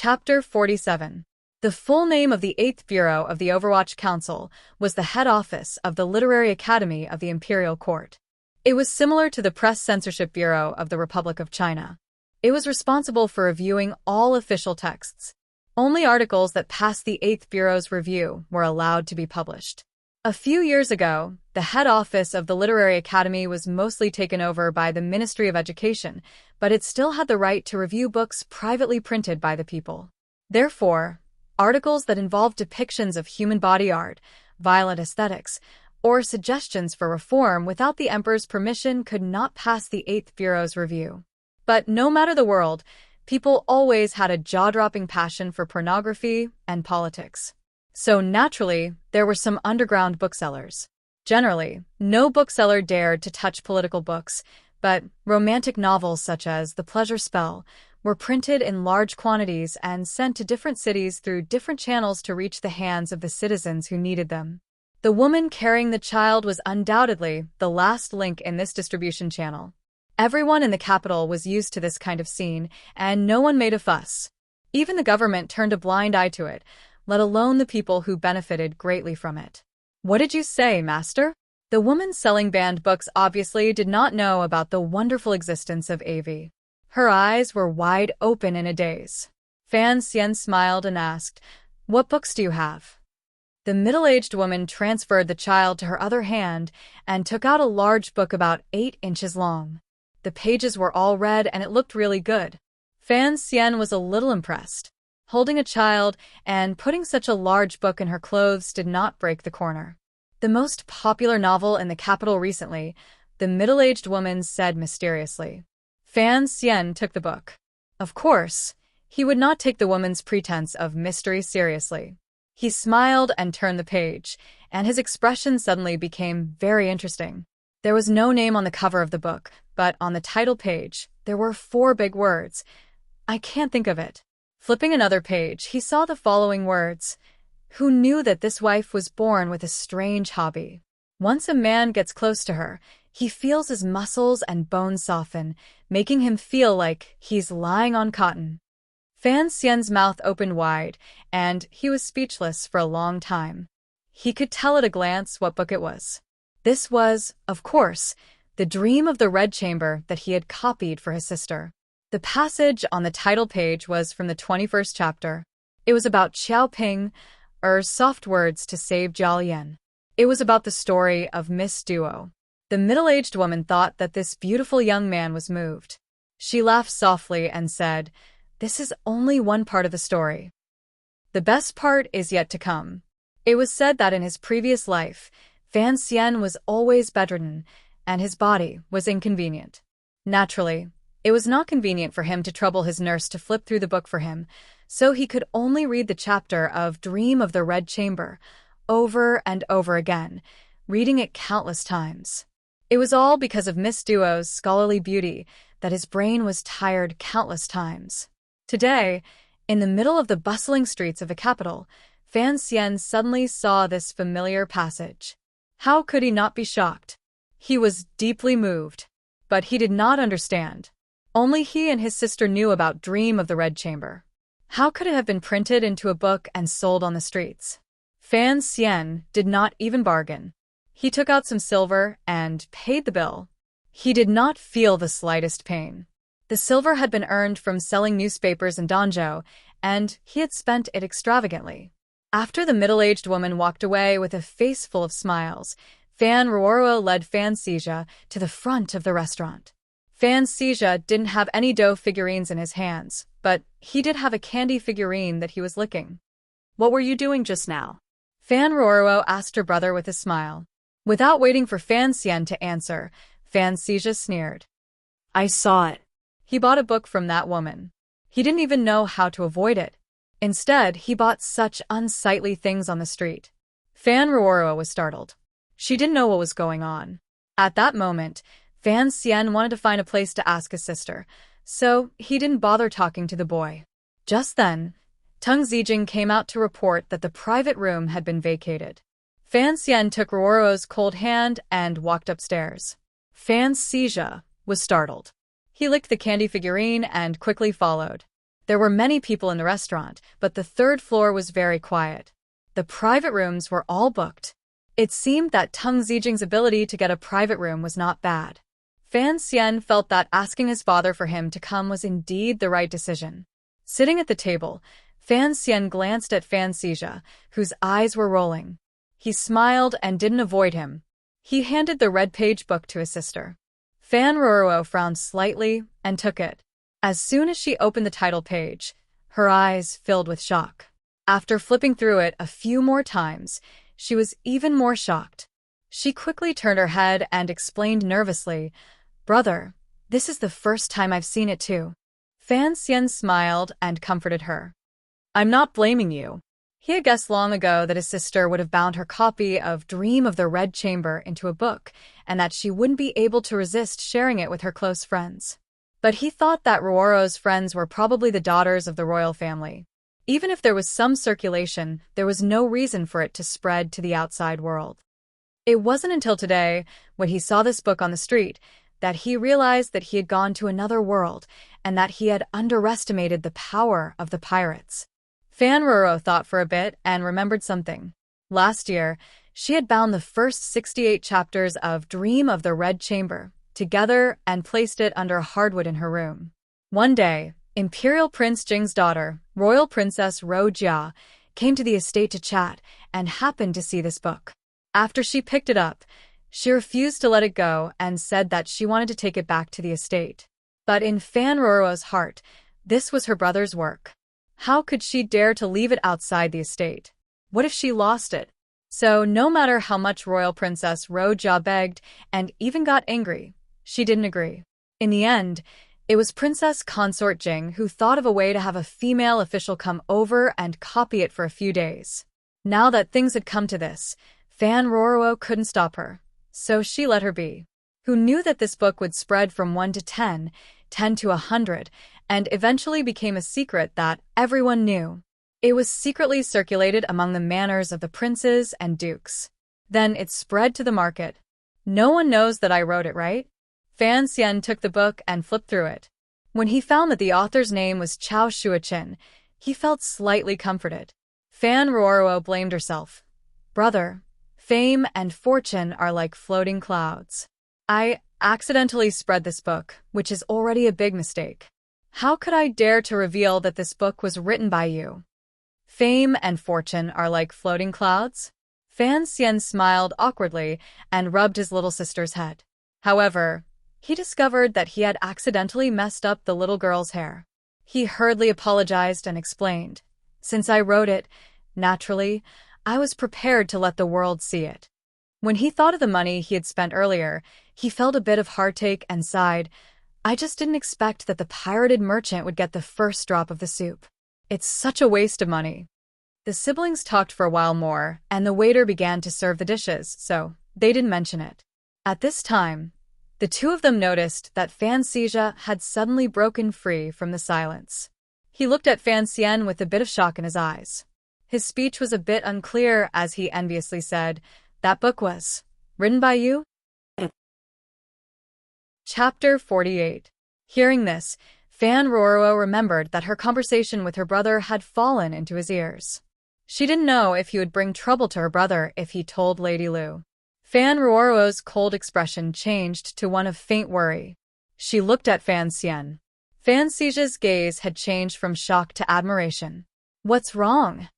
Chapter 47. The full name of the 8th Bureau of the Overwatch Council was the head office of the Literary Academy of the Imperial Court. It was similar to the Press Censorship Bureau of the Republic of China. It was responsible for reviewing all official texts. Only articles that passed the 8th Bureau's review were allowed to be published. A few years ago, the head office of the Literary Academy was mostly taken over by the Ministry of Education, but it still had the right to review books privately printed by the people. Therefore, articles that involved depictions of human body art, violent aesthetics, or suggestions for reform without the emperor's permission could not pass the 8th Bureau's review. But no matter the world, people always had a jaw-dropping passion for pornography and politics. So naturally, there were some underground booksellers. Generally, no bookseller dared to touch political books, but romantic novels such as The Pleasure Spell were printed in large quantities and sent to different cities through different channels to reach the hands of the citizens who needed them. The woman carrying the child was undoubtedly the last link in this distribution channel. Everyone in the capital was used to this kind of scene, and no one made a fuss. Even the government turned a blind eye to it, let alone the people who benefited greatly from it. "What did you say, master?" The woman selling banned books obviously did not know about the wonderful existence of AV. Her eyes were wide open in a daze. Fan Xian smiled and asked, "What books do you have?" The middle-aged woman transferred the child to her other hand and took out a large book about 8 inches long. The pages were all red and it looked really good. Fan Xian was a little impressed. Holding a child and putting such a large book in her clothes did not break the corner. "The most popular novel in the capital recently," the middle-aged woman said mysteriously. Fan Xian took the book. Of course, he would not take the woman's pretense of mystery seriously. He smiled and turned the page, and his expression suddenly became very interesting. There was no name on the cover of the book, but on the title page, there were 4 big words. I can't think of it. Flipping another page, he saw the following words. Who knew that this wife was born with a strange hobby? Once a man gets close to her, he feels his muscles and bones soften, making him feel like he's lying on cotton. Fan Xian's mouth opened wide, and he was speechless for a long time. He could tell at a glance what book it was. This was, of course, The Dream of the Red Chamber that he had copied for his sister. The passage on the title page was from the 21st chapter. It was about Xiaoping, or soft words to save Jialian. It was about the story of Miss Duo. The middle-aged woman thought that this beautiful young man was moved. She laughed softly and said, "This is only one part of the story. The best part is yet to come." It was said that in his previous life, Fan Xian was always bedridden, and his body was inconvenient. Naturally, it was not convenient for him to trouble his nurse to flip through the book for him, so he could only read the chapter of Dream of the Red Chamber over and over again, reading it countless times. It was all because of Miss Duo's scholarly beauty that his brain was tired countless times. Today, in the middle of the bustling streets of the capital, Fan Xian suddenly saw this familiar passage. How could he not be shocked? He was deeply moved, but he did not understand. Only he and his sister knew about Dream of the Red Chamber. How could it have been printed into a book and sold on the streets? Fan Xian did not even bargain. He took out some silver and paid the bill. He did not feel the slightest pain. The silver had been earned from selling newspapers in Danzhou, and he had spent it extravagantly. After the middle-aged woman walked away with a face full of smiles, Fan Ruoruo led Fan Xija to the front of the restaurant. Fan Xija didn't have any dough figurines in his hands, but he did have a candy figurine that he was licking. "What were you doing just now?" Fan Ruoruo asked her brother with a smile. Without waiting for Fan Xian to answer, Fan Xija sneered. "I saw it." He bought a book from that woman. He didn't even know how to avoid it. Instead, he bought such unsightly things on the street. Fan Ruoruo was startled. She didn't know what was going on. At that moment, Fan Xian wanted to find a place to ask his sister, so he didn't bother talking to the boy. Just then, Tung Zijing came out to report that the private room had been vacated. Fan Xian took Ruoruo's cold hand and walked upstairs. Fan Xija was startled. He licked the candy figurine and quickly followed. There were many people in the restaurant, but the third floor was very quiet. The private rooms were all booked. It seemed that Teng Zijing's ability to get a private room was not bad. Fan Xian felt that asking his father for him to come was indeed the right decision. Sitting at the table, Fan Xian glanced at Fan Xizha, whose eyes were rolling. He smiled and didn't avoid him. He handed the red-page book to his sister. Fan Ruoruo frowned slightly and took it. As soon as she opened the title page, her eyes filled with shock. After flipping through it a few more times, she was even more shocked. She quickly turned her head and explained nervously, "Brother, this is the first time I've seen it too." Fan Xian smiled and comforted her. "I'm not blaming you." He had guessed long ago that his sister would have bound her copy of Dream of the Red Chamber into a book, and that she wouldn't be able to resist sharing it with her close friends. But he thought that Ruoro's friends were probably the daughters of the royal family. Even if there was some circulation, there was no reason for it to spread to the outside world. It wasn't until today, when he saw this book on the street, that he realized that he had gone to another world and that he had underestimated the power of the pirates. Fan Ruoro thought for a bit and remembered something. Last year, she had bound the first 68 chapters of Dream of the Red Chamber together and placed it under a hardwood in her room. One day, Imperial Prince Jing's daughter, Royal Princess Ro Jia, came to the estate to chat and happened to see this book. After she picked it up, she refused to let it go and said that she wanted to take it back to the estate. But in Fan Ruoro's heart, this was her brother's work. How could she dare to leave it outside the estate? What if she lost it? So no matter how much Royal Princess Ro Jia begged and even got angry, she didn't agree. In the end, it was Princess Consort Jing who thought of a way to have a female official come over and copy it for a few days. Now that things had come to this, Fan Ruoro couldn't stop her. So she let her be. Who knew that this book would spread from 1 to 10, 10 to 100, and eventually became a secret that everyone knew. It was secretly circulated among the manors of the princes and dukes. Then it spread to the market. No one knows that I wrote it, right? Fan Xian took the book and flipped through it. When he found that the author's name was Chao Shuaqin, he felt slightly comforted. Fan Ruoro blamed herself. "Brother, fame and fortune are like floating clouds. I accidentally spread this book, which is already a big mistake. How could I dare to reveal that this book was written by you?" Fame and fortune are like floating clouds? Fan Xian smiled awkwardly and rubbed his little sister's head. However, he discovered that he had accidentally messed up the little girl's hair. He hurriedly apologized and explained, "Since I wrote it, naturally, I was prepared to let the world see it." When he thought of the money he had spent earlier, he felt a bit of heartache and sighed, "I just didn't expect that the pirated merchant would get the first drop of the soup. It's such a waste of money." The siblings talked for a while more, and the waiter began to serve the dishes, so they didn't mention it. At this time, the two of them noticed that Fan Xizha had suddenly broken free from the silence. He looked at Fan Xian with a bit of shock in his eyes. His speech was a bit unclear as he enviously said, "That book was written by you?" Chapter 48. Hearing this, Fan Ruoro remembered that her conversation with her brother had fallen into his ears. She didn't know if he would bring trouble to her brother if he told Lady Lu. Fan Ruoro's cold expression changed to one of faint worry. She looked at Fan Xian. Fan Xizha's gaze had changed from shock to admiration. "What's wrong?"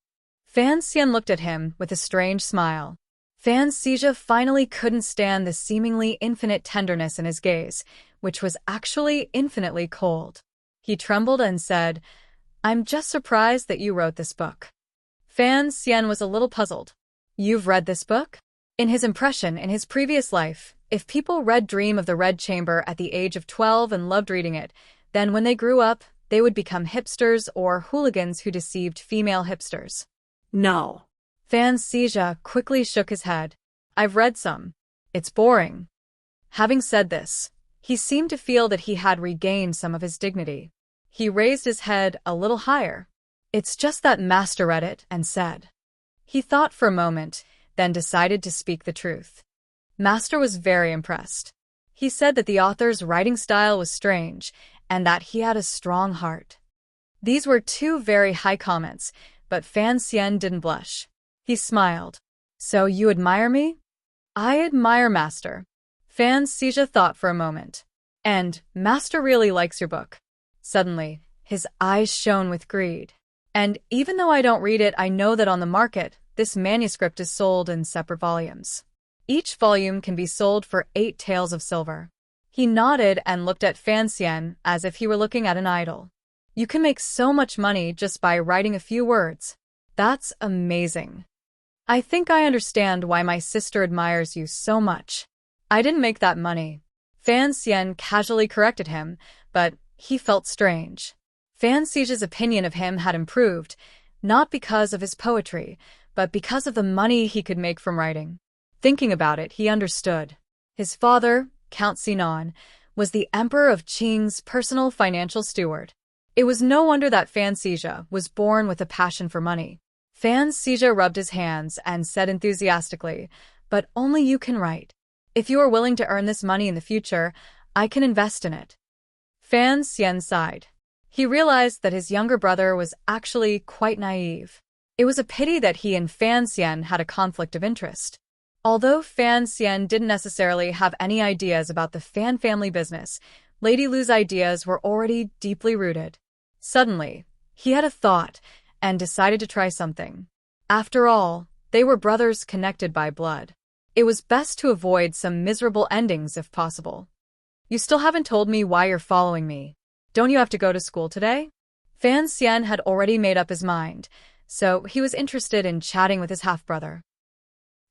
Fan Xian looked at him with a strange smile. Fan Xizha finally couldn't stand the seemingly infinite tenderness in his gaze, which was actually infinitely cold. He trembled and said, "I'm just surprised that you wrote this book." Fan Xian was a little puzzled. "You've read this book?" In his impression in his previous life, if people read Dream of the Red Chamber at the age of 12 and loved reading it, then when they grew up, they would become hipsters or hooligans who deceived female hipsters. No. Fan Xizha quickly shook his head. "I've read some. It's boring." Having said this, he seemed to feel that he had regained some of his dignity. He raised his head a little higher. "It's just that Master read it and said." He thought for a moment, then decided to speak the truth. Master was very impressed. He said that the author's writing style was strange and that he had a strong heart. These were two very high comments, but Fan Xian didn't blush. He smiled. So you admire me? I admire Master. Fan Xija thought for a moment. And Master really likes your book. Suddenly, his eyes shone with greed. And even though I don't read it, I know that on the market, this manuscript is sold in separate volumes. Each volume can be sold for 8 taels of silver. He nodded and looked at Fan Xian as if he were looking at an idol. You can make so much money just by writing a few words. That's amazing. I think I understand why my sister admires you so much. I didn't make that money. Fan Xian casually corrected him, but he felt strange. Fan Xija's opinion of him had improved, not because of his poetry, but because of the money he could make from writing. Thinking about it, he understood. His father, Count Sinan, was the Emperor of Qing's personal financial steward. It was no wonder that Fan Xija was born with a passion for money. Fan Xija rubbed his hands and said enthusiastically, "But only you can write. If you are willing to earn this money in the future, I can invest in it." Fan Xian sighed. He realized that his younger brother was actually quite naive. It was a pity that he and Fan Xian had a conflict of interest. Although Fan Xian didn't necessarily have any ideas about the Fan family business, Lady Lu's ideas were already deeply rooted. Suddenly, he had a thought and decided to try something. After all, they were brothers connected by blood. It was best to avoid some miserable endings if possible. You still haven't told me why you're following me. Don't you have to go to school today? Fan Xian had already made up his mind, so he was interested in chatting with his half-brother.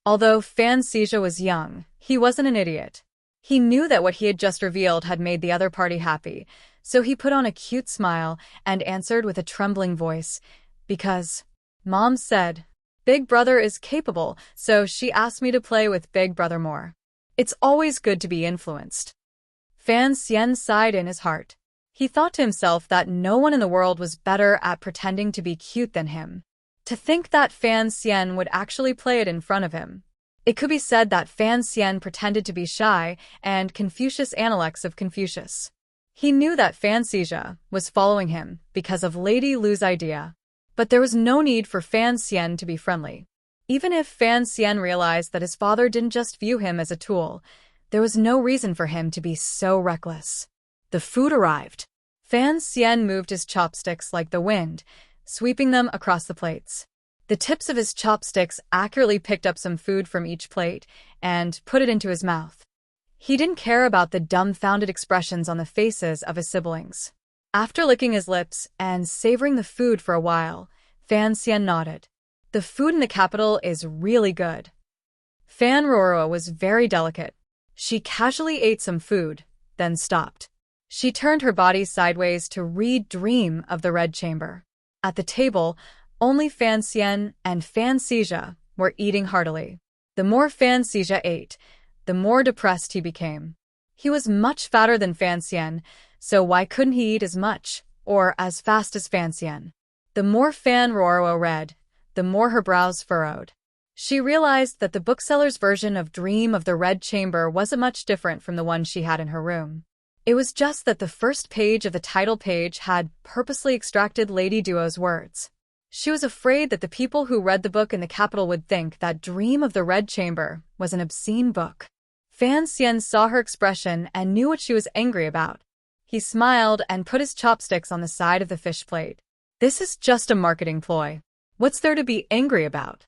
Although Fan Xija was young, he wasn't an idiot. He knew that what he had just revealed had made the other party happy, so he put on a cute smile and answered with a trembling voice, "Because Mom said Big Brother is capable, so she asked me to play with Big Brother more. It's always good to be influenced." Fan Xian sighed in his heart. He thought to himself that no one in the world was better at pretending to be cute than him. To think that Fan Xian would actually play it in front of him. It could be said that Fan Xian pretended to be shy and Confucius Analects of Confucius. He knew that Fan Xija was following him because of Lady Lu's idea. But there was no need for Fan Xian to be friendly. Even if Fan Xian realized that his father didn't just view him as a tool, there was no reason for him to be so reckless. The food arrived. Fan Xian moved his chopsticks like the wind, sweeping them across the plates. The tips of his chopsticks accurately picked up some food from each plate and put it into his mouth. He didn't care about the dumbfounded expressions on the faces of his siblings. After licking his lips and savoring the food for a while, Fan Xian nodded. The food in the capital is really good. Fan Roro was very delicate. She casually ate some food, then stopped. She turned her body sideways to read Dream of the Red Chamber. At the table, only Fan Xian and Fan Xija were eating heartily. The more Fan Xija ate, the more depressed he became. He was much fatter than Fan Xian, so why couldn't he eat as much, or as fast as Fan Xian? The more Fan Roro read, the more her brows furrowed. She realized that the bookseller's version of Dream of the Red Chamber wasn't much different from the one she had in her room. It was just that the first page of the title page had purposely extracted Lady Duo's words. She was afraid that the people who read the book in the capital would think that Dream of the Red Chamber was an obscene book. Fan Xian saw her expression and knew what she was angry about. He smiled and put his chopsticks on the side of the fish plate. This is just a marketing ploy. What's there to be angry about?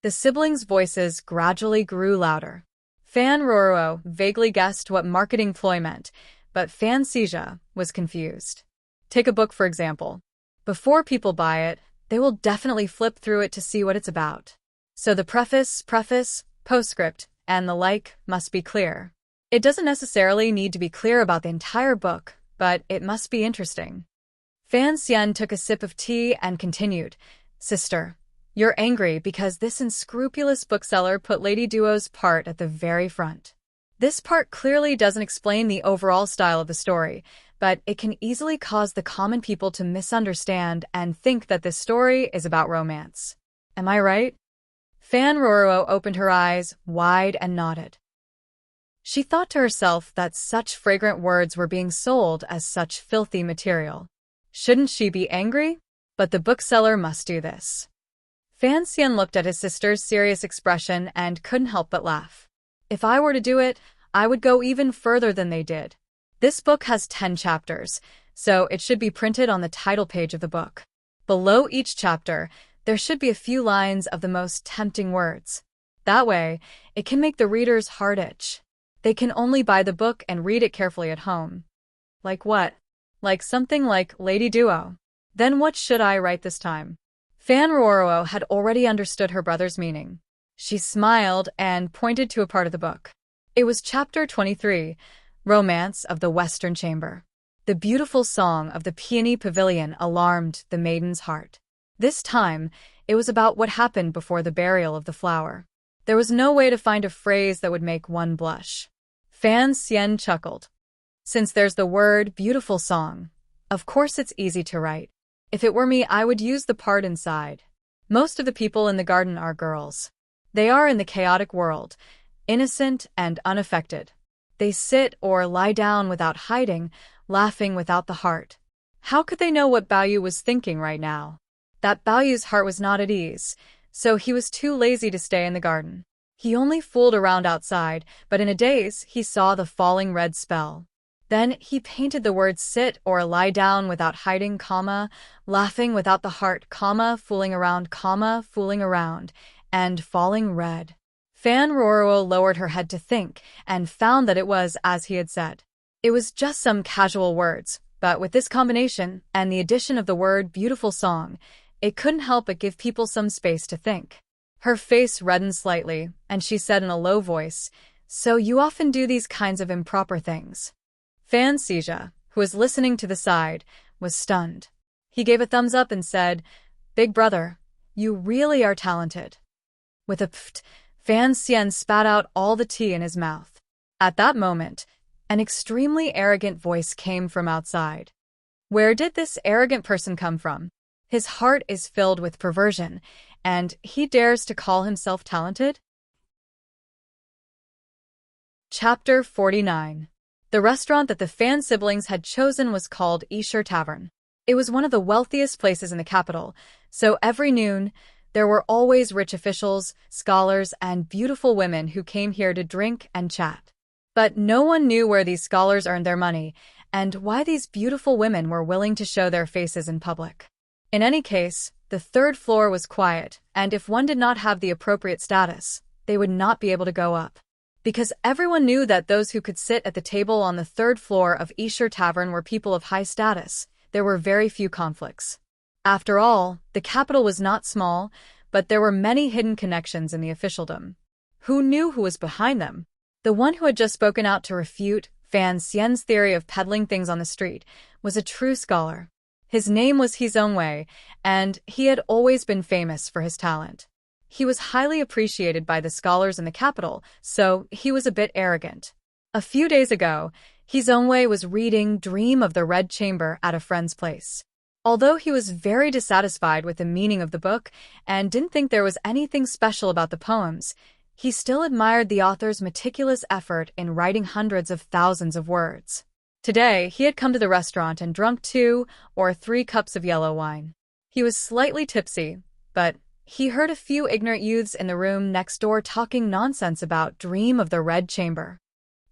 The siblings' voices gradually grew louder. Fan Roro vaguely guessed what marketing ploy meant, but Fan Xija was confused. Take a book, for example. Before people buy it, they will definitely flip through it to see what it's about. So the preface, postscript, and the like must be clear. It doesn't necessarily need to be clear about the entire book, but it must be interesting. Fan Xian took a sip of tea and continued, "Sister, you're angry because this unscrupulous bookseller put Lady Duo's part at the very front. This part clearly doesn't explain the overall style of the story, but it can easily cause the common people to misunderstand and think that this story is about romance. Am I right?" Fan Roro opened her eyes wide and nodded. She thought to herself that such fragrant words were being sold as such filthy material. Shouldn't she be angry? But the bookseller must do this. Fan Xian looked at his sister's serious expression and couldn't help but laugh. If I were to do it, I would go even further than they did. This book has 10 chapters, so it should be printed on the title page of the book. Below each chapter, there should be a few lines of the most tempting words. That way, it can make the reader's heart itch. They can only buy the book and read it carefully at home. Like what? Like something like Lady Duo. Then what should I write this time? Fan Ruoro had already understood her brother's meaning. She smiled and pointed to a part of the book. It was chapter 23, Romance of the Western Chamber. The beautiful song of the peony pavilion alarmed the maiden's heart. This time, it was about what happened before the burial of the flower. There was no way to find a phrase that would make one blush. Fan Xian chuckled. Since there's the word beautiful song, of course it's easy to write. If it were me, I would use the part inside. Most of the people in the garden are girls. They are in the chaotic world, innocent and unaffected. They sit or lie down without hiding, laughing without the heart. How could they know what Baoyu was thinking right now? That Baoyu's heart was not at ease, so he was too lazy to stay in the garden. He only fooled around outside, but in a daze he saw the falling red spell. Then he painted the words sit or lie down without hiding, comma, laughing without the heart, comma, fooling around, and falling red. Fan Ruoro lowered her head to think, and found that it was as he had said. It was just some casual words, but with this combination, and the addition of the word beautiful song, it couldn't help but give people some space to think. Her face reddened slightly, and she said in a low voice, "So you often do these kinds of improper things?" Fan Xija, who was listening to the side, was stunned. He gave a thumbs up and said, "Big brother, you really are talented." With a pft, Fan Xian spat out all the tea in his mouth. At that moment, an extremely arrogant voice came from outside. Where did this arrogant person come from? His heart is filled with perversion, and he dares to call himself talented? Chapter 49. The restaurant that the Fan siblings had chosen was called Esher Tavern. It was one of the wealthiest places in the capital, so every noon, there were always rich officials, scholars, and beautiful women who came here to drink and chat. But no one knew where these scholars earned their money, and why these beautiful women were willing to show their faces in public. In any case, the third floor was quiet, and if one did not have the appropriate status, they would not be able to go up. Because everyone knew that those who could sit at the table on the third floor of Esher Tavern were people of high status, there were very few conflicts. After all, the capital was not small, but there were many hidden connections in the officialdom. Who knew who was behind them? The one who had just spoken out to refute Fan Xian's theory of peddling things on the street was a true scholar. His name was He Zhongwei, and he had always been famous for his talent. He was highly appreciated by the scholars in the capital, so he was a bit arrogant. A few days ago, He Zhongwei was reading Dream of the Red Chamber at a friend's place. Although he was very dissatisfied with the meaning of the book and didn't think there was anything special about the poems, he still admired the author's meticulous effort in writing hundreds of thousands of words. Today, he had come to the restaurant and drunk 2 or 3 cups of yellow wine. He was slightly tipsy, but he heard a few ignorant youths in the room next door talking nonsense about Dream of the Red Chamber.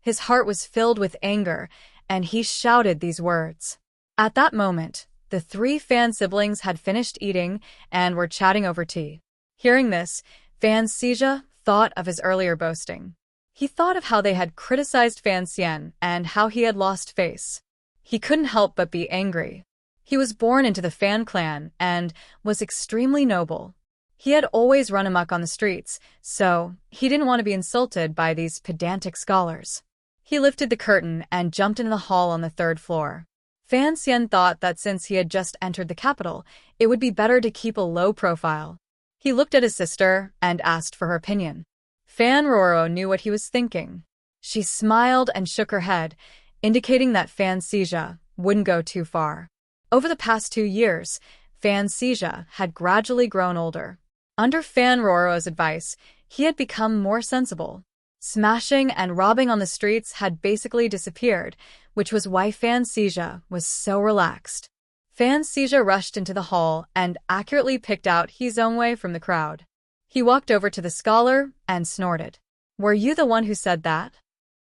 His heart was filled with anger, and he shouted these words. At that moment, the 3 Fan siblings had finished eating and were chatting over tea. Hearing this, Fan Xija thought of his earlier boasting. He thought of how they had criticized Fan Xian and how he had lost face. He couldn't help but be angry. He was born into the Fan clan and was extremely noble. He had always run amok on the streets, so he didn't want to be insulted by these pedantic scholars. He lifted the curtain and jumped into the hall on the 3rd floor. Fan Xian thought that since he had just entered the capital, it would be better to keep a low profile. He looked at his sister and asked for her opinion. Fan Ruoro knew what he was thinking. She smiled and shook her head, indicating that Fan Xija wouldn't go too far. Over the past 2 years, Fan Xija had gradually grown older. Under Fan Ruoro's advice, he had become more sensible. Smashing and robbing on the streets had basically disappeared, which was why Fan Xija was so relaxed. Fan Xija rushed into the hall and accurately picked out He Zongwei from the crowd. He walked over to the scholar and snorted. "Were you the one who said that?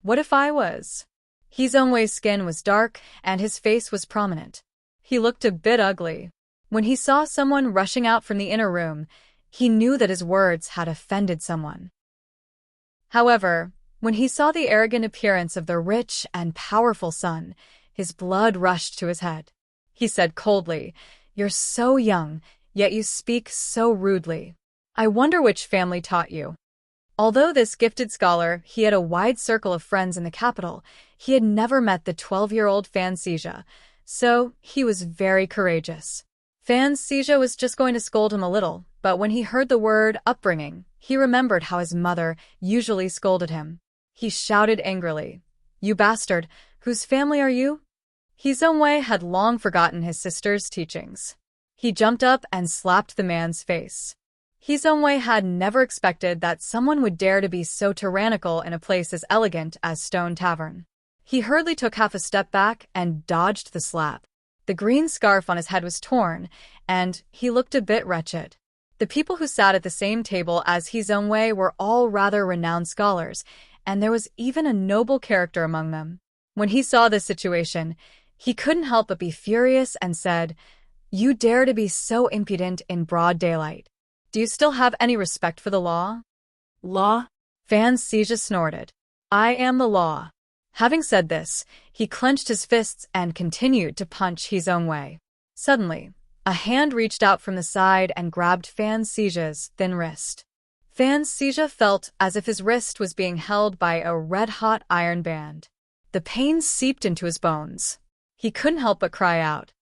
What if I was?" He Zongwei's skin was dark and his face was prominent. He looked a bit ugly. When he saw someone rushing out from the inner room, he knew that his words had offended someone. However, when he saw the arrogant appearance of the rich and powerful son, his blood rushed to his head. He said coldly, "You're so young, yet you speak so rudely. I wonder which family taught you." Although this gifted scholar, he had a wide circle of friends in the capital, he had never met the 12-year-old Fan Xija, so he was very courageous. Fan Xija was just going to scold him a little, but when he heard the word upbringing, he remembered how his mother usually scolded him. He shouted angrily, "You bastard, whose family are you?" He Zongwei had long forgotten his sister's teachings. He jumped up and slapped the man's face. He Zongwei had never expected that someone would dare to be so tyrannical in a place as elegant as Stone Tavern. He hurriedly took half a step back and dodged the slap. The green scarf on his head was torn, and he looked a bit wretched. The people who sat at the same table as He Zongwei were all rather renowned scholars, and there was even a noble character among them. When he saw this situation, he couldn't help but be furious and said, "You dare to be so impudent in broad daylight. Do you still have any respect for the law?" "Law?" Fan Xija snorted. "I am the law." Having said this, he clenched his fists and continued to punch He Zongwei. Suddenly, a hand reached out from the side and grabbed Fan Xija's thin wrist. Fan Xija felt as if his wrist was being held by a red-hot iron band. The pain seeped into his bones. He couldn't help but cry out.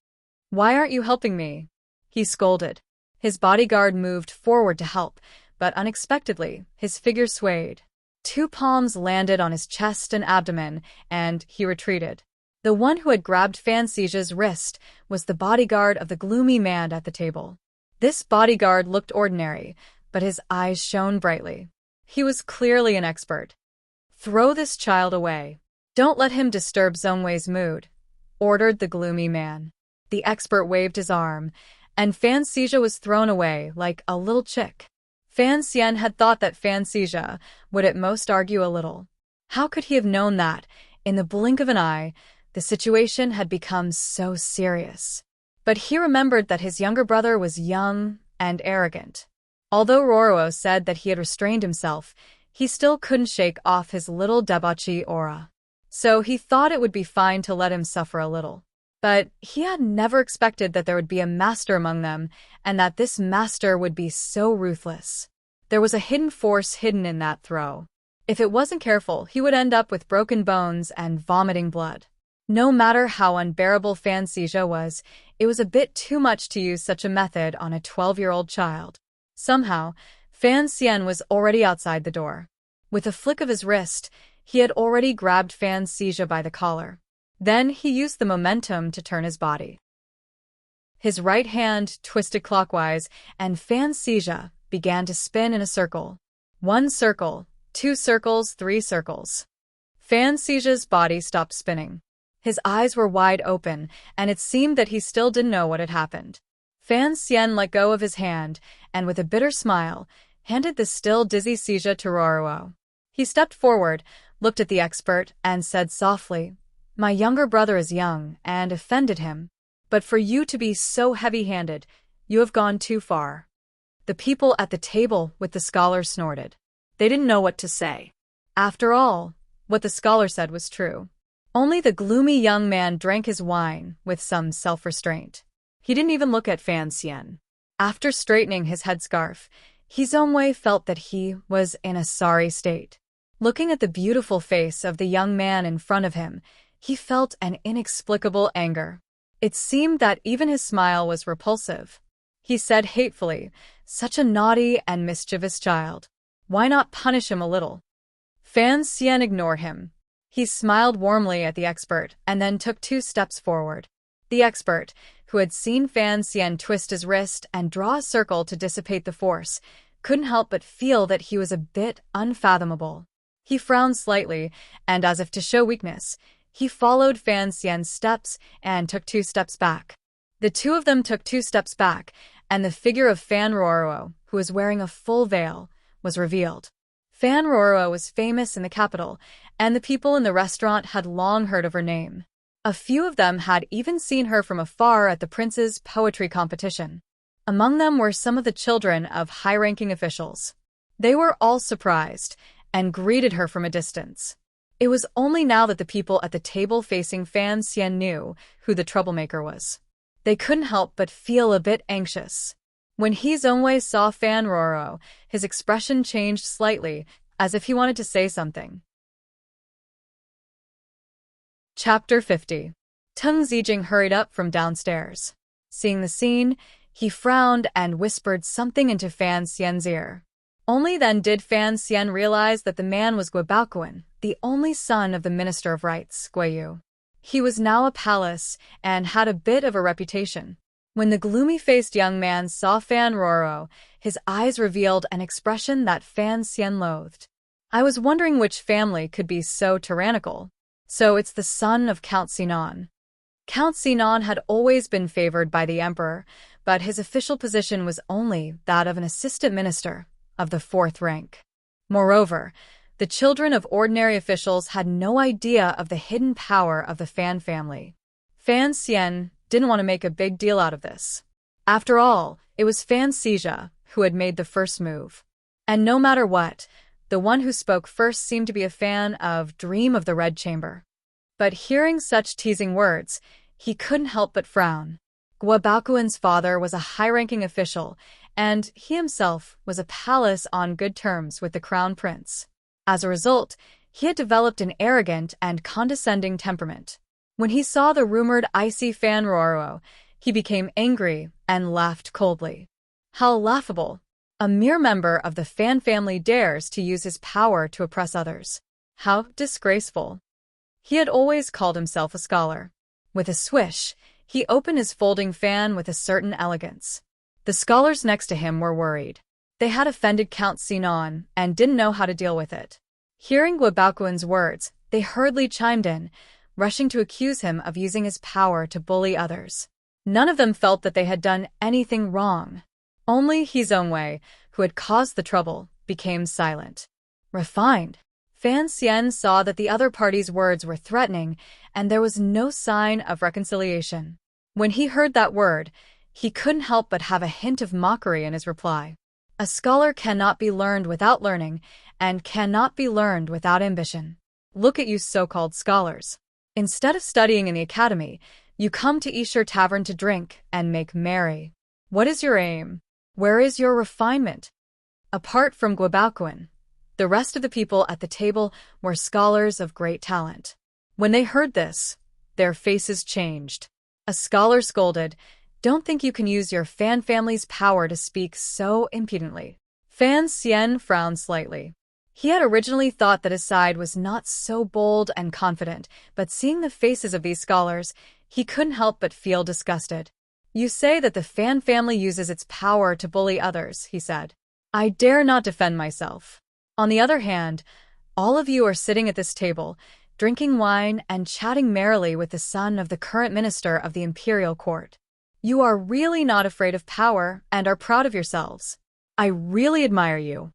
"Why aren't you helping me?" he scolded. His bodyguard moved forward to help, but unexpectedly, his figure swayed. 2 palms landed on his chest and abdomen, and he retreated. The one who had grabbed Fan Xija's wrist was the bodyguard of the gloomy man at the table. This bodyguard looked ordinary, but his eyes shone brightly. He was clearly an expert. "Throw this child away. Don't let him disturb Zongwei's mood," ordered the gloomy man. The expert waved his arm, and Fan Xija was thrown away like a little chick. Fan Xian had thought that Fan Xija would at most argue a little. How could he have known that, in the blink of an eye, the situation had become so serious? But he remembered that his younger brother was young and arrogant. Although Roro said that he had restrained himself, he still couldn't shake off his little debauchee aura. So he thought it would be fine to let him suffer a little. But he had never expected that there would be a master among them, and that this master would be so ruthless. There was a hidden force hidden in that throw. If it wasn't careful, he would end up with broken bones and vomiting blood. No matter how unbearable Fan Xija was, it was a bit too much to use such a method on a 12-year-old child. Somehow, Fan Xian was already outside the door. With a flick of his wrist, he had already grabbed Fan Xija by the collar. Then he used the momentum to turn his body. His right hand twisted clockwise, and Fan Xija began to spin in a circle. 1 circle, 2 circles, 3 circles. Fan Xija's body stopped spinning. His eyes were wide open, and it seemed that he still didn't know what had happened. Fan Xian let go of his hand, and with a bitter smile, handed the still dizzy Xija to Roro. He stepped forward, looked at the expert, and said softly, "My younger brother is young and offended him, but for you to be so heavy-handed, you have gone too far." The people at the table with the scholar snorted. They didn't know what to say. After all, what the scholar said was true. Only the gloomy young man drank his wine with some self-restraint. He didn't even look at Fan Xian. After straightening his headscarf, He Zongwei felt that he was in a sorry state. Looking at the beautiful face of the young man in front of him, he felt an inexplicable anger. It seemed that even his smile was repulsive. He said hatefully, "Such a naughty and mischievous child. Why not punish him a little?" Fan Xian ignored him. He smiled warmly at the expert and then took 2 steps forward. The expert, who had seen Fan Xian twist his wrist and draw a circle to dissipate the force, couldn't help but feel that he was a bit unfathomable. He frowned slightly, and as if to show weakness, he followed Fan Xian's steps and took 2 steps back. The two of them took 2 steps back, and the figure of Fan Roro, who was wearing a full veil, was revealed. Fan Roro was famous in the capital, and the people in the restaurant had long heard of her name. A few of them had even seen her from afar at the prince's poetry competition. Among them were some of the children of high-ranking officials. They were all surprised and greeted her from a distance. It was only now that the people at the table facing Fan Xian knew who the troublemaker was. They couldn't help but feel a bit anxious. When He Zhongwei saw Fan Roro, his expression changed slightly, as if he wanted to say something. Chapter 50. Teng Zijing hurried up from downstairs. Seeing the scene, he frowned and whispered something into Fan Xian's ear. Only then did Fan Xian realize that the man was Guobaoquan, the only son of the Minister of Rites, Guiyu. He was now a palace and had a bit of a reputation. When the gloomy-faced young man saw Fan Roro, his eyes revealed an expression that Fan Xian loathed. I was wondering which family could be so tyrannical. So it's the son of Count Sinan. Count Sinan had always been favored by the emperor, but his official position was only that of an assistant minister of the 4th rank. Moreover, the children of ordinary officials had no idea of the hidden power of the Fan family. Fan Xian didn't want to make a big deal out of this. After all, it was Fan Xija who had made the first move. And no matter what, the one who spoke first seemed to be a fan of Dream of the Red Chamber. But hearing such teasing words, he couldn't help but frown. Guobaoquan's father was a high-ranking official, and he himself was a palace on good terms with the crown prince. As a result, he had developed an arrogant and condescending temperament. When he saw the rumored icy Fan Roro, he became angry and laughed coldly. How laughable! A mere member of the Fan family dares to use his power to oppress others. How disgraceful! He had always called himself a scholar. With a swish, he opened his folding fan with a certain elegance. The scholars next to him were worried. They had offended Count Sinan and didn't know how to deal with it. Hearing Guobaoquan's words, they hurriedly chimed in, rushing to accuse him of using his power to bully others. None of them felt that they had done anything wrong. Only He Zhongwei, who had caused the trouble, became silent. Refined. Fan Xian saw that the other party's words were threatening, and there was no sign of reconciliation. When he heard that word, he couldn't help but have a hint of mockery in his reply. A scholar cannot be learned without learning, and cannot be learned without ambition. Look at you so-called scholars. Instead of studying in the academy, you come to Yishur Tavern to drink and make merry. What is your aim? Where is your refinement? Apart from Guobaoquan, the rest of the people at the table were scholars of great talent. When they heard this, their faces changed. A scholar scolded, "Don't think you can use your Fan family's power to speak so impudently." Fan Xian frowned slightly. He had originally thought that his side was not so bold and confident, but seeing the faces of these scholars, he couldn't help but feel disgusted. "You say that the Fan family uses its power to bully others," he said. "I dare not defend myself. On the other hand, all of you are sitting at this table, drinking wine and chatting merrily with the son of the current minister of the imperial court. You are really not afraid of power and are proud of yourselves. I really admire you."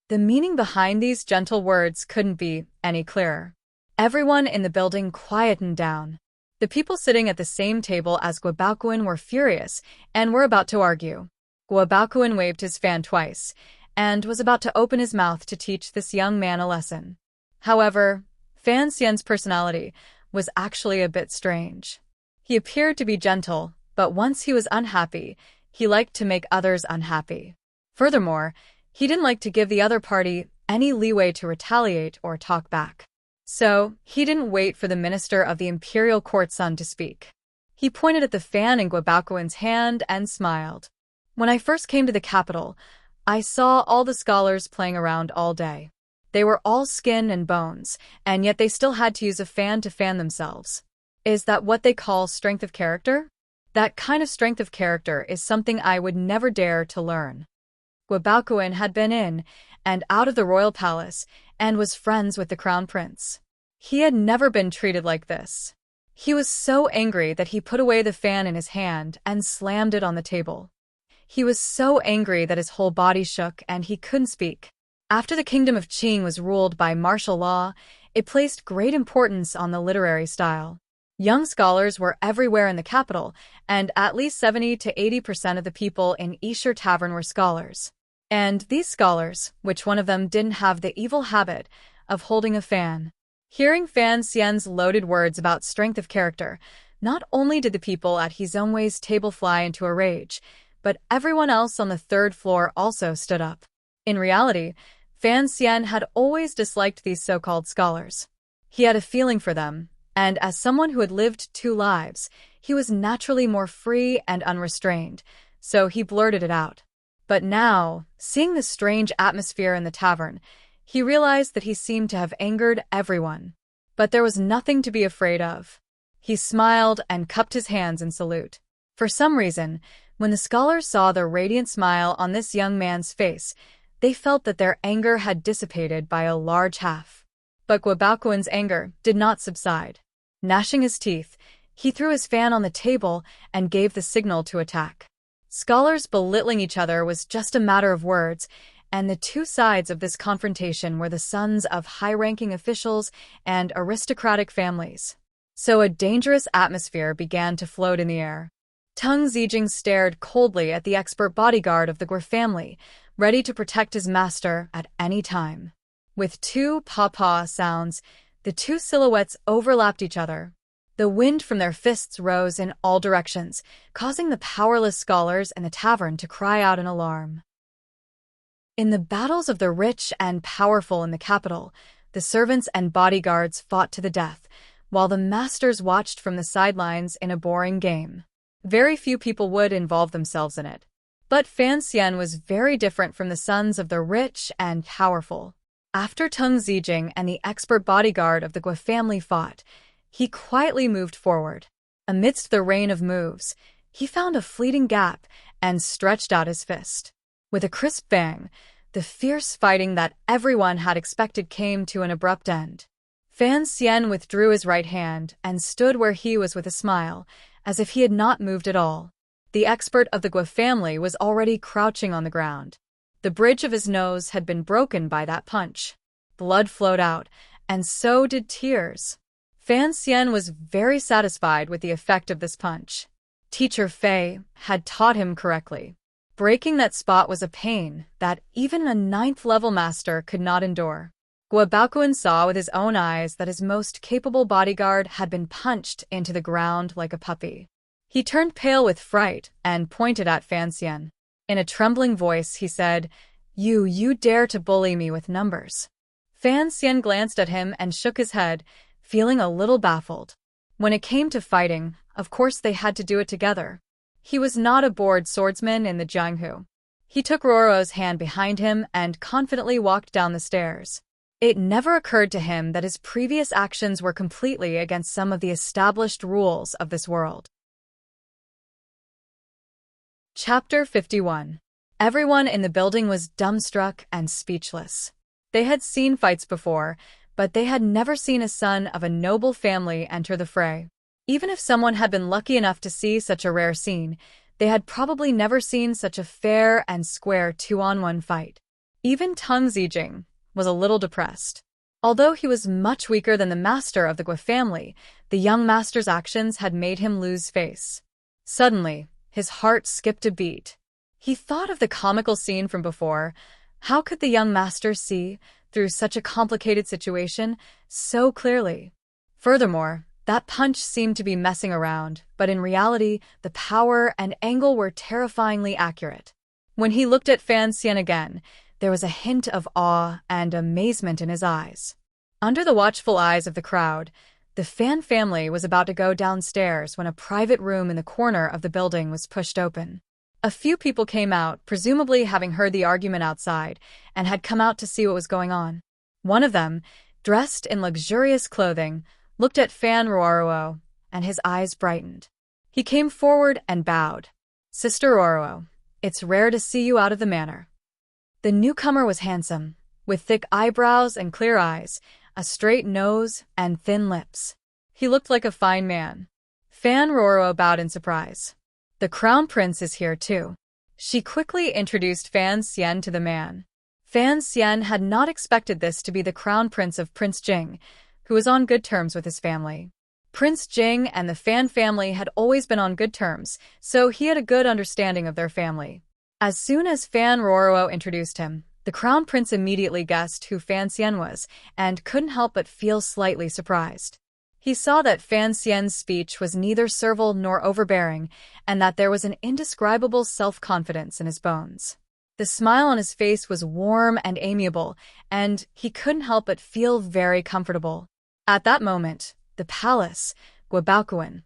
The meaning behind these gentle words couldn't be any clearer. Everyone in the building quietened down. The people sitting at the same table as Guobaoquan were furious and were about to argue. Guobaoquan waved his fan twice and was about to open his mouth to teach this young man a lesson. However, Fan Xian's personality was actually a bit strange. He appeared to be gentle, but once he was unhappy, he liked to make others unhappy. Furthermore, he didn't like to give the other party any leeway to retaliate or talk back. So, he didn't wait for the minister of the imperial court son to speak. He pointed at the fan in Guobaoquan's hand and smiled. "When I first came to the capital, I saw all the scholars playing around all day. They were all skin and bones, and yet they still had to use a fan to fan themselves. Is that what they call strength of character? That kind of strength of character is something I would never dare to learn." Guobaoquan had been in and out of the royal palace and was friends with the crown prince. He had never been treated like this. He was so angry that he put away the fan in his hand and slammed it on the table. He was so angry that his whole body shook and he couldn't speak. After the kingdom of Qing was ruled by martial law, it placed great importance on the literary style. Young scholars were everywhere in the capital, and at least 70 to 80% of the people in Esher Tavern were scholars. And these scholars, which one of them didn't have the evil habit of holding a fan? Hearing Fan Xian's loaded words about strength of character, not only did the people at Hizongwei's table fly into a rage, but everyone else on the third floor also stood up. In reality, Fan Xian had always disliked these so-called scholars. He had a feeling for them, and as someone who had lived 2 lives, he was naturally more free and unrestrained, so he blurted it out. But now, seeing the strange atmosphere in the tavern, he realized that he seemed to have angered everyone. But there was nothing to be afraid of. He smiled and cupped his hands in salute. For some reason, when the scholars saw the radiant smile on this young man's face, they felt that their anger had dissipated by a large half. But Guobaoquan's anger did not subside. Gnashing his teeth, he threw his fan on the table and gave the signal to attack. Scholars belittling each other was just a matter of words, and the 2 sides of this confrontation were the sons of high-ranking officials and aristocratic families. So a dangerous atmosphere began to float in the air. Teng Zijing stared coldly at the expert bodyguard of the Guo family, ready to protect his master at any time. With 2 paw-paw sounds, the 2 silhouettes overlapped each other. The wind from their fists rose in all directions, causing the powerless scholars in the tavern to cry out in alarm. In the battles of the rich and powerful in the capital, the servants and bodyguards fought to the death, while the masters watched from the sidelines in a boring game. Very few people would involve themselves in it. But Fan Xian was very different from the sons of the rich and powerful. After Teng Zijing and the expert bodyguard of the Guo family fought, he quietly moved forward. Amidst the rain of moves, he found a fleeting gap and stretched out his fist. With a crisp bang, the fierce fighting that everyone had expected came to an abrupt end. Fan Xian withdrew his right hand and stood where he was with a smile, as if he had not moved at all. The expert of the Guo family was already crouching on the ground. The bridge of his nose had been broken by that punch. Blood flowed out, and so did tears. Fan Xian was very satisfied with the effect of this punch. Teacher Fei had taught him correctly. Breaking that spot was a pain that even a 9th-level master could not endure. Guobaoquan saw with his own eyes that his most capable bodyguard had been punched into the ground like a puppy. He turned pale with fright and pointed at Fan Xian. In a trembling voice, he said, You dare to bully me with numbers." Fan Xian glanced at him and shook his head, feeling a little baffled. When it came to fighting, of course they had to do it together. He was not a bored swordsman in the Jianghu. He took Roro's hand behind him and confidently walked down the stairs. It never occurred to him that his previous actions were completely against some of the established rules of this world. Chapter 51. Everyone in the building was dumbstruck and speechless. They had seen fights before, but they had never seen a son of a noble family enter the fray. Even if someone had been lucky enough to see such a rare scene, they had probably never seen such a fair and square 2-on-1 fight. Even Teng Zijing was a little depressed. Although he was much weaker than the master of the Guo family, the young master's actions had made him lose face. Suddenly, his heart skipped a beat. He thought of the comical scene from before. How could the young master see, through such a complicated situation, so clearly? Furthermore, that punch seemed to be messing around, but in reality, the power and angle were terrifyingly accurate. When he looked at Fan Xian again, there was a hint of awe and amazement in his eyes. Under the watchful eyes of the crowd, the Fan family was about to go downstairs when a private room in the corner of the building was pushed open. A few people came out, presumably having heard the argument outside, and had come out to see what was going on. One of them, dressed in luxurious clothing, looked at Fan Roro, and his eyes brightened. He came forward and bowed. "Sister Roro, it's rare to see you out of the manor." The newcomer was handsome, with thick eyebrows and clear eyes, a straight nose, and thin lips. He looked like a fine man. Fan Roro bowed in surprise. The Crown Prince is here too. She quickly introduced Fan Xian to the man. Fan Xian had not expected this to be the Crown Prince of Prince Jing, who was on good terms with his family. Prince Jing and the Fan family had always been on good terms, so he had a good understanding of their family. As soon as Fan Roro introduced him, the Crown Prince immediately guessed who Fan Xian was and couldn't help but feel slightly surprised. He saw that Fan Xian's speech was neither servile nor overbearing, and that there was an indescribable self-confidence in his bones. The smile on his face was warm and amiable, and he couldn't help but feel very comfortable. At that moment, the palace, Guobaoquan,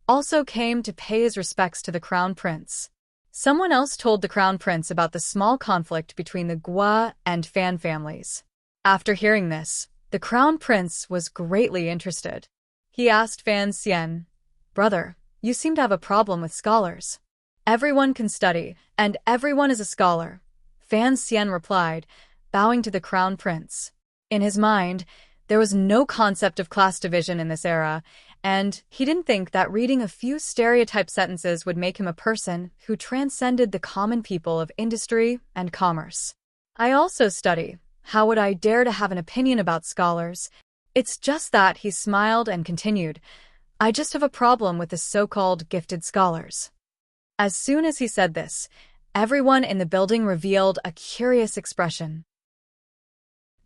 also came to pay his respects to the Crown Prince. Someone else told the Crown Prince about the small conflict between the Gua and Fan families. After hearing this, the Crown Prince was greatly interested. He asked Fan Xian, "Brother, you seem to have a problem with scholars. Everyone can study, and everyone is a scholar," Fan Xian replied, bowing to the Crown Prince. In his mind, there was no concept of class division in this era, and he didn't think that reading a few stereotype sentences would make him a person who transcended the common people of industry and commerce. "I also study. How would I dare to have an opinion about scholars? It's just that," he smiled and continued, "I just have a problem with the so-called gifted scholars." As soon as he said this, everyone in the building revealed a curious expression.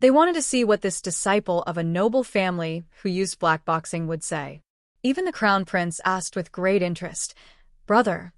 They wanted to see what this disciple of a noble family who used blackboxing would say. Even the Crown Prince asked with great interest, "Brother,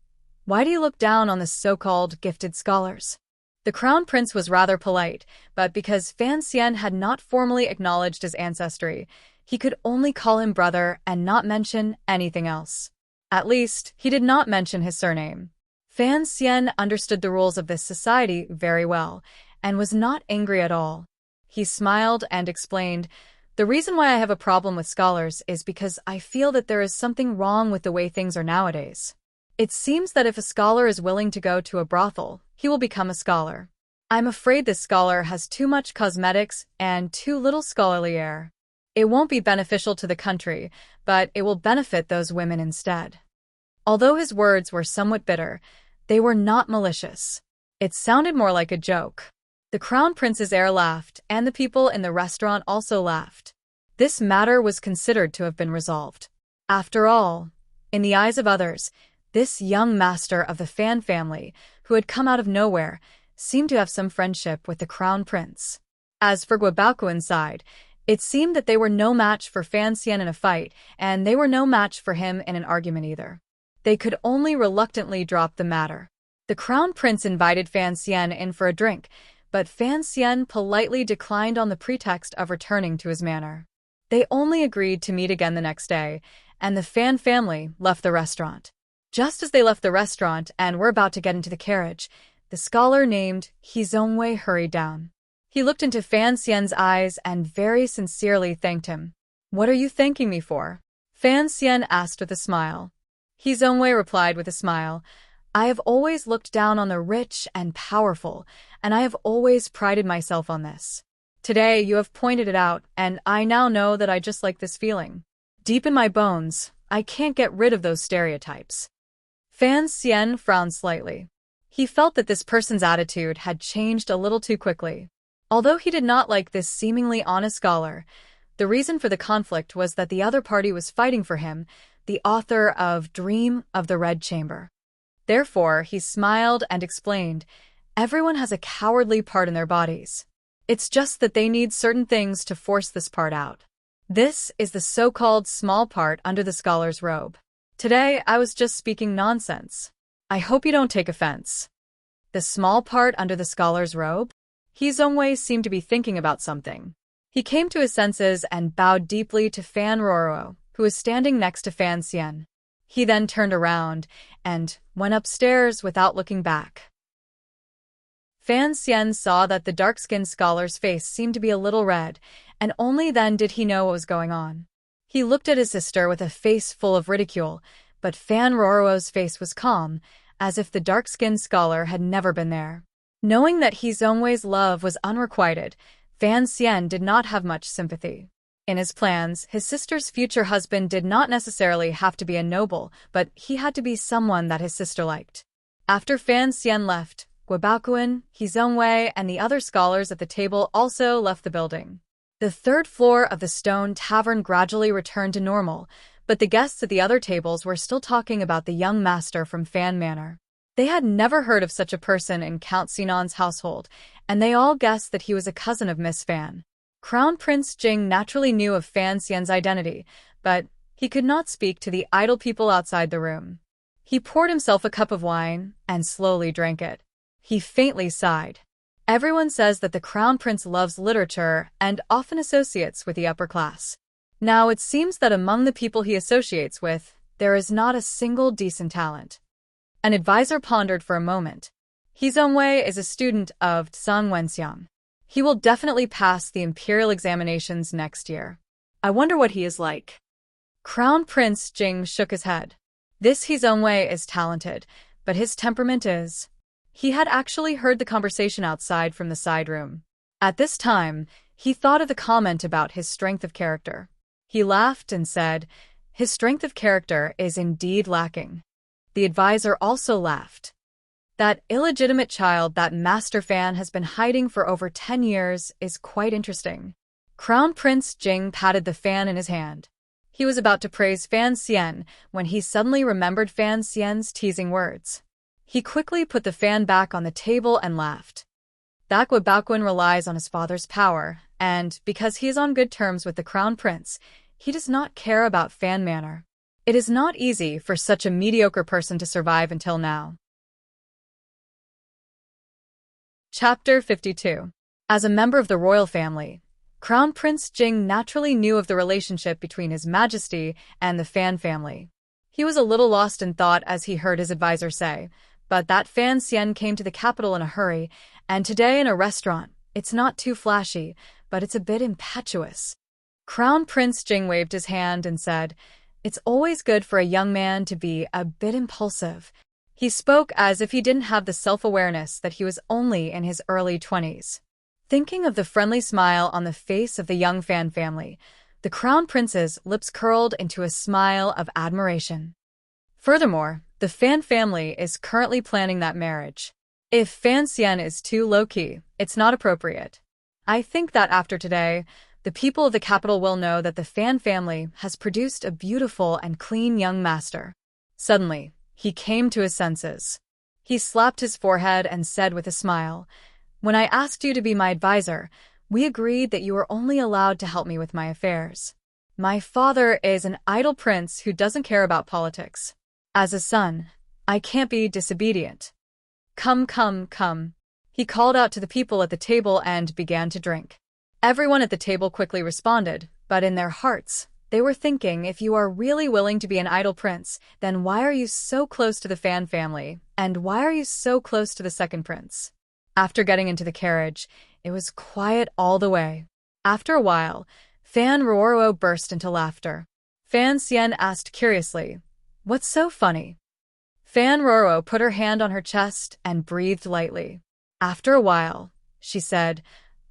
why do you look down on the so-called gifted scholars?" The Crown Prince was rather polite, but because Fan Xian had not formally acknowledged his ancestry, he could only call him brother and not mention anything else. At least, he did not mention his surname. Fan Xian understood the rules of this society very well, and was not angry at all. He smiled and explained, "The reason why I have a problem with scholars is because I feel that there is something wrong with the way things are nowadays. It seems that if a scholar is willing to go to a brothel, he will become a scholar. I'm afraid this scholar has too much cosmetics and too little scholarly air. It won't be beneficial to the country, but it will benefit those women instead." Although his words were somewhat bitter, they were not malicious. It sounded more like a joke. The Crown Prince's heir laughed, and the people in the restaurant also laughed. This matter was considered to have been resolved. After all, in the eyes of others, this young master of the Fan family, who had come out of nowhere, seemed to have some friendship with the Crown Prince. As for Guobaoquan's side, it seemed that they were no match for Fan Xian in a fight, and they were no match for him in an argument either. They could only reluctantly drop the matter. The Crown Prince invited Fan Xian in for a drink, but Fan Xian politely declined on the pretext of returning to his manor. They only agreed to meet again the next day, and the Fan family left the restaurant. Just as they left the restaurant and were about to get into the carriage, the scholar named He Zongwei hurried down. He looked into Fan Xian's eyes and very sincerely thanked him. "What are you thanking me for?" Fan Xian asked with a smile. He Zongwei replied with a smile, "I have always looked down on the rich and powerful, and I have always prided myself on this. Today you have pointed it out, and I now know that I just like this feeling. Deep in my bones, I can't get rid of those stereotypes." Fan Xian frowned slightly. He felt that this person's attitude had changed a little too quickly. Although he did not like this seemingly honest scholar, the reason for the conflict was that the other party was fighting for him, the author of Dream of the Red Chamber. Therefore, he smiled and explained, "Everyone has a cowardly part in their bodies. It's just that they need certain things to force this part out. This is the so-called small part under the scholar's robe. Today, I was just speaking nonsense. I hope you don't take offense." The small part under the scholar's robe? He Zongwei seemed to be thinking about something. He came to his senses and bowed deeply to Fan Roro, who was standing next to Fan Xian. He then turned around and went upstairs without looking back. Fan Xian saw that the dark-skinned scholar's face seemed to be a little red, and only then did he know what was going on. He looked at his sister with a face full of ridicule, but Fan Roro's face was calm, as if the dark-skinned scholar had never been there. Knowing that He Zongwei's love was unrequited, Fan Xian did not have much sympathy. In his plans, his sister's future husband did not necessarily have to be a noble, but he had to be someone that his sister liked. After Fan Xian left, Guobaoquan, Hizongwei, and the other scholars at the table also left the building. The third floor of the Stone Tavern gradually returned to normal, but the guests at the other tables were still talking about the young master from Fan Manor. They had never heard of such a person in Count Sinan's household, and they all guessed that he was a cousin of Miss Fan. Crown Prince Jing naturally knew of Fan Xian's identity, but he could not speak to the idle people outside the room. He poured himself a cup of wine and slowly drank it. He faintly sighed. Everyone says that the Crown Prince loves literature and often associates with the upper class. Now it seems that among the people he associates with, there is not a single decent talent. An advisor pondered for a moment. Hizongwei is a student of Tsang Wenxiang. He will definitely pass the imperial examinations next year. I wonder what he is like. Crown Prince Jing shook his head. This Hizongwei is talented, but his temperament is... He had actually heard the conversation outside from the side room. At this time, he thought of the comment about his strength of character. He laughed and said, "His strength of character is indeed lacking." The advisor also laughed. That illegitimate child that Master Fan has been hiding for over 10 years is quite interesting. Crown Prince Jing patted the fan in his hand. He was about to praise Fan Xian when he suddenly remembered Fan Xian's teasing words. He quickly put the fan back on the table and laughed. That Guobaoquan relies on his father's power, and because he is on good terms with the Crown Prince, he does not care about Fan Manor. It is not easy for such a mediocre person to survive until now. Chapter 52. As a member of the royal family, Crown Prince Jing naturally knew of the relationship between His Majesty and the Fan family. He was a little lost in thought as he heard his advisor say, but that Fan Xian came to the capital in a hurry, and today in a restaurant. It's not too flashy, but it's a bit impetuous. Crown Prince Jing waved his hand and said, "It's always good for a young man to be a bit impulsive." He spoke as if he didn't have the self-awareness that he was only in his early 20s. Thinking of the friendly smile on the face of the young Fan family, the Crown Prince's lips curled into a smile of admiration. Furthermore, the Fan family is currently planning that marriage. If Fan Xian is too low-key, it's not appropriate. I think that after today, the people of the capital will know that the Fan family has produced a beautiful and clean young master. Suddenly, he came to his senses. He slapped his forehead and said with a smile, "When I asked you to be my advisor, we agreed that you were only allowed to help me with my affairs. My father is an idle prince who doesn't care about politics. As a son, I can't be disobedient. Come, come, come." He called out to the people at the table and began to drink. Everyone at the table quickly responded, but in their hearts, they were thinking, if you are really willing to be an idle prince, then why are you so close to the Fan family, and why are you so close to the second prince? After getting into the carriage, it was quiet all the way. After a while, Fan Ruoro burst into laughter. Fan Xian asked curiously, "What's so funny?" Fan Ruoro put her hand on her chest and breathed lightly. After a while, she said,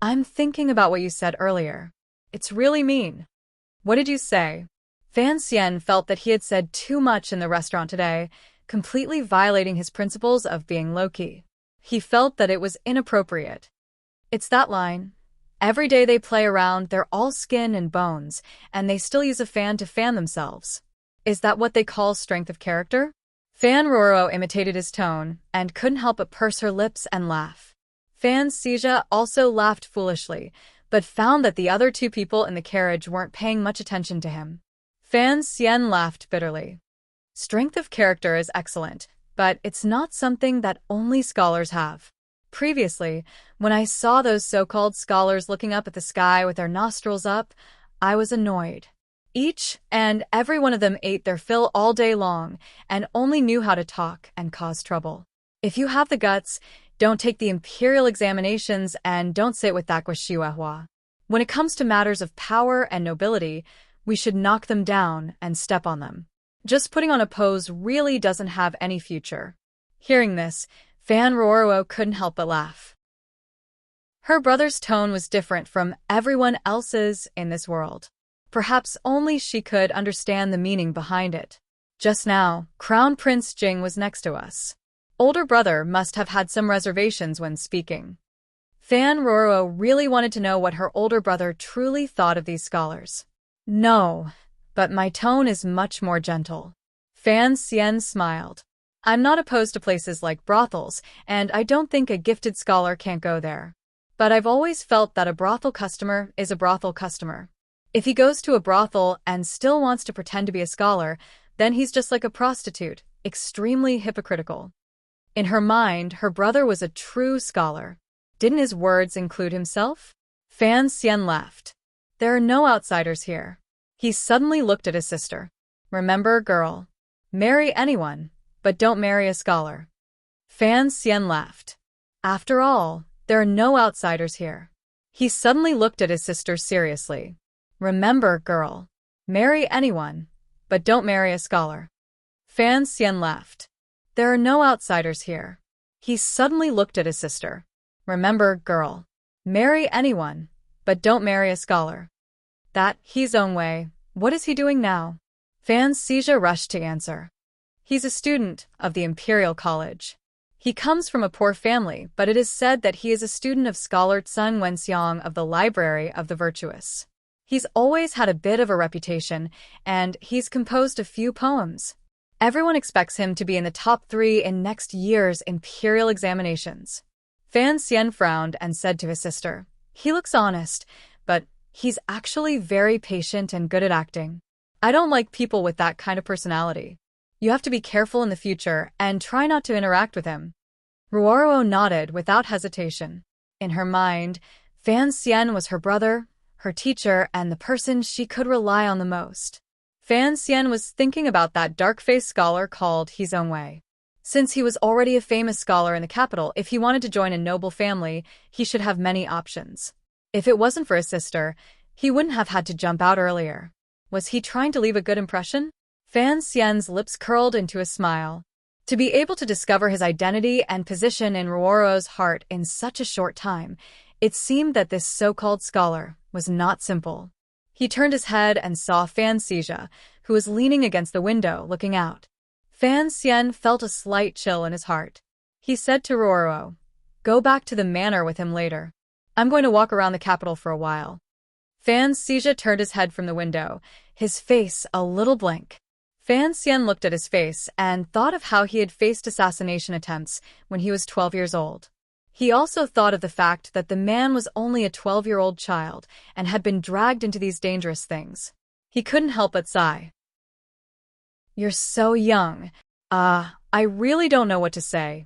"I'm thinking about what you said earlier. It's really mean." "What did you say?" Fan Xian felt that he had said too much in the restaurant today, completely violating his principles of being low-key. He felt that it was inappropriate. It's that line. Every day they play around, they're all skin and bones, and they still use a fan to fan themselves. Is that what they call strength of character? Fan Roro imitated his tone, and couldn't help but purse her lips and laugh. Fan Xija also laughed foolishly, but found that the other two people in the carriage weren't paying much attention to him. Fan Xian laughed bitterly. Strength of character is excellent, but it's not something that only scholars have. Previously, when I saw those so-called scholars looking up at the sky with their nostrils up, I was annoyed. Each and every one of them ate their fill all day long and only knew how to talk and cause trouble. If you have the guts, don't take the imperial examinations and don't sit with that Guoxiuehua. When it comes to matters of power and nobility, we should knock them down and step on them. Just putting on a pose really doesn't have any future. Hearing this, Fan Roro couldn't help but laugh. Her brother's tone was different from everyone else's in this world. Perhaps only she could understand the meaning behind it. Just now, Crown Prince Jing was next to us. Older brother must have had some reservations when speaking. Fan Roro really wanted to know what her older brother truly thought of these scholars. No, but my tone is much more gentle. Fan Xian smiled. I'm not opposed to places like brothels, and I don't think a gifted scholar can't go there. But I've always felt that a brothel customer is a brothel customer. If he goes to a brothel and still wants to pretend to be a scholar, then he's just like a prostitute, extremely hypocritical. In her mind, her brother was a true scholar. Didn't his words include himself? Fan Xian laughed. There are no outsiders here. He suddenly looked at his sister. Remember, girl. Marry anyone, but don't marry a scholar. Fan Xian laughed. After all, there are no outsiders here. He suddenly looked at his sister seriously. Remember, girl. Marry anyone, but don't marry a scholar. Fan Xian laughed. There are no outsiders here. He suddenly looked at his sister. Remember, girl. Marry anyone, but don't marry a scholar. That, he's own way. What is he doing now? Fan Xija rushed to answer. He's a student of the Imperial College. He comes from a poor family, but it is said that he is a student of scholar Sun Wenxiang of the Library of the Virtuous. He's always had a bit of a reputation, and he's composed a few poems. Everyone expects him to be in the top 3 in next year's imperial examinations. Fan Xian frowned and said to his sister, he looks honest, but he's actually very patient and good at acting. I don't like people with that kind of personality. You have to be careful in the future and try not to interact with him. Ruoro nodded without hesitation. In her mind, Fan Xian was her brother, her teacher, and the person she could rely on the most. Fan Xian was thinking about that dark-faced scholar called He Zhongwei. Since he was already a famous scholar in the capital, if he wanted to join a noble family, he should have many options. If it wasn't for his sister, he wouldn't have had to jump out earlier. Was he trying to leave a good impression? Fan Xian's lips curled into a smile. To be able to discover his identity and position in Ruoro's heart in such a short time, it seemed that this so-called scholar was not simple. He turned his head and saw Fan Xija, who was leaning against the window, looking out. Fan Xian felt a slight chill in his heart. He said to Ruoro, go back to the manor with him later. I'm going to walk around the capital for a while. Fan Xija turned his head from the window, his face a little blank. Fan Xian looked at his face and thought of how he had faced assassination attempts when he was 12 years old. He also thought of the fact that the man was only a 12-year-old child and had been dragged into these dangerous things. He couldn't help but sigh. You're so young. I really don't know what to say.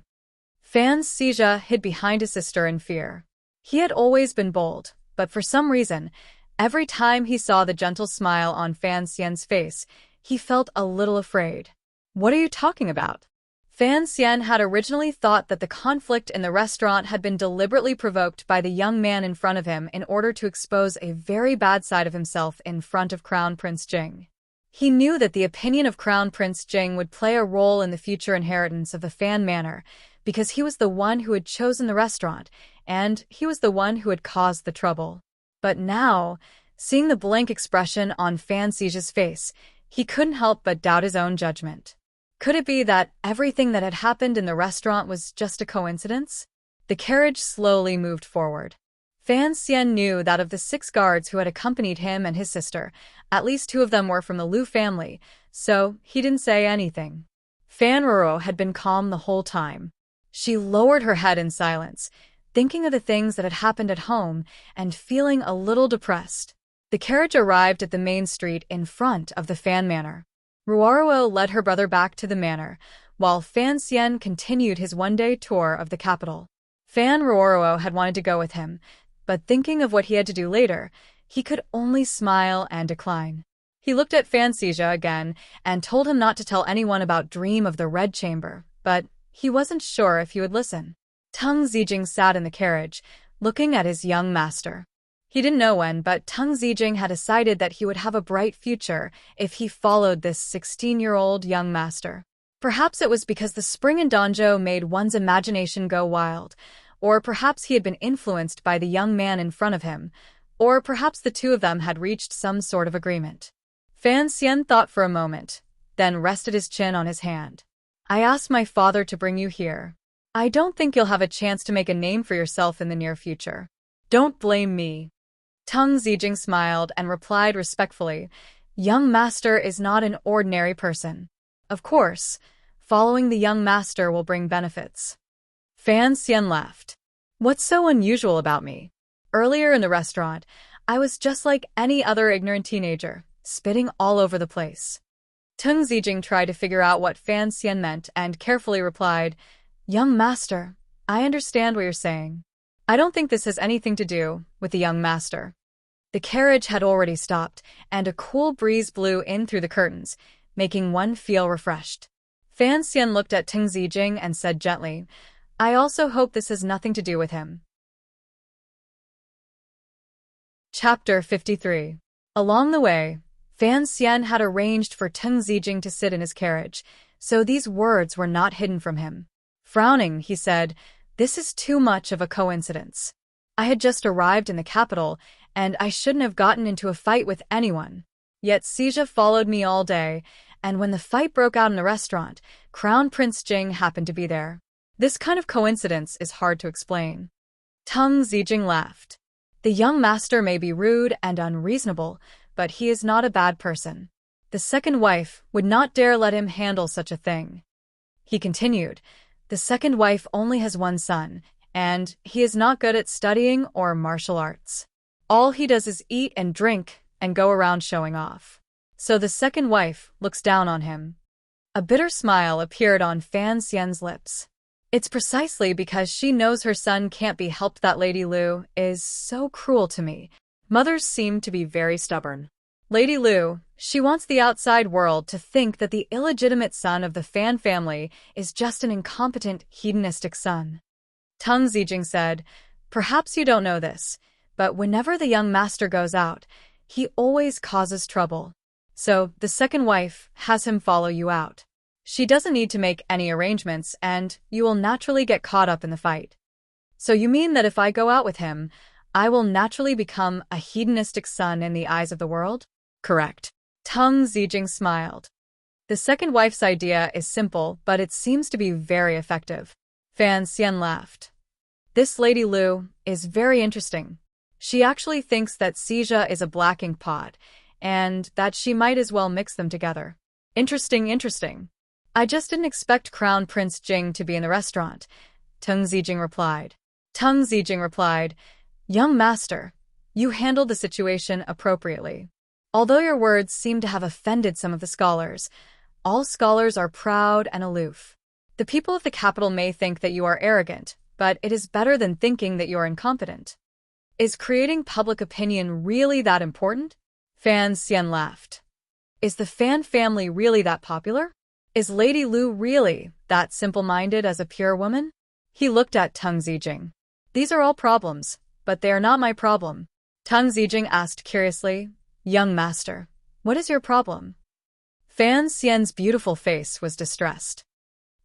Fan Xija hid behind his sister in fear. He had always been bold, but for some reason, every time he saw the gentle smile on Fan Xian's face, he felt a little afraid. What are you talking about? Fan Xian had originally thought that the conflict in the restaurant had been deliberately provoked by the young man in front of him in order to expose a very bad side of himself in front of Crown Prince Jing. He knew that the opinion of Crown Prince Jing would play a role in the future inheritance of the Fan Manor, because he was the one who had chosen the restaurant, and he was the one who had caused the trouble. But now, seeing the blank expression on Fan Xija's face, he couldn't help but doubt his own judgment. Could it be that everything that had happened in the restaurant was just a coincidence? The carriage slowly moved forward. Fan Xian knew that of the 6 guards who had accompanied him and his sister, at least 2 of them were from the Liu family, so he didn't say anything. Fan Roro had been calm the whole time. She lowered her head in silence, thinking of the things that had happened at home and feeling a little depressed. The carriage arrived at the main street in front of the Fan Manor. Ruoro led her brother back to the manor, while Fan Xian continued his one-day tour of the capital. Fan Ruoro had wanted to go with him, but thinking of what he had to do later, he could only smile and decline. He looked at Fan Xija again and told him not to tell anyone about Dream of the Red Chamber, but he wasn't sure if he would listen. Teng Zijing sat in the carriage, looking at his young master. He didn't know when, but Teng Zijing had decided that he would have a bright future if he followed this 16-year-old young master. Perhaps it was because the spring in Danzhou made one's imagination go wild, or perhaps he had been influenced by the young man in front of him, Or perhaps the two of them had reached some sort of agreement. Fan Xian thought for a moment, then rested his chin on his hand. I asked my father to bring you here. I don't think you'll have a chance to make a name for yourself in the near future. Don't blame me. Teng Zijing smiled and replied respectfully, Young master is not an ordinary person. Of course, following the young master will bring benefits. Fan Xian laughed. What's so unusual about me? Earlier in the restaurant, I was just like any other ignorant teenager, spitting all over the place. Teng Zijing tried to figure out what Fan Xian meant and carefully replied, Young master, I understand what you're saying. I don't think this has anything to do with the young master. The carriage had already stopped, and a cool breeze blew in through the curtains, making one feel refreshed. Fan Xian looked at Teng Zijing and said gently, I also hope this has nothing to do with him. Chapter 53. Along the way, Fan Xian had arranged for Teng Zijing to sit in his carriage, so these words were not hidden from him. Frowning, he said, This is too much of a coincidence. I had just arrived in the capital, and I shouldn't have gotten into a fight with anyone. Yet Xija followed me all day, and when the fight broke out in the restaurant, Crown Prince Jing happened to be there. This kind of coincidence is hard to explain. Teng Zijing laughed. The young master may be rude and unreasonable, but he is not a bad person. The second wife would not dare let him handle such a thing. He continued, The second wife only has one son, and he is not good at studying or martial arts. All he does is eat and drink and go around showing off. So the second wife looks down on him. A bitter smile appeared on Fan Xian's lips. It's precisely because she knows her son can't be helped that Lady Lu is so cruel to me. Mothers seem to be very stubborn. Lady Lu, she wants the outside world to think that the illegitimate son of the Fan family is just an incompetent, hedonistic son. Teng Zijing said, Perhaps you don't know this, but whenever the young master goes out, he always causes trouble. So the second wife has him follow you out. She doesn't need to make any arrangements, and you will naturally get caught up in the fight. So you mean that if I go out with him, I will naturally become a hedonistic son in the eyes of the world? Correct. Teng Zijing smiled. The second wife's idea is simple, but it seems to be very effective. Fan Xian laughed. This Lady Lu is very interesting. She actually thinks that Xija is a black ink pot, and that she might as well mix them together. Interesting. I just didn't expect Crown Prince Jing to be in the restaurant, Teng Zijing replied. Young master, you handled the situation appropriately. Although your words seem to have offended some of the scholars, all scholars are proud and aloof. The people of the capital may think that you are arrogant, but it is better than thinking that you are incompetent. Is creating public opinion really that important? Fan Xian laughed. Is the Fan family really that popular? Is Lady Lu really that simple-minded as a pure woman? He looked at Teng Zijing. These are all problems, but they are not my problem. Teng Zijing asked curiously, Young master, what is your problem? Fan Xian's beautiful face was distressed.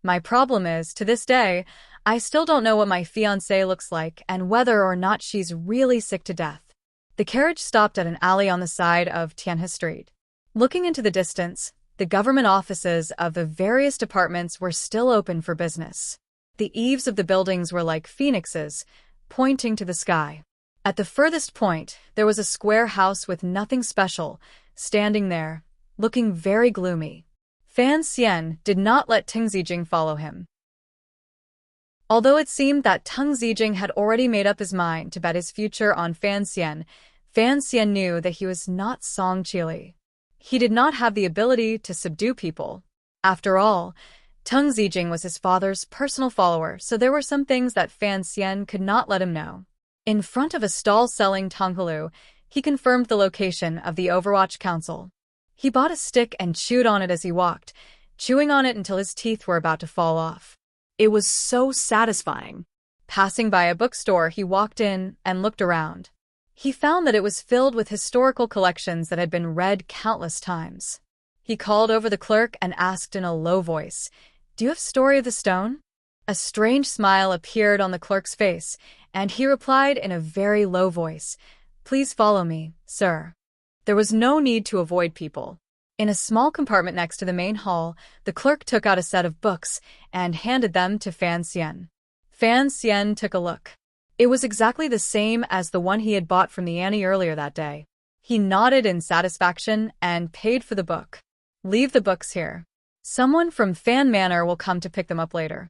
My problem is, to this day, I still don't know what my fiancée looks like and whether or not she's really sick to death. The carriage stopped at an alley on the side of Tianhe Street. Looking into the distance, the government offices of the various departments were still open for business. The eaves of the buildings were like phoenixes, pointing to the sky. At the furthest point, there was a square house with nothing special, standing there, looking very gloomy. Fan Xian did not let Teng Zijing follow him. Although it seemed that Teng Zijing had already made up his mind to bet his future on Fan Xian knew that he was not Song Qili. He did not have the ability to subdue people. After all, Teng Zijing was his father's personal follower, so there were some things that Fan Xian could not let him know. In front of a stall selling tonghalu, he confirmed the location of the Overwatch Council. He bought a stick and chewed on it as he walked, chewing on it until his teeth were about to fall off. It was so satisfying. Passing by a bookstore, he walked in and looked around. He found that it was filled with historical collections that had been read countless times. He called over the clerk and asked in a low voice, Do you have Story of the Stone? A strange smile appeared on the clerk's face, and he replied in a very low voice, Please follow me, sir. There was no need to avoid people. In a small compartment next to the main hall, the clerk took out a set of books and handed them to Fan Xian. Fan Xian took a look. It was exactly the same as the one he had bought from the Annie earlier that day. He nodded in satisfaction and paid for the book. Leave the books here. Someone from Fan Manor will come to pick them up later.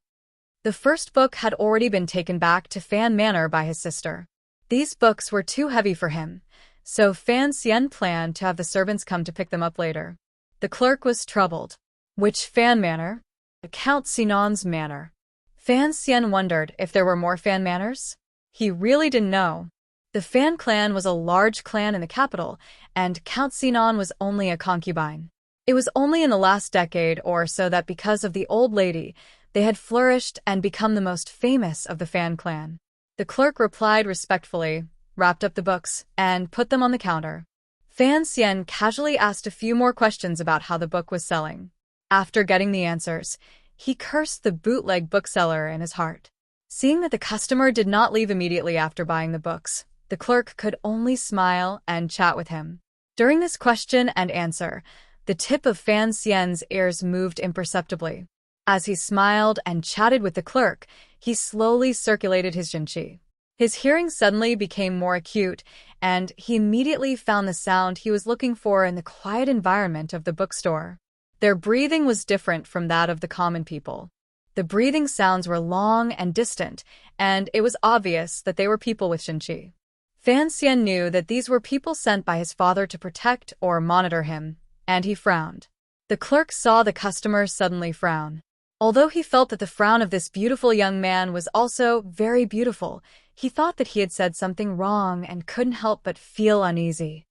The first book had already been taken back to Fan Manor by his sister. These books were too heavy for him, so Fan Xian planned to have the servants come to pick them up later. The clerk was troubled. Which Fan Manor? Count Sinan's manor. Fan Xian wondered if there were more Fan Manors. He really didn't know. The Fan clan was a large clan in the capital, and Count Sinan was only a concubine. It was only in the last decade or so that because of the old lady, they had flourished and become the most famous of the Fan clan. The clerk replied respectfully, wrapped up the books, and put them on the counter. Fan Xian casually asked a few more questions about how the book was selling. After getting the answers, he cursed the bootleg bookseller in his heart. Seeing that the customer did not leave immediately after buying the books, the clerk could only smile and chat with him. During this question and answer, the tip of Fan Xian's ears moved imperceptibly. As he smiled and chatted with the clerk, he slowly circulated his jinqi. His hearing suddenly became more acute, and he immediately found the sound he was looking for in the quiet environment of the bookstore. Their breathing was different from that of the common people. The breathing sounds were long and distant, and it was obvious that they were people with jinqi. Fan Xian knew that these were people sent by his father to protect or monitor him, and he frowned. The clerk saw the customer suddenly frown. Although he felt that the frown of this beautiful young man was also very beautiful, he thought that he had said something wrong and couldn't help but feel uneasy.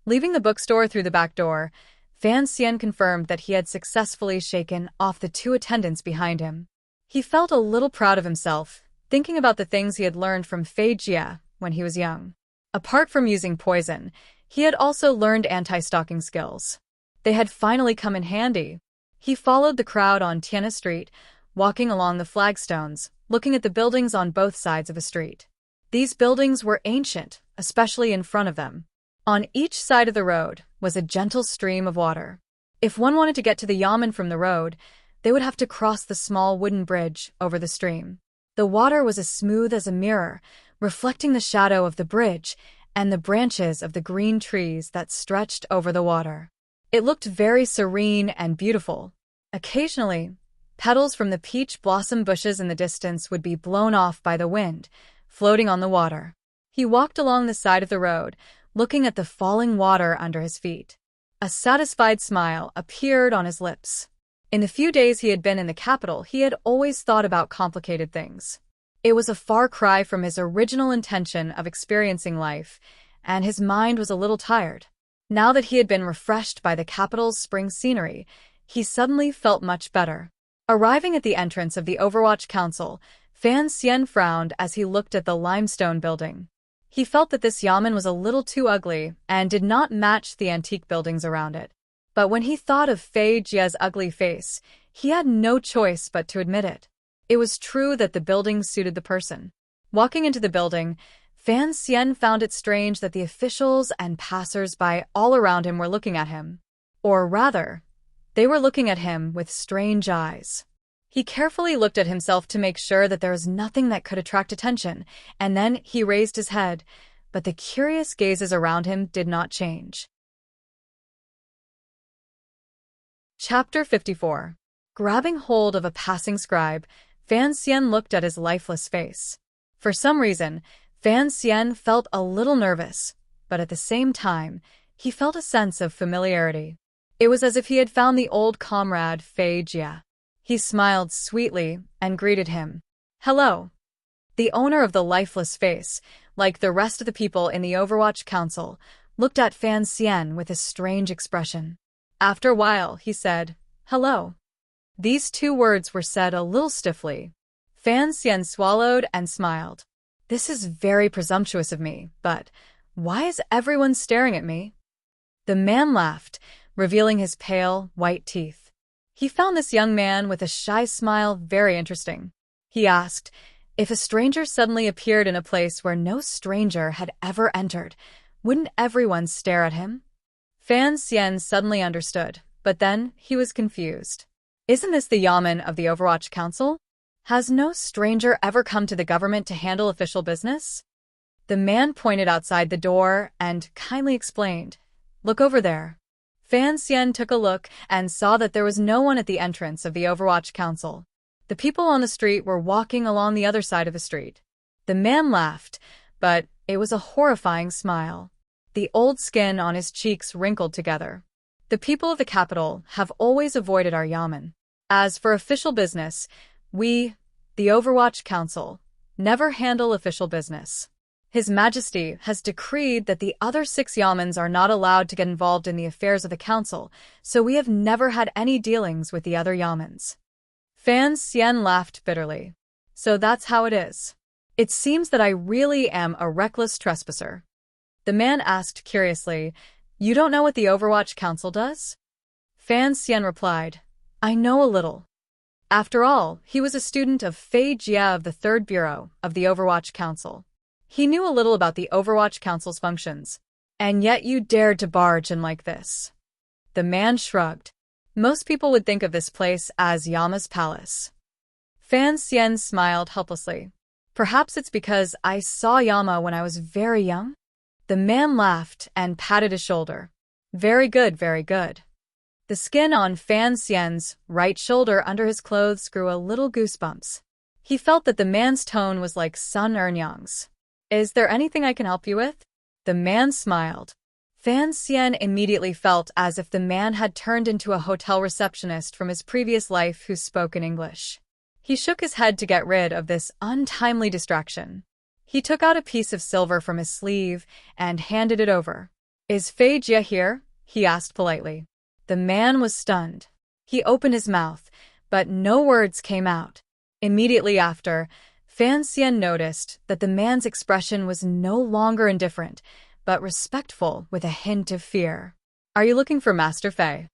Leaving the bookstore through the back door, Fan Xian confirmed that he had successfully shaken off the two attendants behind him. He felt a little proud of himself, thinking about the things he had learned from Fei Jia when he was young. Apart from using poison, he had also learned anti-stalking skills. They had finally come in handy. He followed the crowd on Tiana Street, walking along the flagstones, looking at the buildings on both sides of a street. These buildings were ancient, especially in front of them. On each side of the road was a gentle stream of water. If one wanted to get to the yamen from the road, they would have to cross the small wooden bridge over the stream. The water was as smooth as a mirror, reflecting the shadow of the bridge and the branches of the green trees that stretched over the water. It looked very serene and beautiful. Occasionally, petals from the peach blossom bushes in the distance would be blown off by the wind, floating on the water. He walked along the side of the road, looking at the falling water under his feet. A satisfied smile appeared on his lips. In the few days he had been in the capital, he had always thought about complicated things. It was a far cry from his original intention of experiencing life, and his mind was a little tired. Now that he had been refreshed by the capital's spring scenery, he suddenly felt much better. Arriving at the entrance of the Overwatch Council, Fan Xian frowned as he looked at the limestone building. He felt that this yamen was a little too ugly and did not match the antique buildings around it. But when he thought of Fei Jia's ugly face, he had no choice but to admit it. It was true that the building suited the person. Walking into the building, Fan Xian found it strange that the officials and passers-by all around him were looking at him. Or rather, they were looking at him with strange eyes. He carefully looked at himself to make sure that there was nothing that could attract attention, and then he raised his head, but the curious gazes around him did not change. Chapter 54. Grabbing hold of a passing scribe, Fan Xian looked at his lifeless face. For some reason, Fan Xian felt a little nervous, but at the same time, he felt a sense of familiarity. It was as if he had found the old comrade Fei Jia. He smiled sweetly and greeted him. Hello. The owner of the lifeless face, like the rest of the people in the Overwatch Council, looked at Fan Xian with a strange expression. After a while, he said, Hello. These two words were said a little stiffly. Fan Xian swallowed and smiled. This is very presumptuous of me, but why is everyone staring at me? The man laughed, revealing his pale, white teeth. He found this young man with a shy smile very interesting. He asked, If a stranger suddenly appeared in a place where no stranger had ever entered, wouldn't everyone stare at him? Fan Xian suddenly understood, but then he was confused. Isn't this the Yamen of the Overwatch Council? Has no stranger ever come to the government to handle official business? The man pointed outside the door and kindly explained, "Look over there." Fan Xian took a look and saw that there was no one at the entrance of the Overwatch Council. The people on the street were walking along the other side of the street. The man laughed, but it was a horrifying smile. The old skin on his cheeks wrinkled together. The people of the capital have always avoided our Yamen. As for official business, we, the Overwatch Council, never handle official business. His Majesty has decreed that the other 6 Yamens are not allowed to get involved in the affairs of the Council, so we have never had any dealings with the other Yamens. Fan Xian laughed bitterly. So that's how it is. It seems that I really am a reckless trespasser. The man asked curiously, "You don't know what the Overwatch Council does?" Fan Xian replied, "I know a little." After all, he was a student of Fei Jia of the 3rd Bureau of the Overwatch Council. He knew a little about the Overwatch Council's functions. And yet you dared to barge in like this. The man shrugged. Most people would think of this place as Yama's palace. Fan Xian smiled helplessly. Perhaps it's because I saw Yama when I was very young? The man laughed and patted his shoulder. Very good, very good. The skin on Fan Xian's right shoulder under his clothes grew a little goosebumps. He felt that the man's tone was like Sun Ernyang's. Is there anything I can help you with? The man smiled. Fan Xian immediately felt as if the man had turned into a hotel receptionist from his previous life who spoke in English. He shook his head to get rid of this untimely distraction. He took out a piece of silver from his sleeve and handed it over. "Is Fei Jia here?" he asked politely. The man was stunned. He opened his mouth, but no words came out. Immediately after, Fan Xian noticed that the man's expression was no longer indifferent, but respectful with a hint of fear. "Are you looking for Master Fei?"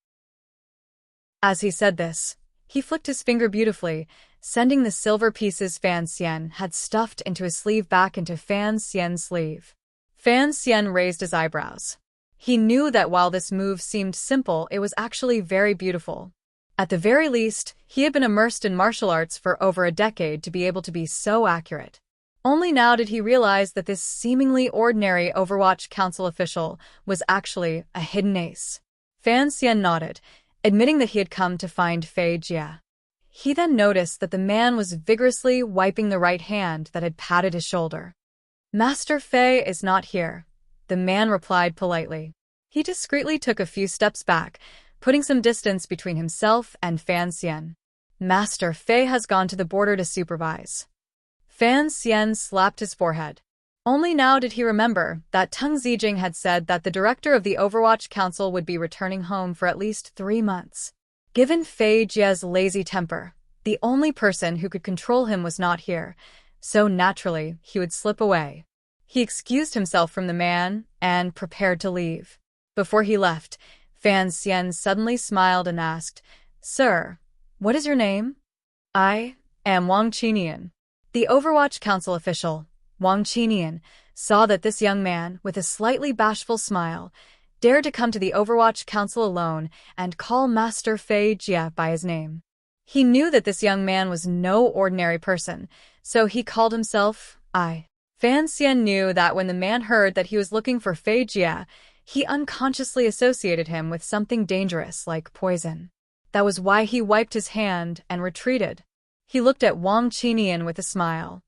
As he said this, he flicked his finger beautifully, sending the silver pieces Fan Xian had stuffed into his sleeve back into Fan Xian's sleeve. Fan Xian raised his eyebrows. He knew that while this move seemed simple, it was actually very beautiful. At the very least, he had been immersed in martial arts for over a decade to be able to be so accurate. Only now did he realize that this seemingly ordinary Overwatch Council official was actually a hidden ace. Fan Xian nodded, admitting that he had come to find Fei Jia. He then noticed that the man was vigorously wiping the right hand that had patted his shoulder. "Master Fei is not here," the man replied politely. He discreetly took a few steps back, putting some distance between himself and Fan Xian. "Master Fei has gone to the border to supervise." Fan Xian slapped his forehead. Only now did he remember that Teng Zijing had said that the director of the Overwatch Council would be returning home for at least 3 months. Given Fei Jia's lazy temper, the only person who could control him was not here, so naturally he would slip away. He excused himself from the man and prepared to leave. Before he left, Fan Xian suddenly smiled and asked, "Sir, what is your name?" "I am Wang Qinian." The Overwatch Council official, Wang Qinian, saw that this young man, with a slightly bashful smile, dared to come to the Overwatch Council alone and call Master Fei Jia by his name. He knew that this young man was no ordinary person, so he called himself I. Fan Xian knew that when the man heard that he was looking for Fei Jia, he unconsciously associated him with something dangerous like poison. That was why he wiped his hand and retreated. He looked at Wang Qinian with a smile.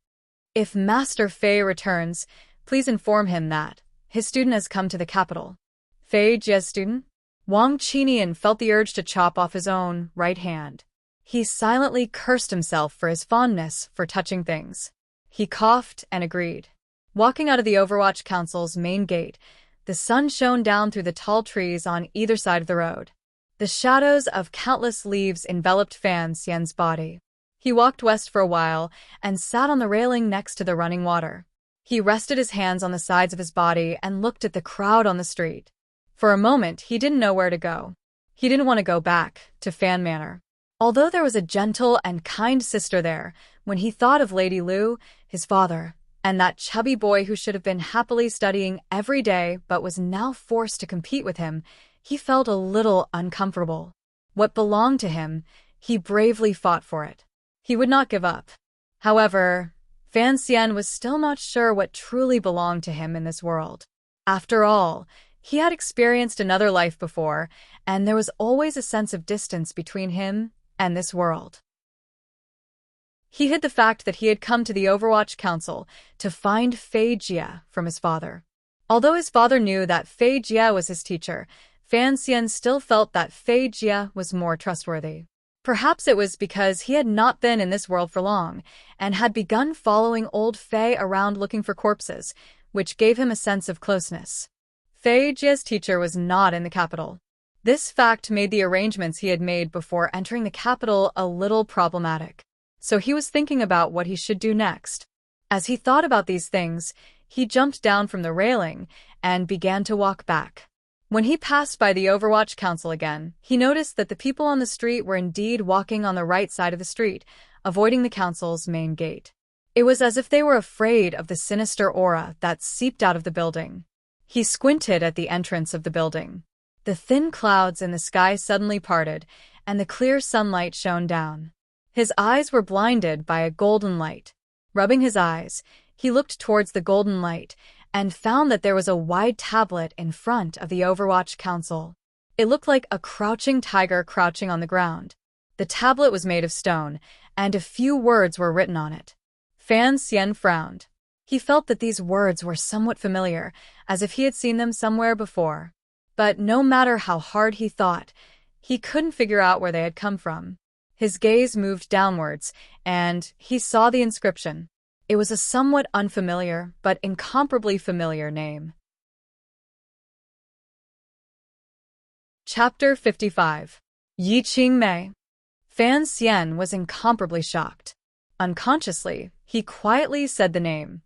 "If Master Fei returns, please inform him that his student has come to the capital." Fei Jia's student? Wang Qinian felt the urge to chop off his own right hand. He silently cursed himself for his fondness for touching things. He coughed and agreed. Walking out of the Overwatch Council's main gate, the sun shone down through the tall trees on either side of the road. The shadows of countless leaves enveloped Fan Xian's body. He walked west for a while and sat on the railing next to the running water. He rested his hands on the sides of his body and looked at the crowd on the street. For a moment, he didn't know where to go. He didn't want to go back to Fan Manor. Although there was a gentle and kind sister there, when he thought of Lady Lu, his father, and that chubby boy who should have been happily studying every day but was now forced to compete with him, he felt a little uncomfortable. What belonged to him, he bravely fought for it. He would not give up. However, Fan Xian was still not sure what truly belonged to him in this world. After all, he had experienced another life before, and there was always a sense of distance between him and this world. He hid the fact that he had come to the Overwatch Council to find Fei Jia from his father. Although his father knew that Fei Jia was his teacher, Fan Xian still felt that Fei Jia was more trustworthy. Perhaps it was because he had not been in this world for long, and had begun following old Fei around looking for corpses, which gave him a sense of closeness. Fei Jia's teacher was not in the capital. This fact made the arrangements he had made before entering the capital a little problematic. So he was thinking about what he should do next. As he thought about these things, he jumped down from the railing and began to walk back. When he passed by the Overwatch Council again, he noticed that the people on the street were indeed walking on the right side of the street, avoiding the council's main gate. It was as if they were afraid of the sinister aura that seeped out of the building. He squinted at the entrance of the building. The thin clouds in the sky suddenly parted, and the clear sunlight shone down. His eyes were blinded by a golden light. Rubbing his eyes, he looked towards the golden light and found that there was a wide tablet in front of the Overwatch Council. It looked like a crouching tiger crouching on the ground. The tablet was made of stone, and a few words were written on it. Fan Xian frowned. He felt that these words were somewhat familiar, as if he had seen them somewhere before. But no matter how hard he thought, he couldn't figure out where they had come from. His gaze moved downwards, and he saw the inscription. It was a somewhat unfamiliar, but incomparably familiar name. Chapter 55. Yi Qingmei. Fan Xian was incomparably shocked. Unconsciously, he quietly said the name.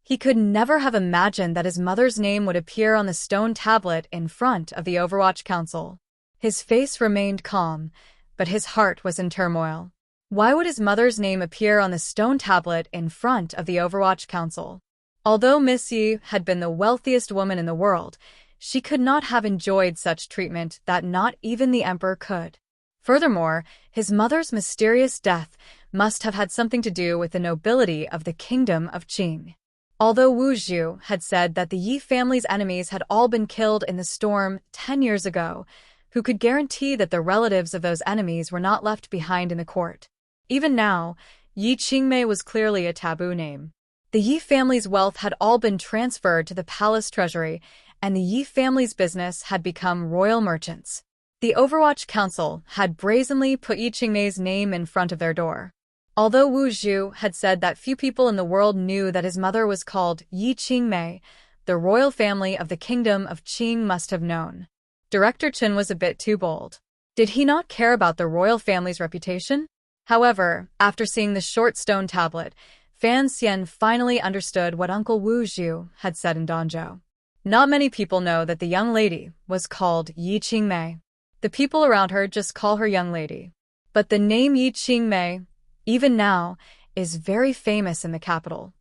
He could never have imagined that his mother's name would appear on the stone tablet in front of the Overwatch Council. His face remained calm, but his heart was in turmoil. Why would his mother's name appear on the stone tablet in front of the Overwatch Council? Although Miss Yi had been the wealthiest woman in the world, she could not have enjoyed such treatment that not even the emperor could. Furthermore, his mother's mysterious death must have had something to do with the nobility of the kingdom of Qing. Although Wu Zhu had said that the Yi family's enemies had all been killed in the storm 10 years ago, who could guarantee that the relatives of those enemies were not left behind in the court? Even now, Yi Qingmei was clearly a taboo name. The Yi family's wealth had all been transferred to the palace treasury, and the Yi family's business had become royal merchants. The Overwatch Council had brazenly put Yi Qingmei's name in front of their door. Although Wu Zhu had said that few people in the world knew that his mother was called Yi Qingmei, the royal family of the kingdom of Qing must have known. Director Chen was a bit too bold. Did he not care about the royal family's reputation? However, after seeing the short stone tablet, Fan Xian finally understood what Uncle Wu Zhu had said in Danzhou. Not many people know that the young lady was called Yi Qingmei. The people around her just call her young lady. But the name Yi Qingmei, even now, is very famous in the capital.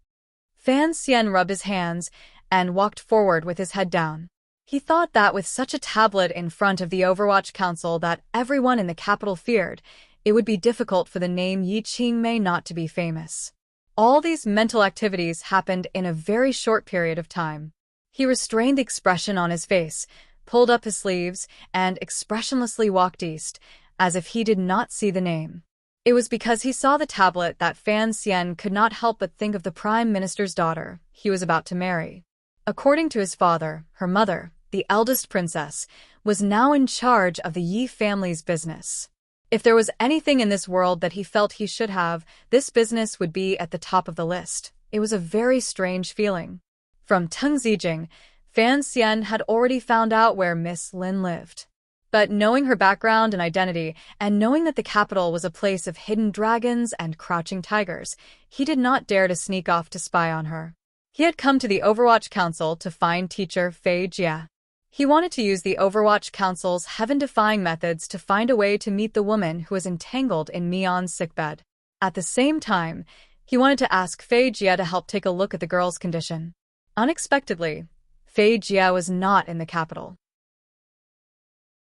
Fan Xian rubbed his hands and walked forward with his head down. He thought that with such a tablet in front of the Overwatch Council that everyone in the capital feared, it would be difficult for the name Yi Qingmei not to be famous. All these mental activities happened in a very short period of time. He restrained the expression on his face, pulled up his sleeves, and expressionlessly walked east, as if he did not see the name. It was because he saw the tablet that Fan Xian could not help but think of the Prime Minister's daughter he was about to marry. According to his father, her mother, the eldest princess, was now in charge of the Yi family's business. If there was anything in this world that he felt he should have, this business would be at the top of the list. It was a very strange feeling. From Teng Zijing, Fan Xian had already found out where Miss Lin lived. But knowing her background and identity, and knowing that the capital was a place of hidden dragons and crouching tigers, he did not dare to sneak off to spy on her. He had come to the Overwatch Council to find teacher Fei Jia. He wanted to use the Overwatch Council's heaven-defying methods to find a way to meet the woman who was entangled in Mion's sickbed. At the same time, he wanted to ask Fei Jia to help take a look at the girl's condition. Unexpectedly, Fei Jia was not in the capital.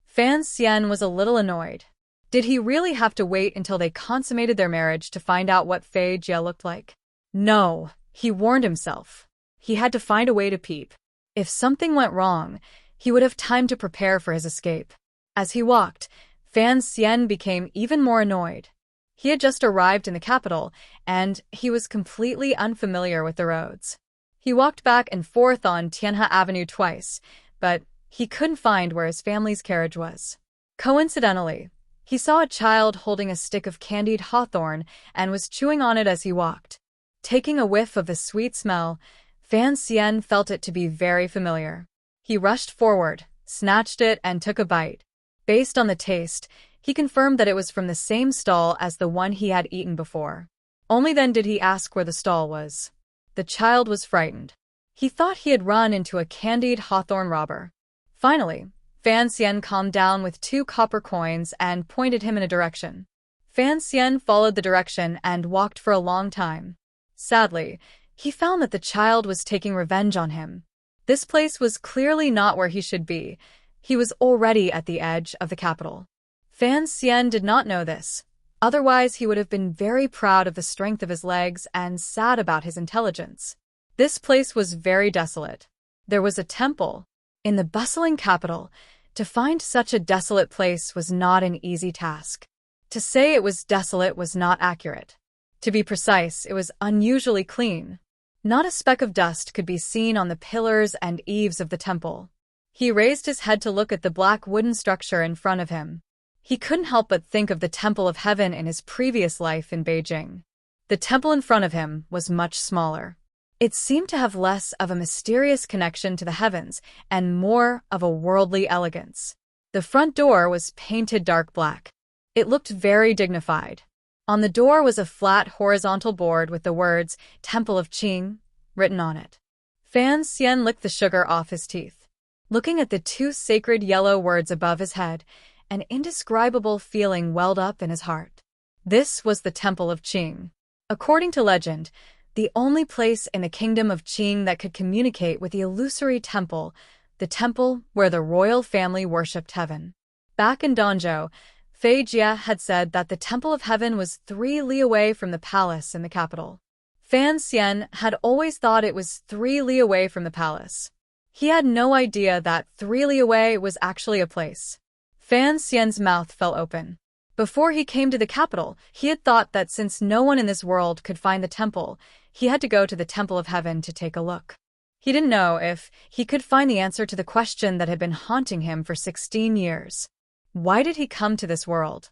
Fan Xian was a little annoyed. Did he really have to wait until they consummated their marriage to find out what Fei Jia looked like? No, he warned himself. He had to find a way to peep. If something went wrong, he would have time to prepare for his escape. As he walked, Fan Xian became even more annoyed. He had just arrived in the capital, and he was completely unfamiliar with the roads. He walked back and forth on Tianhe Avenue twice, but he couldn't find where his family's carriage was. Coincidentally, he saw a child holding a stick of candied hawthorn and was chewing on it as he walked. Taking a whiff of the sweet smell, Fan Xian felt it to be very familiar. He rushed forward, snatched it, and took a bite. Based on the taste, he confirmed that it was from the same stall as the one he had eaten before. Only then did he ask where the stall was. The child was frightened. He thought he had run into a candied hawthorn robber. Finally, Fan Xian calmed down with 2 copper coins and pointed him in a direction. Fan Xian followed the direction and walked for a long time. Sadly, he found that the child was taking revenge on him. This place was clearly not where he should be. He was already at the edge of the capital. Fan Xian did not know this. Otherwise, he would have been very proud of the strength of his legs and sad about his intelligence. This place was very desolate. There was a temple. In the bustling capital, to find such a desolate place was not an easy task. To say it was desolate was not accurate. To be precise, it was unusually clean. Not a speck of dust could be seen on the pillars and eaves of the temple. He raised his head to look at the black wooden structure in front of him. He couldn't help but think of the Temple of Heaven in his previous life in Beijing. The temple in front of him was much smaller. It seemed to have less of a mysterious connection to the heavens and more of a worldly elegance. The front door was painted dark black. It looked very dignified. On the door was a flat horizontal board with the words Temple of Qing written on it. Fan Xian licked the sugar off his teeth. Looking at the 2 sacred yellow words above his head, an indescribable feeling welled up in his heart. This was the Temple of Qing. According to legend, the only place in the kingdom of Qing that could communicate with the illusory temple, the temple where the royal family worshipped heaven. Back in Danzhou, Fei Jia had said that the Temple of Heaven was 3 li away from the palace in the capital. Fan Xian had always thought it was 3 li away from the palace. He had no idea that 3 li away was actually a place. Fan Xian's mouth fell open. Before he came to the capital, he had thought that since no one in this world could find the temple, he had to go to the Temple of Heaven to take a look. He didn't know if he could find the answer to the question that had been haunting him for 16 years. Why did he come to this world?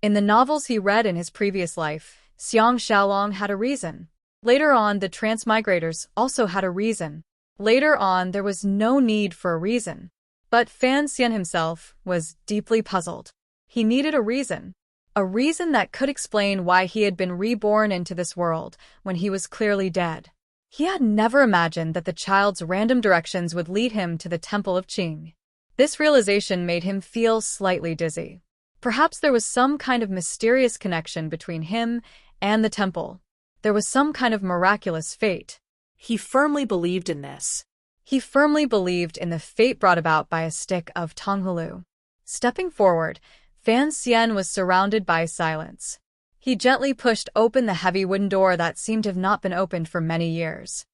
In the novels he read in his previous life, Xiang Xiaolong had a reason. Later on, the transmigrators also had a reason. Later on, there was no need for a reason. But Fan Xian himself was deeply puzzled. He needed a reason that could explain why he had been reborn into this world when he was clearly dead. He had never imagined that the child's random directions would lead him to the Temple of Qing. This realization made him feel slightly dizzy. Perhaps there was some kind of mysterious connection between him and the temple. There was some kind of miraculous fate. He firmly believed in this. He firmly believed in the fate brought about by a stick of Tonghulu. Stepping forward, Fan Xian was surrounded by silence. He gently pushed open the heavy wooden door that seemed to have not been opened for many years.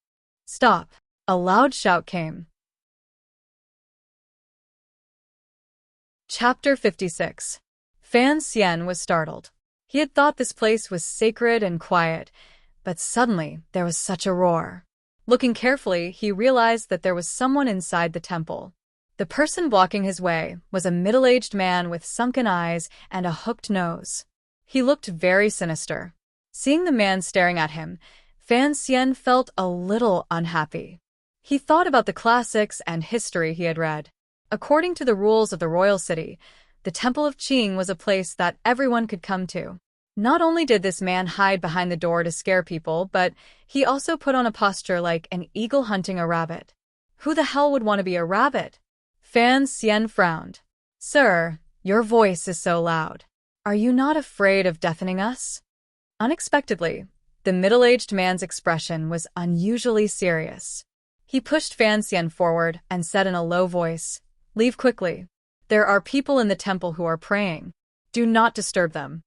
"Stop!" A loud shout came. Chapter 56. Fan Xian was startled. He had thought this place was sacred and quiet, but suddenly there was such a roar. Looking carefully, he realized that there was someone inside the temple. The person blocking his way was a middle-aged man with sunken eyes and a hooked nose. He looked very sinister. Seeing the man staring at him, Fan Xian felt a little unhappy. He thought about the classics and history he had read. According to the rules of the royal city, the Temple of Qing was a place that everyone could come to. Not only did this man hide behind the door to scare people, but he also put on a posture like an eagle hunting a rabbit. Who the hell would want to be a rabbit? Fan Xian frowned. Sir, your voice is so loud. Are you not afraid of deafening us? Unexpectedly, the middle-aged man's expression was unusually serious. He pushed Fan Xian forward and said in a low voice, Leave quickly. There are people in the temple who are praying. Do not disturb them.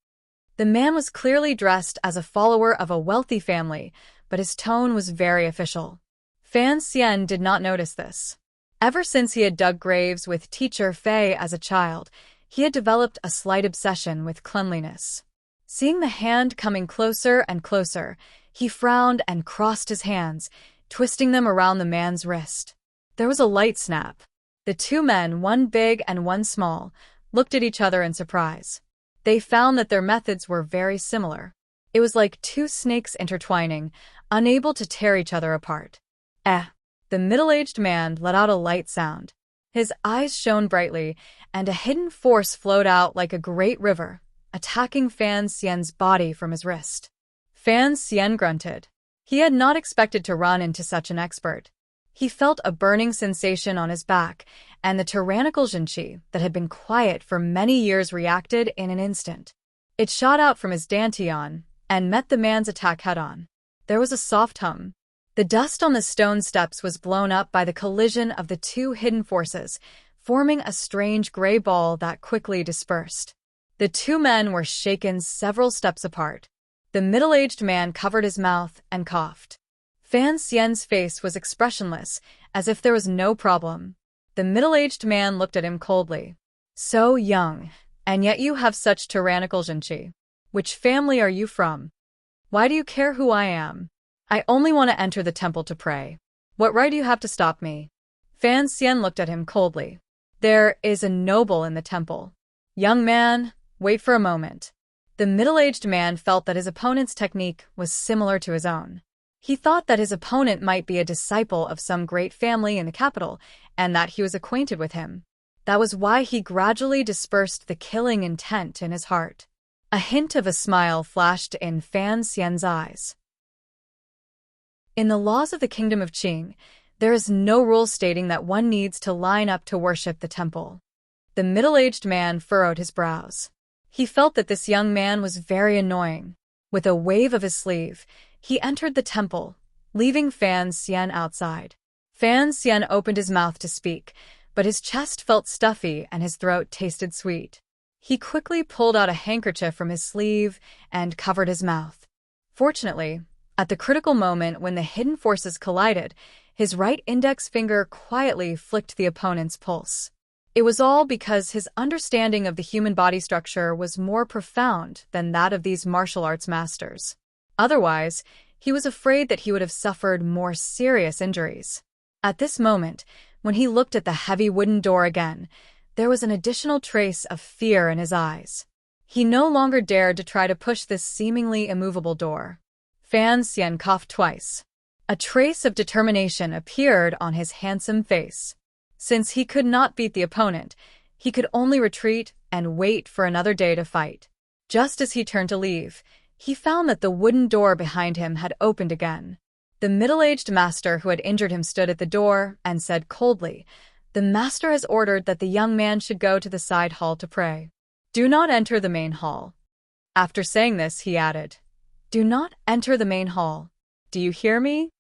The man was clearly dressed as a follower of a wealthy family, but his tone was very official. Fan Xian did not notice this. Ever since he had dug graves with teacher Fei as a child, he had developed a slight obsession with cleanliness. Seeing the hand coming closer and closer, he frowned and crossed his hands, twisting them around the man's wrist. There was a light snap. The two men, one big and one small, looked at each other in surprise. They found that their methods were very similar. It was like two snakes intertwining, unable to tear each other apart. The middle-aged man let out a light sound. His eyes shone brightly, and a hidden force flowed out like a great river, attacking Fan Xian's body from his wrist. Fan Xian grunted. He had not expected to run into such an expert. He felt a burning sensation on his back, and the tyrannical Zhenqi that had been quiet for many years reacted in an instant. It shot out from his dantian and met the man's attack head-on. There was a soft hum. The dust on the stone steps was blown up by the collision of the two hidden forces, forming a strange gray ball that quickly dispersed. The two men were shaken several steps apart. The middle-aged man covered his mouth and coughed. Fan Xian's face was expressionless, as if there was no problem. The middle-aged man looked at him coldly. So young, and yet you have such tyrannical Zhenqi. Which family are you from? Why do you care who I am? I only want to enter the temple to pray. What right do you have to stop me? Fan Xian looked at him coldly. There is a noble in the temple. Young man, wait for a moment. The middle-aged man felt that his opponent's technique was similar to his own. He thought that his opponent might be a disciple of some great family in the capital, and that he was acquainted with him. That was why he gradually dispersed the killing intent in his heart. A hint of a smile flashed in Fan Xian's eyes. In the laws of the Kingdom of Qing, there is no rule stating that one needs to line up to worship the temple. The middle-aged man furrowed his brows. He felt that this young man was very annoying. With a wave of his sleeve, he entered the temple, leaving Fan Xian outside. Fan Xian opened his mouth to speak, but his chest felt stuffy and his throat tasted sweet. He quickly pulled out a handkerchief from his sleeve and covered his mouth. Fortunately, at the critical moment when the hidden forces collided, his right index finger quietly flicked the opponent's pulse. It was all because his understanding of the human body structure was more profound than that of these martial arts masters. Otherwise, he was afraid that he would have suffered more serious injuries. At this moment, when he looked at the heavy wooden door again, there was an additional trace of fear in his eyes. He no longer dared to try to push this seemingly immovable door. Fan Xian coughed twice. A trace of determination appeared on his handsome face. Since he could not beat the opponent, he could only retreat and wait for another day to fight. Just as he turned to leave, he found that the wooden door behind him had opened again. The middle-aged master who had injured him stood at the door and said coldly, "The master has ordered that the young man should go to the side hall to pray. Do not enter the main hall." After saying this, he added, "Do not enter the main hall. Do you hear me?"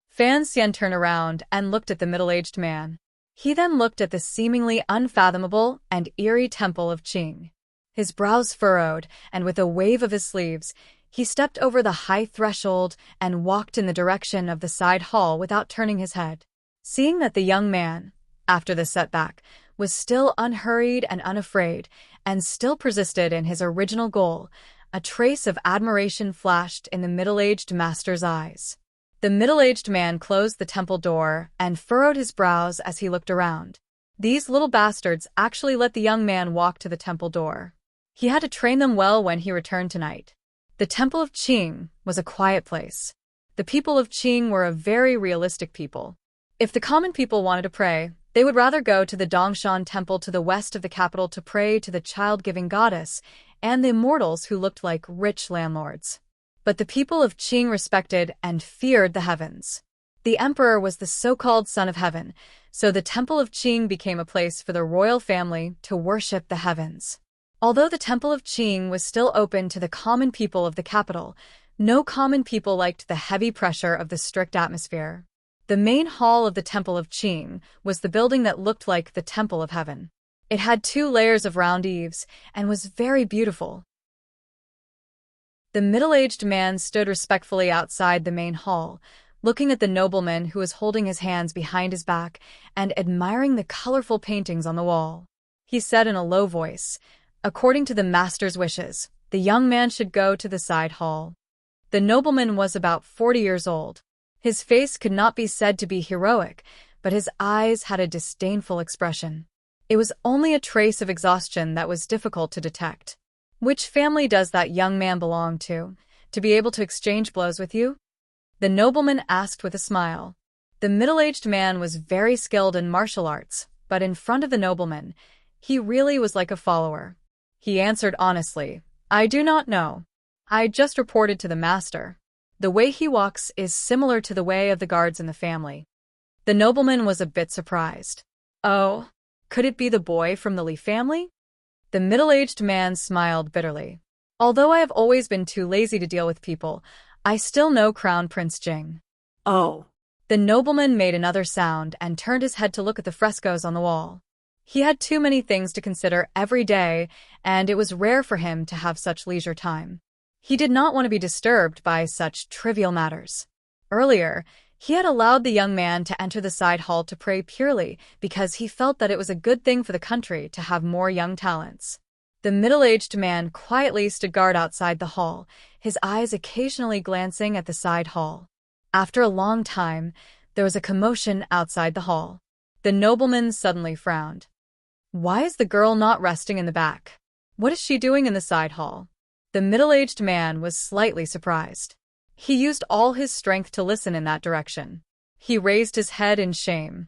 Fan Xian turned around and looked at the middle-aged man. He then looked at the seemingly unfathomable and eerie temple of Qing. His brows furrowed, and with a wave of his sleeves, he stepped over the high threshold and walked in the direction of the side hall without turning his head. Seeing that the young man, after the setback, was still unhurried and unafraid, and still persisted in his original goal, a trace of admiration flashed in the middle-aged master's eyes. The middle-aged man closed the temple door and furrowed his brows as he looked around. These little bastards actually let the young man walk to the temple door. He had to train them well when he returned tonight. The Temple of Qing was a quiet place. The people of Qing were a very realistic people. If the common people wanted to pray, they would rather go to the Dongshan Temple to the west of the capital to pray to the child-giving goddess and the immortals who looked like rich landlords. But the people of Qing respected and feared the heavens. The emperor was the so-called son of heaven, so the Temple of Qing became a place for the royal family to worship the heavens. Although the Temple of Qing was still open to the common people of the capital, no common people liked the heavy pressure of the strict atmosphere. The main hall of the Temple of Qing was the building that looked like the Temple of Heaven. It had 2 layers of round eaves and was very beautiful. The middle-aged man stood respectfully outside the main hall, looking at the nobleman who was holding his hands behind his back and admiring the colorful paintings on the wall. He said in a low voice, "According to the master's wishes, the young man should go to the side hall." The nobleman was about 40 years old. His face could not be said to be heroic, but his eyes had a disdainful expression. It was only a trace of exhaustion that was difficult to detect. "Which family does that young man belong to be able to exchange blows with you?" the nobleman asked with a smile. The middle-aged man was very skilled in martial arts, but in front of the nobleman, he really was like a follower. He answered honestly, "I do not know. I just reported to the master. The way he walks is similar to the way of the guards in the family." The nobleman was a bit surprised. "Oh, could it be the boy from the Li family?" The middle-aged man smiled bitterly. "Although I have always been too lazy to deal with people, I still know Crown Prince Jing." "Oh." The nobleman made another sound and turned his head to look at the frescoes on the wall. He had too many things to consider every day, and it was rare for him to have such leisure time. He did not want to be disturbed by such trivial matters. Earlier, he had allowed the young man to enter the side hall to pray purely because he felt that it was a good thing for the country to have more young talents. The middle-aged man quietly stood guard outside the hall, his eyes occasionally glancing at the side hall. After a long time, there was a commotion outside the hall. The nobleman suddenly frowned. "Why is the girl not resting in the back? What is she doing in the side hall?" The middle-aged man was slightly surprised. He used all his strength to listen in that direction. He raised his head in shame.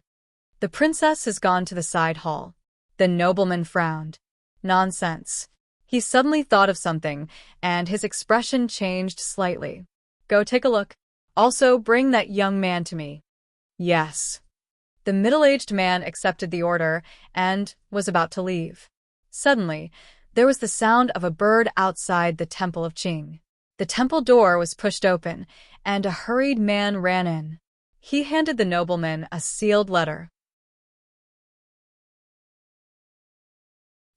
"The princess has gone to the side hall." The nobleman frowned. "Nonsense." He suddenly thought of something, and his expression changed slightly. "Go take a look. Also, bring that young man to me." "Yes." The middle-aged man accepted the order and was about to leave. Suddenly, there was the sound of a bird outside the Temple of Qing. The temple door was pushed open, and a hurried man ran in. He handed the nobleman a sealed letter.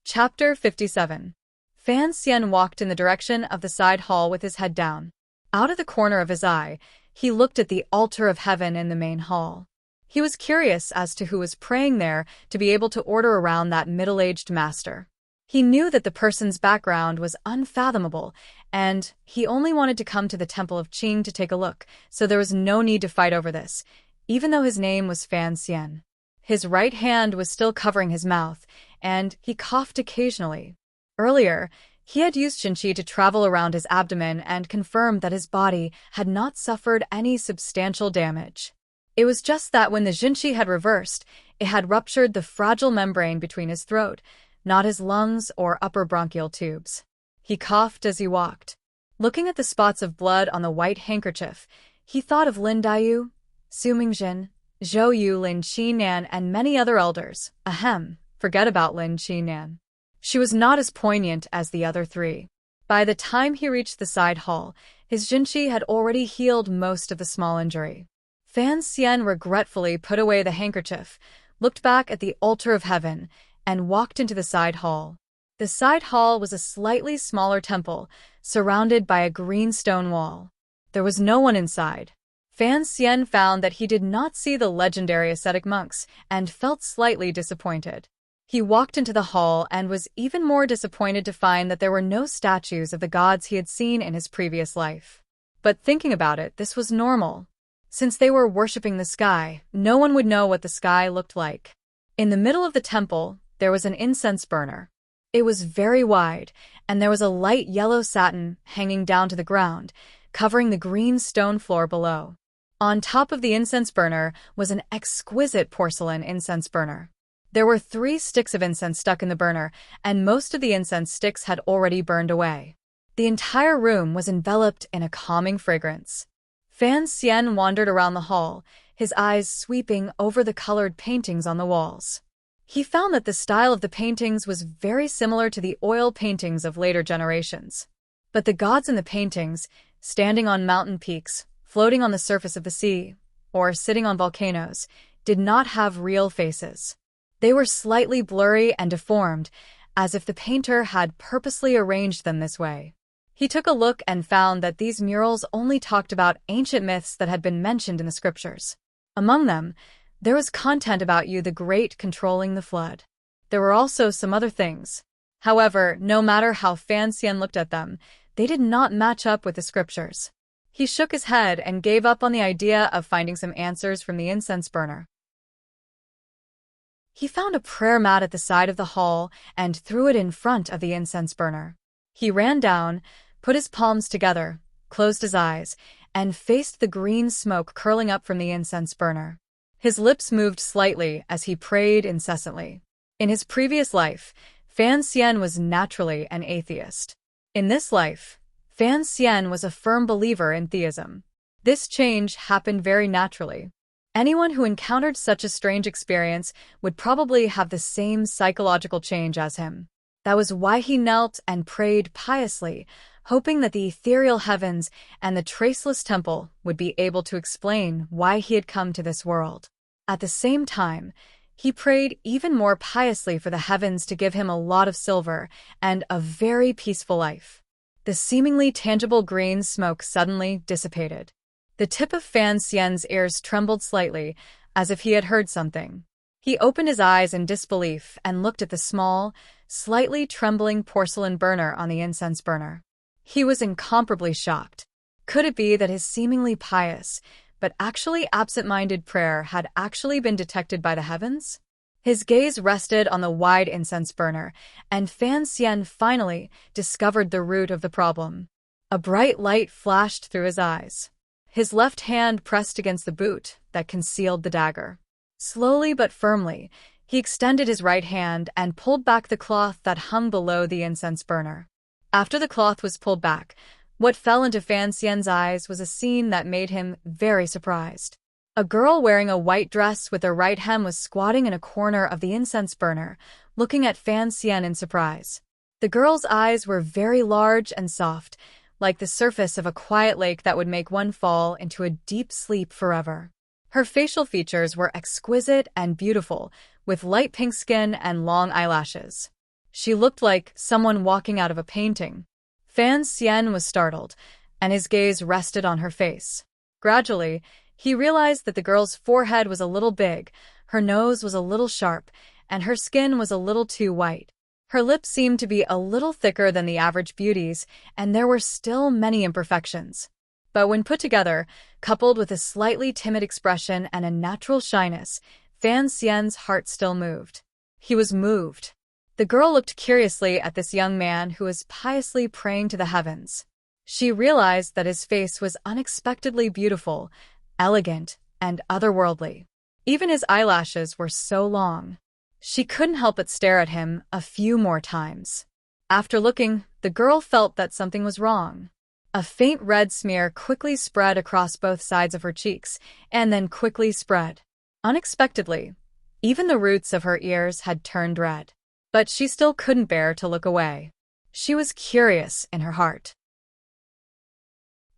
Chapter 57. Fan Xian walked in the direction of the side hall with his head down. Out of the corner of his eye, he looked at the altar of heaven in the main hall. He was curious as to who was praying there to be able to order around that middle-aged master. He knew that the person's background was unfathomable, and he only wanted to come to the Temple of Qing to take a look, so there was no need to fight over this, even though his name was Fan Xian. His right hand was still covering his mouth, and he coughed occasionally. Earlier, he had used Jinqi to travel around his abdomen and confirmed that his body had not suffered any substantial damage. It was just that when the Jinqi had reversed, it had ruptured the fragile membrane between his throat, not his lungs or upper bronchial tubes. He coughed as he walked. Looking at the spots of blood on the white handkerchief, he thought of Lin Daiyu, Su Mingjin, Zhou Yu, Lin Qinan, and many other elders. Forget about Lin Qinan. She was not as poignant as the other 3. By the time he reached the side hall, his Jinqi had already healed most of the small injury. Fan Xian regretfully put away the handkerchief, looked back at the altar of heaven, and walked into the side hall. The side hall was a slightly smaller temple, surrounded by a green stone wall. There was no one inside. Fan Xian found that he did not see the legendary ascetic monks and felt slightly disappointed. He walked into the hall and was even more disappointed to find that there were no statues of the gods he had seen in his previous life. But thinking about it, this was normal. Since they were worshipping the sky, no one would know what the sky looked like. In the middle of the temple, there was an incense burner. It was very wide, and there was a light yellow satin hanging down to the ground, covering the green stone floor below. On top of the incense burner was an exquisite porcelain incense burner. There were 3 sticks of incense stuck in the burner, and most of the incense sticks had already burned away. The entire room was enveloped in a calming fragrance. Fan Xian wandered around the hall, his eyes sweeping over the colored paintings on the walls. He found that the style of the paintings was very similar to the oil paintings of later generations. But the gods in the paintings, standing on mountain peaks, floating on the surface of the sea, or sitting on volcanoes, did not have real faces. They were slightly blurry and deformed, as if the painter had purposely arranged them this way. He took a look and found that these murals only talked about ancient myths that had been mentioned in the scriptures. Among them, there was content about Yu the Great controlling the flood. There were also some other things. However, no matter how Fan Xian looked at them, they did not match up with the scriptures. He shook his head and gave up on the idea of finding some answers from the incense burner. He found a prayer mat at the side of the hall and threw it in front of the incense burner. He ran down, put his palms together, closed his eyes, and faced the green smoke curling up from the incense burner. His lips moved slightly as he prayed incessantly. In his previous life, Fan Xian was naturally an atheist. In this life, Fan Xian was a firm believer in theism. This change happened very naturally. Anyone who encountered such a strange experience would probably have the same psychological change as him. That was why he knelt and prayed piously, hoping that the ethereal heavens and the traceless temple would be able to explain why he had come to this world. At the same time, he prayed even more piously for the heavens to give him a lot of silver and a very peaceful life. The seemingly tangible green smoke suddenly dissipated. The tip of Fan Xian's ears trembled slightly, as if he had heard something. He opened his eyes in disbelief and looked at the small, slightly trembling porcelain burner on the incense burner. He was incomparably shocked. Could it be that his seemingly pious, but actually absent-minded prayer had actually been detected by the heavens? His gaze rested on the wide incense burner, and Fan Xian finally discovered the root of the problem. A bright light flashed through his eyes. His left hand pressed against the boot that concealed the dagger. Slowly but firmly, he extended his right hand and pulled back the cloth that hung below the incense burner. After the cloth was pulled back, what fell into Fan Xian's eyes was a scene that made him very surprised. A girl wearing a white dress with a right hem was squatting in a corner of the incense burner, looking at Fan Xian in surprise. The girl's eyes were very large and soft, like the surface of a quiet lake that would make one fall into a deep sleep forever. Her facial features were exquisite and beautiful, with light pink skin and long eyelashes. She looked like someone walking out of a painting. Fan Xian was startled, and his gaze rested on her face. Gradually, he realized that the girl's forehead was a little big, her nose was a little sharp, and her skin was a little too white. Her lips seemed to be a little thicker than the average beauty's, and there were still many imperfections. But when put together, coupled with a slightly timid expression and a natural shyness, Fan Xian's heart still moved. He was moved. The girl looked curiously at this young man who was piously praying to the heavens. She realized that his face was unexpectedly beautiful, elegant, and otherworldly. Even his eyelashes were so long. She couldn't help but stare at him a few more times. After looking, the girl felt that something was wrong. A faint red smear quickly spread across both sides of her cheeks, and then quickly spread. Unexpectedly, even the roots of her ears had turned red. But she still couldn't bear to look away. She was curious in her heart.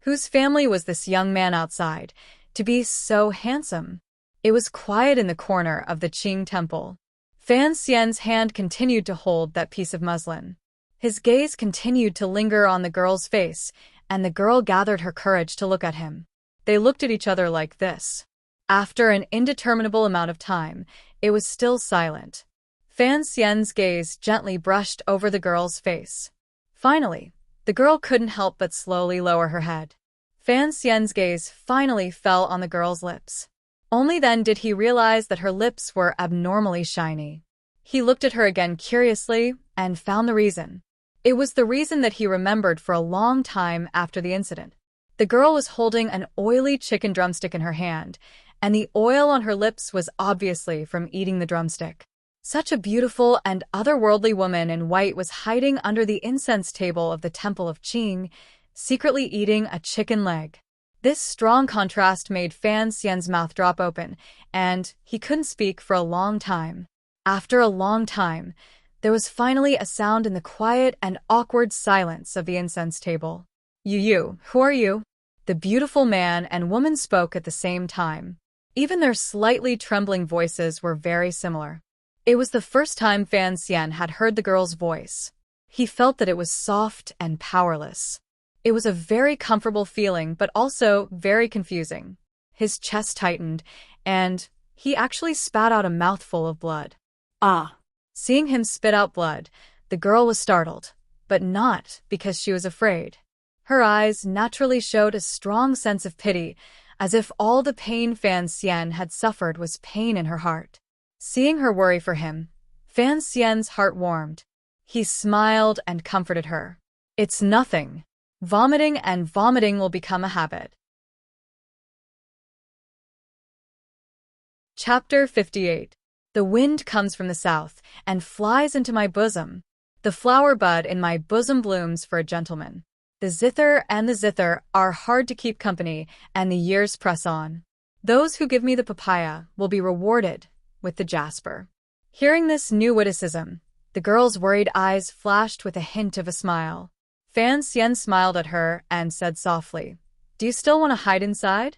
Whose family was this young man outside, to be so handsome? It was quiet in the corner of the Qing temple. Fan Xian's hand continued to hold that piece of muslin. His gaze continued to linger on the girl's face, and the girl gathered her courage to look at him. They looked at each other like this. After an indeterminable amount of time, it was still silent. Fan Xian's gaze gently brushed over the girl's face. Finally, the girl couldn't help but slowly lower her head. Fan Xian's gaze finally fell on the girl's lips. Only then did he realize that her lips were abnormally shiny. He looked at her again curiously and found the reason. It was the reason that he remembered for a long time after the incident. The girl was holding an oily chicken drumstick in her hand, and the oil on her lips was obviously from eating the drumstick. Such a beautiful and otherworldly woman in white was hiding under the incense table of the Temple of Qing, secretly eating a chicken leg. This strong contrast made Fan Xian's mouth drop open, and he couldn't speak for a long time. After a long time, there was finally a sound in the quiet and awkward silence of the incense table. You, who are you? The beautiful man and woman spoke at the same time. Even their slightly trembling voices were very similar. It was the first time Fan Xian had heard the girl's voice. He felt that it was soft and powerless. It was a very comfortable feeling, but also very confusing. His chest tightened, and he actually spat out a mouthful of blood. Ah! Seeing him spit out blood, the girl was startled, but not because she was afraid. Her eyes naturally showed a strong sense of pity, as if all the pain Fan Xian had suffered was pain in her heart. Seeing her worry for him, Fan Xian's heart warmed. He smiled and comforted her. It's nothing. Vomiting and vomiting will become a habit. Chapter 58. The wind comes from the south and flies into my bosom. The flower bud in my bosom blooms for a gentleman. The zither and the zither are hard to keep company, and the years press on. Those who give me the papaya will be rewarded with the jasper. Hearing this new witticism, the girl's worried eyes flashed with a hint of a smile. Fan Xian smiled at her and said softly, "Do you still want to hide inside?"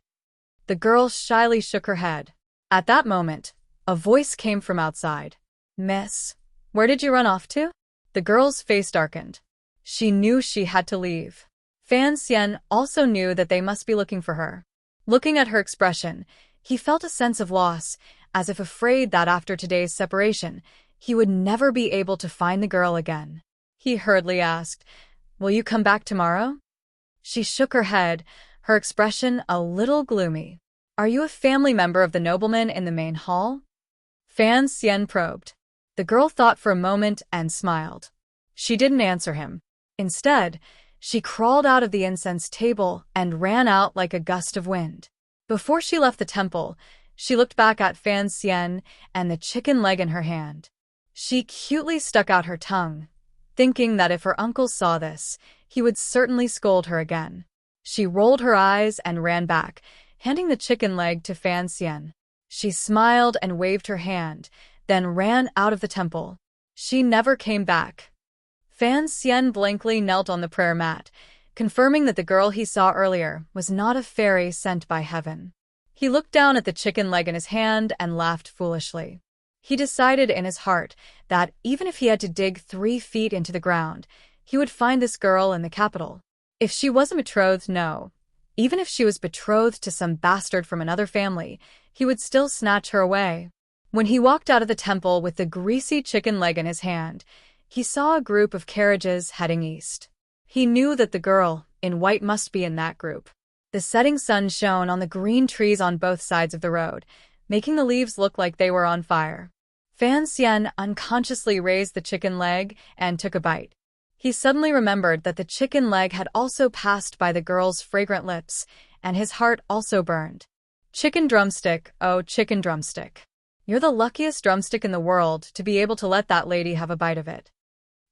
The girl shyly shook her head. At that moment, a voice came from outside. "Miss, where did you run off to?" The girl's face darkened. She knew she had to leave. Fan Xian also knew that they must be looking for her. Looking at her expression, he felt a sense of loss, as if afraid that after today's separation, he would never be able to find the girl again. He hurriedly asked, "Will you come back tomorrow?" She shook her head, her expression a little gloomy. "Are you a family member of the nobleman in the main hall?" Fan Xian probed. The girl thought for a moment and smiled. She didn't answer him. Instead, she crawled out of the incense table and ran out like a gust of wind. Before she left the temple, she looked back at Fan Xian and the chicken leg in her hand. She cutely stuck out her tongue, thinking that if her uncle saw this, he would certainly scold her again. She rolled her eyes and ran back, handing the chicken leg to Fan Xian. She smiled and waved her hand, then ran out of the temple. She never came back. Fan Xian blankly knelt on the prayer mat, confirming that the girl he saw earlier was not a fairy sent by heaven. He looked down at the chicken leg in his hand and laughed foolishly. He decided in his heart that even if he had to dig 3 feet into the ground, he would find this girl in the capital. If she wasn't betrothed, no. Even if she was betrothed to some bastard from another family, he would still snatch her away. When he walked out of the temple with the greasy chicken leg in his hand, he saw a group of carriages heading east. He knew that the girl in white must be in that group. The setting sun shone on the green trees on both sides of the road, making the leaves look like they were on fire. Fan Xian unconsciously raised the chicken leg and took a bite. He suddenly remembered that the chicken leg had also passed by the girl's fragrant lips, and his heart also burned. Chicken drumstick, oh chicken drumstick. You're the luckiest drumstick in the world to be able to let that lady have a bite of it.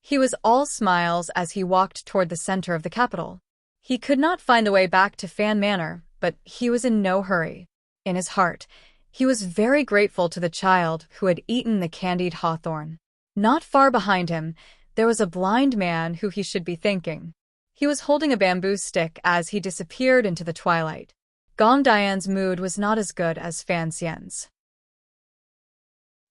He was all smiles as he walked toward the center of the capital. He could not find the way back to Fan Manor, but he was in no hurry. In his heart, he was very grateful to the child who had eaten the candied hawthorn. Not far behind him, there was a blind man who he should be thanking. He was holding a bamboo stick as he disappeared into the twilight. Gong Dian's mood was not as good as Fan Xian's.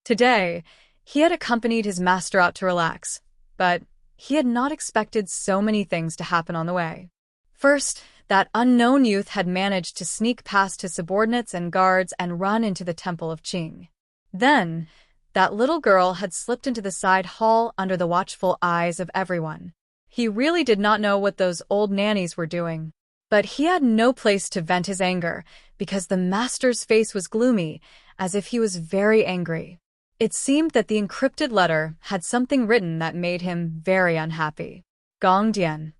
Today, he had accompanied his master out to relax, but he had not expected so many things to happen on the way. First, that unknown youth had managed to sneak past his subordinates and guards and run into the temple of Qing. Then, that little girl had slipped into the side hall under the watchful eyes of everyone. He really did not know what those old nannies were doing. But he had no place to vent his anger, because the master's face was gloomy, as if he was very angry. It seemed that the encrypted letter had something written that made him very unhappy. Gong Dian.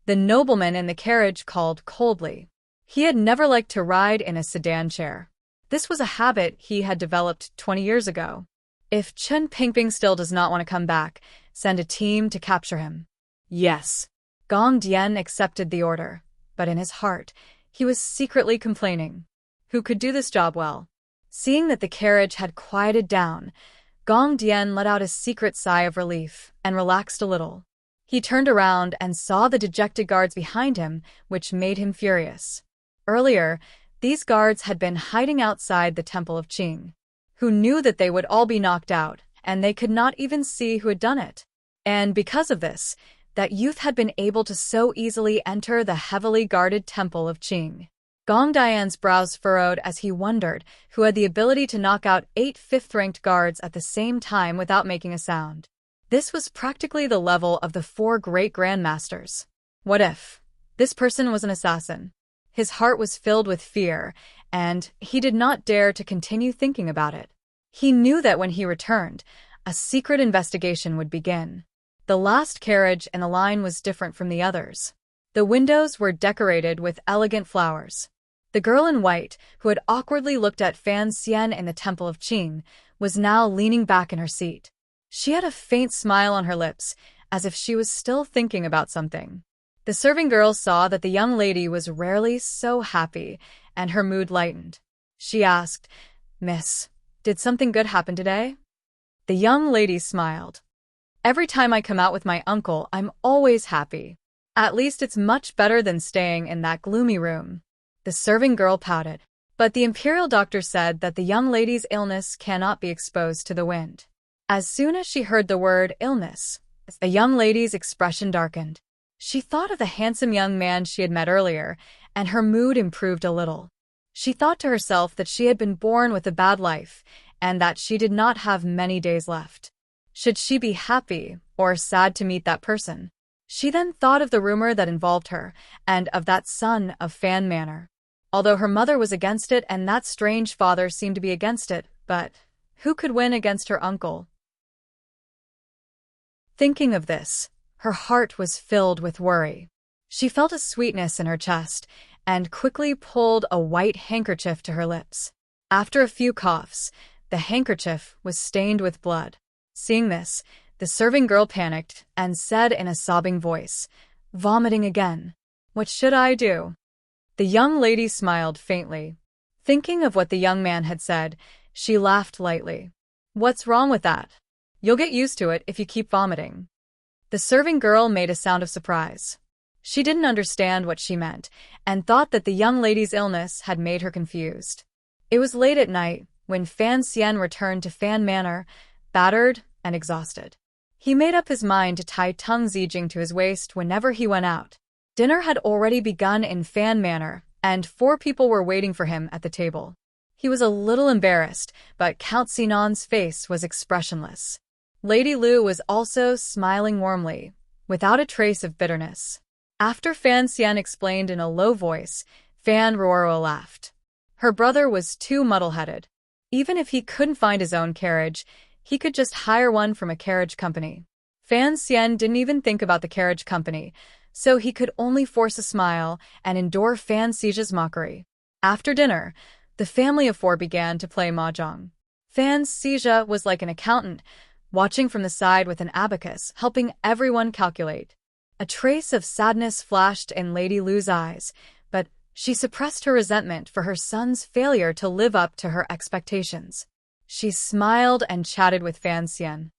The nobleman in the carriage called coldly. He had never liked to ride in a sedan chair. This was a habit he had developed 20 years ago. If Chen Pingping still does not want to come back, send a team to capture him. Yes. Gong Dian accepted the order, but in his heart, He was secretly complaining. Who could do this job well? Seeing that the carriage had quieted down, Gong Dian let out a secret sigh of relief and relaxed a little. He turned around and saw the dejected guards behind him, which made him furious. Earlier, these guards had been hiding outside the Temple of Qing. Who knew that they would all be knocked out, and they could not even see who had done it. And because of this, that youth had been able to so easily enter the heavily guarded Temple of Qing. Gong Dian's brows furrowed as he wondered who had the ability to knock out 8 fifth-ranked guards at the same time without making a sound. This was practically the level of the 4 great grandmasters. What if this person was an assassin? His heart was filled with fear, and he did not dare to continue thinking about it. He knew that when he returned, a secret investigation would begin. The last carriage in the line was different from the others. The windows were decorated with elegant flowers. The girl in white, who had awkwardly looked at Fan Xian in the Temple of Qing, was now leaning back in her seat. She had a faint smile on her lips, as if she was still thinking about something. The serving girl saw that the young lady was rarely so happy, and her mood lightened. She asked, "Miss, did something good happen today?" The young lady smiled. "Every time I come out with my uncle, I'm always happy. At least it's much better than staying in that gloomy room." The serving girl pouted. But the imperial doctor said that the young lady's illness cannot be exposed to the wind. As soon as she heard the word illness, the young lady's expression darkened. She thought of the handsome young man she had met earlier, and her mood improved a little. She thought to herself that she had been born with a bad life, and that she did not have many days left. Should she be happy or sad to meet that person? She then thought of the rumor that involved her, and of that son of Fan Manor. Although her mother was against it and that strange father seemed to be against it, but who could win against her uncle? Thinking of this, her heart was filled with worry. She felt a sweetness in her chest, and quickly pulled a white handkerchief to her lips. After a few coughs, the handkerchief was stained with blood. Seeing this, the serving girl panicked and said in a sobbing voice, "Vomiting again. What should I do?" The young lady smiled faintly. Thinking of what the young man had said, she laughed lightly. "What's wrong with that? You'll get used to it if you keep vomiting." The serving girl made a sound of surprise. She didn't understand what she meant, and thought that the young lady's illness had made her confused. It was late at night when Fan Xian returned to Fan Manor, battered and exhausted. He made up his mind to tie Tung Zijing to his waist whenever he went out. Dinner had already begun in Fan Manor, and 4 people were waiting for him at the table. He was a little embarrassed, but Count Sinan's face was expressionless. Lady Lu was also smiling warmly, without a trace of bitterness. After Fan Xian explained in a low voice, Fan Ruoro laughed. Her brother was too muddle-headed. Even if he couldn't find his own carriage, he could just hire one from a carriage company. Fan Xian didn't even think about the carriage company, so he could only force a smile and endure Fan Xija's mockery. After dinner, the family of 4 began to play mahjong. Fan Xija was like an accountant, watching from the side with an abacus, helping everyone calculate. A trace of sadness flashed in Lady Lu's eyes, but she suppressed her resentment for her son's failure to live up to her expectations. She smiled and chatted with Fan Xian.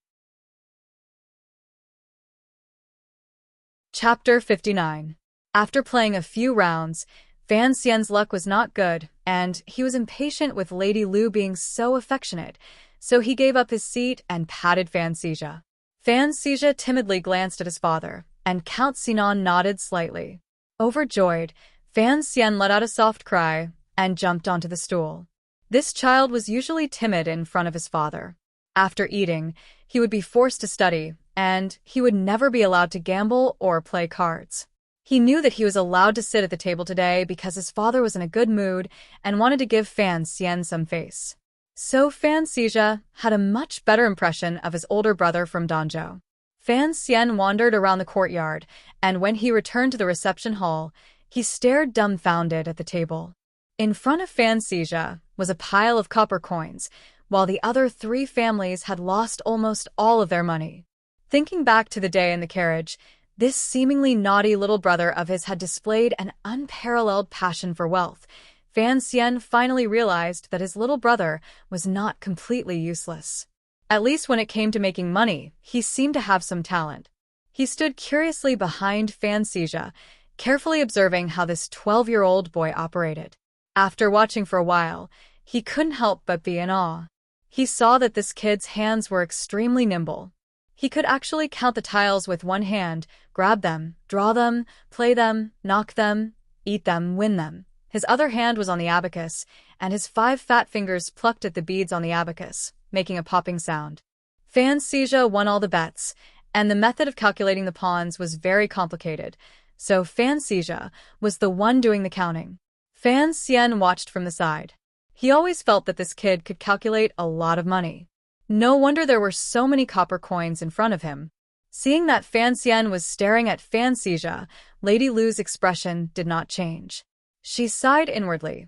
Chapter 59. After playing a few rounds, Fan Xian's luck was not good, and he was impatient with Lady Lu being so affectionate, so he gave up his seat and patted Fan Xija. Fan Xija timidly glanced at his father, and Count Sinan nodded slightly. Overjoyed, Fan Xian let out a soft cry and jumped onto the stool. This child was usually timid in front of his father. After eating, he would be forced to study, and he would never be allowed to gamble or play cards. He knew that he was allowed to sit at the table today because his father was in a good mood and wanted to give Fan Xian some face. So Fan Xija had a much better impression of his older brother from Danzhou. Fan Xian wandered around the courtyard, and when he returned to the reception hall, he stared dumbfounded at the table. In front of Fan Xija was a pile of copper coins, while the other 3 families had lost almost all of their money. Thinking back to the day in the carriage, This seemingly naughty little brother of his had displayed an unparalleled passion for wealth. Fan Xian finally realized that his little brother was not completely useless. At least when it came to making money, he seemed to have some talent. He stood curiously behind Fan Xizha, carefully observing how this 12-year-old boy operated. After watching for a while, he couldn't help but be in awe. He saw that this kid's hands were extremely nimble. He could actually count the tiles with one hand, grab them, draw them, play them, knock them, eat them, win them. His other hand was on the abacus, and his 5 fat fingers plucked at the beads on the abacus, making a popping sound. Fan Xizha won all the bets, and the method of calculating the pawns was very complicated, so Fan Xizha was the one doing the counting. Fan Xian watched from the side. He always felt that this kid could calculate a lot of money. No wonder there were so many copper coins in front of him. Seeing that Fan Xian was staring at Fan Xizha, Lady Lu's expression did not change. She sighed inwardly,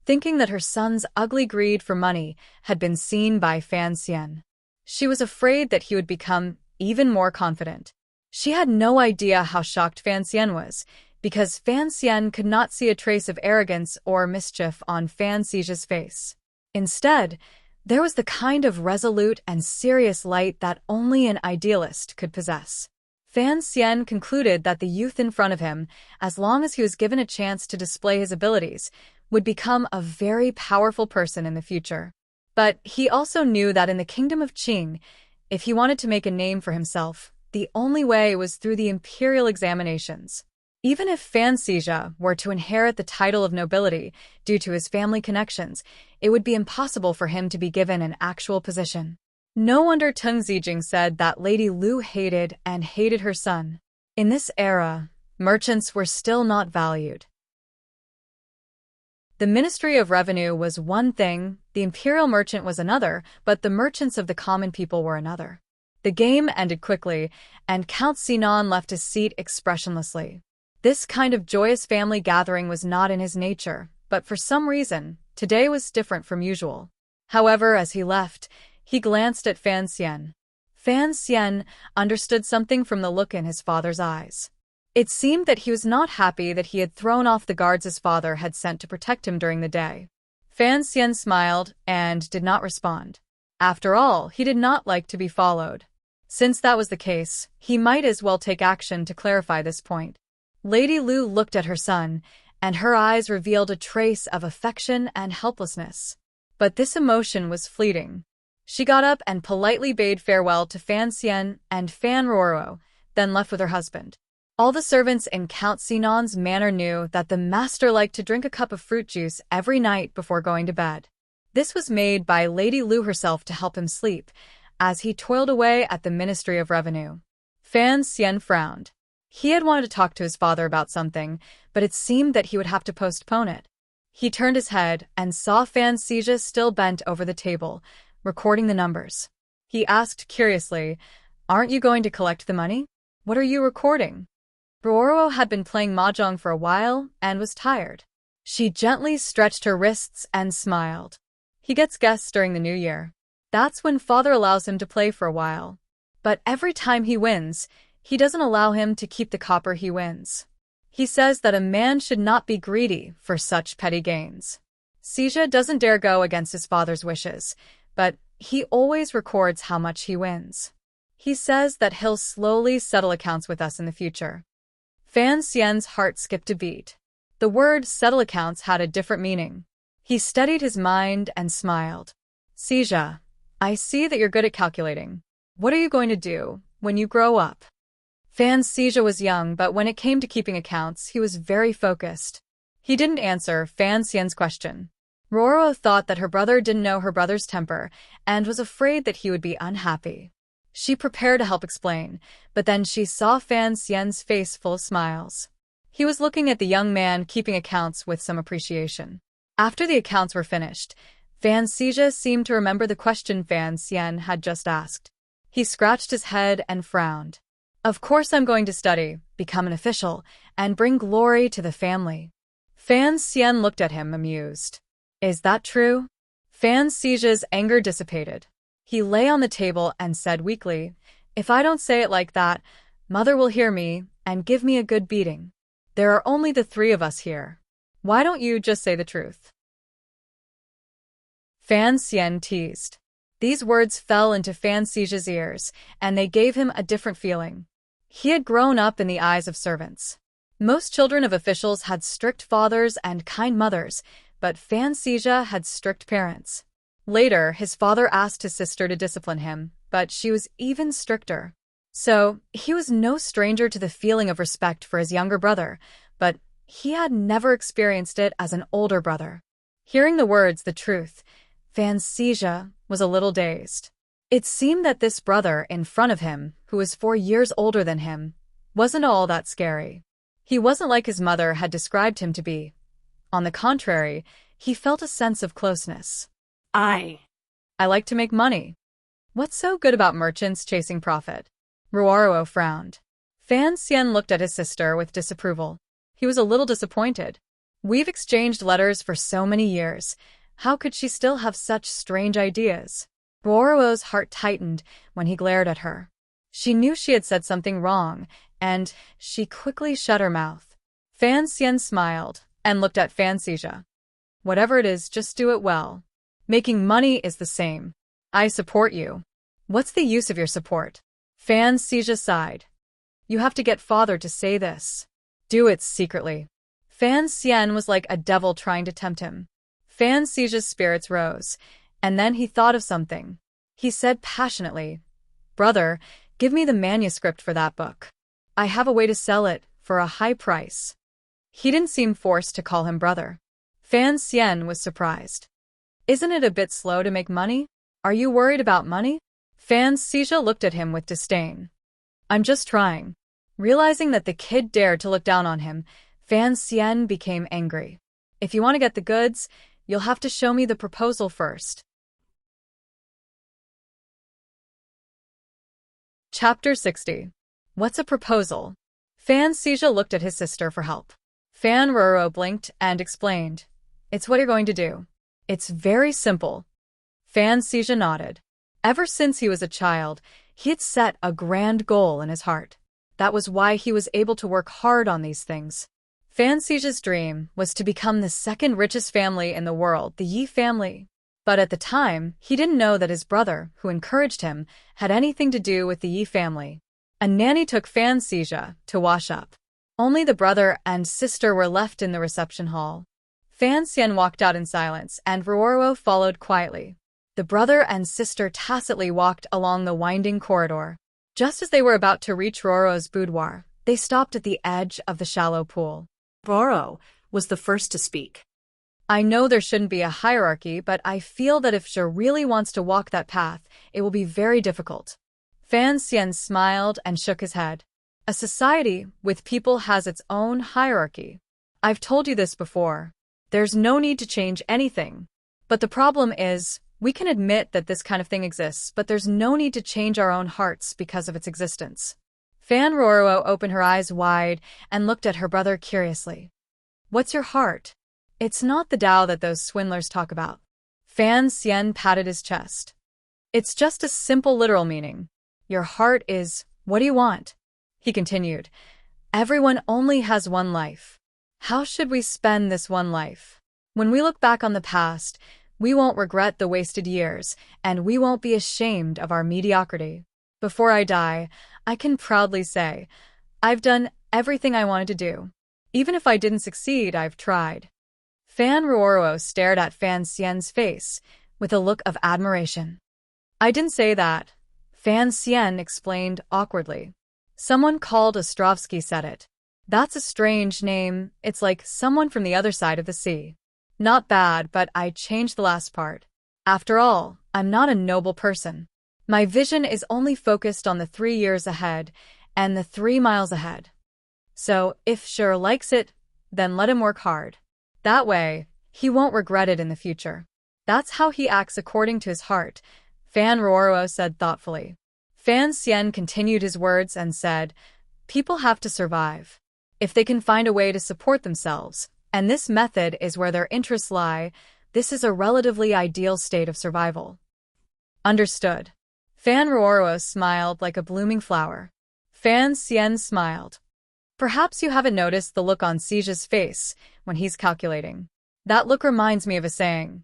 thinking that her son's ugly greed for money had been seen by Fan Xian. She was afraid that he would become even more confident. She had no idea how shocked Fan Xian was, because Fan Xian could not see a trace of arrogance or mischief on Fan Xizha's face. Instead, there was the kind of resolute and serious light that only an idealist could possess. Fan Xian concluded that the youth in front of him, as long as he was given a chance to display his abilities, would become a very powerful person in the future. But he also knew that in the kingdom of Qing, if he wanted to make a name for himself, the only way was through the imperial examinations. Even if Fan Xizha were to inherit the title of nobility due to his family connections, it would be impossible for him to be given an actual position. No wonder Teng Zijing said that Lady Lu hated her son. In this era, merchants were still not valued. The Ministry of Revenue was one thing, the imperial merchant was another, but the merchants of the common people were another. The game ended quickly, and Count Sinan left his seat expressionlessly. This kind of joyous family gathering was not in his nature, but for some reason, today was different from usual. However, as he left, he glanced at Fan Xian. Fan Xian understood something from the look in his father's eyes. It seemed that he was not happy that he had thrown off the guards his father had sent to protect him during the day. Fan Xian smiled and did not respond. After all, he did not like to be followed. Since that was the case, he might as well take action to clarify this point. Lady Lu looked at her son, and her eyes revealed a trace of affection and helplessness. But this emotion was fleeting. She got up and politely bade farewell to Fan Xian and Fan Ruoro, then left with her husband. All the servants in Count Sinan's manor knew that the master liked to drink a cup of fruit juice every night before going to bed. This was made by Lady Lu herself to help him sleep, as he toiled away at the Ministry of Revenue. Fan Xian frowned. He had wanted to talk to his father about something, but it seemed that he would have to postpone it. He turned his head and saw Fan Xizha still bent over the table, recording the numbers. He asked curiously, "Aren't you going to collect the money? What are you recording?" Ruoro had been playing mahjong for a while and was tired. She gently stretched her wrists and smiled. He gets guests during the new year. That's when father allows him to play for a while. But every time he wins, he doesn't allow him to keep the copper he wins. He says that a man should not be greedy for such petty gains. Xizha doesn't dare go against his father's wishes, but he always records how much he wins. He says that he'll slowly settle accounts with us in the future. Fan Xian's heart skipped a beat. The word settle accounts had a different meaning. He steadied his mind and smiled. "Xizha, I see that you're good at calculating. What are you going to do when you grow up?" Fan Xizha was young, but when it came to keeping accounts, he was very focused. He didn't answer Fan Xian's question. Ruoro thought that her brother didn't know her brother's temper and was afraid that he would be unhappy. She prepared to help explain, but then she saw Fan Xian's face full of smiles. He was looking at the young man keeping accounts with some appreciation. After the accounts were finished, Fan Xizha seemed to remember the question Fan Xian had just asked. He scratched his head and frowned. "Of course I'm going to study, become an official, and bring glory to the family." Fan Xian looked at him amused. "Is that true?" Fan Xizha's anger dissipated. He lay on the table and said weakly, "If I don't say it like that, Mother will hear me, and give me a good beating. There are only the three of us here. Why don't you just say the truth?" Fan Xian teased. These words fell into Fan Xija's ears, and they gave him a different feeling. He had grown up in the eyes of servants. Most children of officials had strict fathers and kind mothers, but Fan Xija had strict parents. Later, his father asked his sister to discipline him, but she was even stricter. So, he was no stranger to the feeling of respect for his younger brother, but he had never experienced it as an older brother. Hearing the words, the truth, Fan Xija was a little dazed. It seemed that this brother in front of him, who was 4 years older than him, wasn't all that scary. He wasn't like his mother had described him to be. On the contrary, he felt a sense of closeness. I like to make money. What's so good about merchants chasing profit? Ruoro frowned. Fan Xian looked at his sister with disapproval. He was a little disappointed. We've exchanged letters for so many years. How could she still have such strange ideas? Ruoro's heart tightened when he glared at her. She knew she had said something wrong, and she quickly shut her mouth. Fan Xian smiled and looked at Fan Xija. Whatever it is, just do it well. Making money is the same. I support you. What's the use of your support? Fan Xija sighed. You have to get father to say this. Do it secretly. Fan Xian was like a devil trying to tempt him. Fan Xija's spirits rose, and then he thought of something. He said passionately, Brother, give me the manuscript for that book. I have a way to sell it for a high price. He didn't seem forced to call him brother. Fan Xian was surprised. Isn't it a bit slow to make money? Are you worried about money? Fan Xija looked at him with disdain. I'm just trying. Realizing that the kid dared to look down on him, Fan Xian became angry. If you want to get the goods, you'll have to show me the proposal first. Chapter 60. What's a proposal? Fan Xija looked at his sister for help. Fan Ruoro blinked and explained. It's what you're going to do. It's very simple. Fan Xija nodded. Ever since he was a child, he had set a grand goal in his heart. That was why he was able to work hard on these things. Fan Xija's dream was to become the second richest family in the world, the Yi family. But at the time, he didn't know that his brother, who encouraged him, had anything to do with the Yi family. A nanny took Fan Xija to wash up. Only the brother and sister were left in the reception hall. Fan Xian walked out in silence, and Ruoro followed quietly. The brother and sister tacitly walked along the winding corridor. Just as they were about to reach Ruoro's boudoir, they stopped at the edge of the shallow pool. Ruoro was the first to speak. I know there shouldn't be a hierarchy, but I feel that if she really wants to walk that path, it will be very difficult. Fan Xian smiled and shook his head. A society with people has its own hierarchy. I've told you this before. There's no need to change anything. But the problem is, we can admit that this kind of thing exists, but there's no need to change our own hearts because of its existence. Fan Ruoro opened her eyes wide and looked at her brother curiously. What's your heart? It's not the Tao that those swindlers talk about. Fan Xian patted his chest. It's just a simple literal meaning. Your heart is, what do you want? He continued. Everyone only has one life. How should we spend this one life? When we look back on the past, we won't regret the wasted years, and we won't be ashamed of our mediocrity. Before I die, I can proudly say, I've done everything I wanted to do. Even if I didn't succeed, I've tried. Fan Ruoro stared at Fan Xian's face with a look of admiration. I didn't say that. Fan Xian explained awkwardly. Someone called Ostrovsky said it. That's a strange name. It's like someone from the other side of the sea. Not bad, but I changed the last part. After all, I'm not a noble person. My vision is only focused on the 3 years ahead and the 3 miles ahead. So, if Sher likes it, then let him work hard. That way, he won't regret it in the future. That's how he acts according to his heart, Fan Ruoro said thoughtfully. Fan Xian continued his words and said, people have to survive. If they can find a way to support themselves, and this method is where their interests lie, this is a relatively ideal state of survival. Understood. Fan Ruoro smiled like a blooming flower. Fan Xian smiled. Perhaps you haven't noticed the look on Sija's face when he's calculating. That look reminds me of a saying.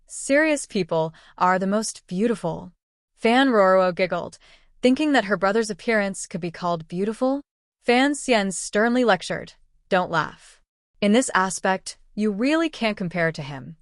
Serious people are the most beautiful. Fan Roro giggled, thinking that her brother's appearance could be called beautiful. Fan Xian sternly lectured, "Don't laugh. In this aspect, you really can't compare to him.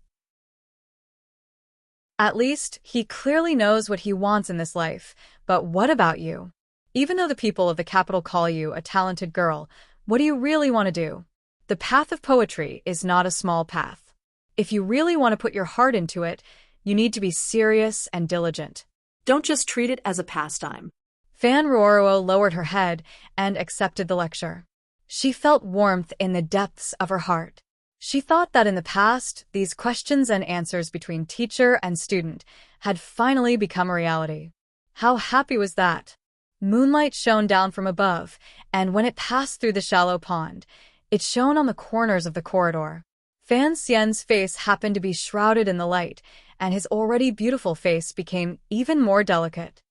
At least, he clearly knows what he wants in this life, but what about you? Even though the people of the capital call you a talented girl, what do you really want to do? The path of poetry is not a small path. If you really want to put your heart into it, you need to be serious and diligent. Don't just treat it as a pastime." Fan Roro lowered her head and accepted the lecture. She felt warmth in the depths of her heart. She thought that in the past, these questions and answers between teacher and student had finally become a reality. How happy was that? Moonlight shone down from above, and when it passed through the shallow pond, it shone on the corners of the corridor. Fan Xian's face happened to be shrouded in the light, and his already beautiful face became even more delicate.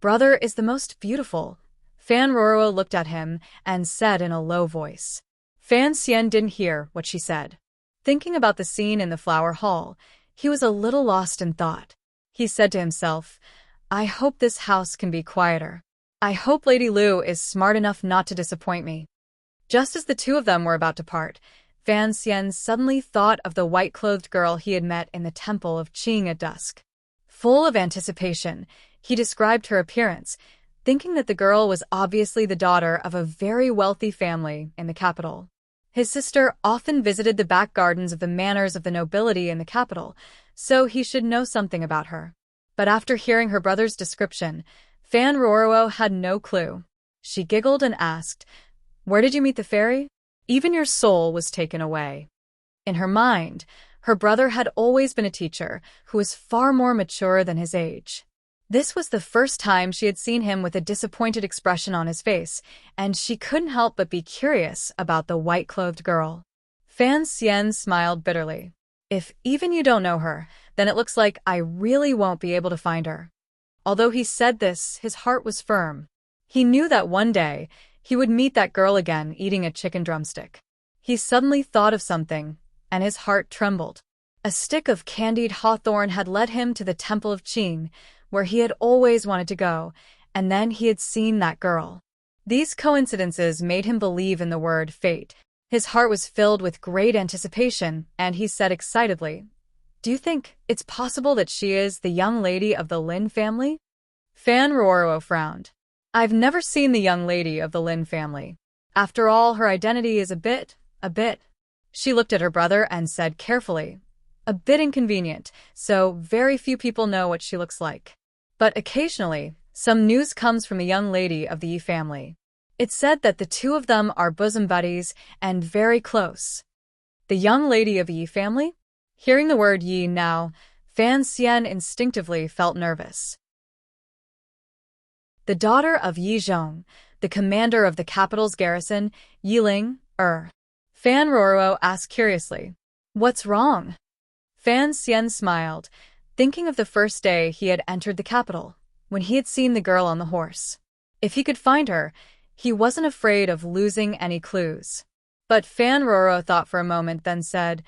"Brother is the most beautiful." Fan Roro looked at him and said in a low voice. Fan Xian didn't hear what she said. Thinking about the scene in the flower hall, he was a little lost in thought. He said to himself, "I hope this house can be quieter. I hope Lady Lu is smart enough not to disappoint me." Just as the two of them were about to part, Fan Xian suddenly thought of the white-clothed girl he had met in the temple of Qing at dusk. Full of anticipation, he described her appearance, thinking that the girl was obviously the daughter of a very wealthy family in the capital. His sister often visited the back gardens of the manors of the nobility in the capital, so he should know something about her. But after hearing her brother's description, Fan Roro had no clue. She giggled and asked, "Where did you meet the fairy? Even your soul was taken away." In her mind, her brother had always been a teacher who was far more mature than his age. This was the first time she had seen him with a disappointed expression on his face, and she couldn't help but be curious about the white-clothed girl. Fan Xian smiled bitterly. "If even you don't know her, then it looks like I really won't be able to find her." Although he said this, his heart was firm. He knew that one day, he would meet that girl again eating a chicken drumstick. He suddenly thought of something, and his heart trembled. A stick of candied hawthorn had led him to the Temple of Qing, where he had always wanted to go, and then he had seen that girl. These coincidences made him believe in the word fate. His heart was filled with great anticipation, and he said excitedly, "Do you think it's possible that she is the young lady of the Lin family?" Fan Roro frowned. "I've never seen the young lady of the Lin family. After all, her identity is a bit. She looked at her brother and said carefully, "A bit inconvenient, so very few people know what she looks like. But occasionally, some news comes from the young lady of the Yi family. It's said that the two of them are bosom buddies and very close." The young lady of the Yi family? Hearing the word Yi now, Fan Xian instinctively felt nervous. The daughter of Yi Zhong, the commander of the capital's garrison, Yiling, Fan Roro asked curiously, "What's wrong?" Fan Xian smiled, thinking of the first day he had entered the capital, when he had seen the girl on the horse. If he could find her, he wasn't afraid of losing any clues. But Fan Roro thought for a moment, then said,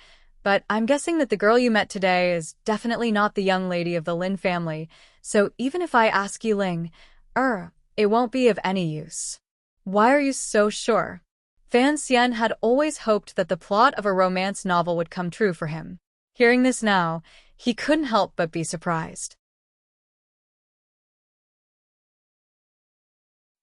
"But I'm guessing that the girl you met today is definitely not the young lady of the Lin family, so even if I ask Yiling, it won't be of any use." "Why are you so sure?" Fan Xian had always hoped that the plot of a romance novel would come true for him. Hearing this now, he couldn't help but be surprised.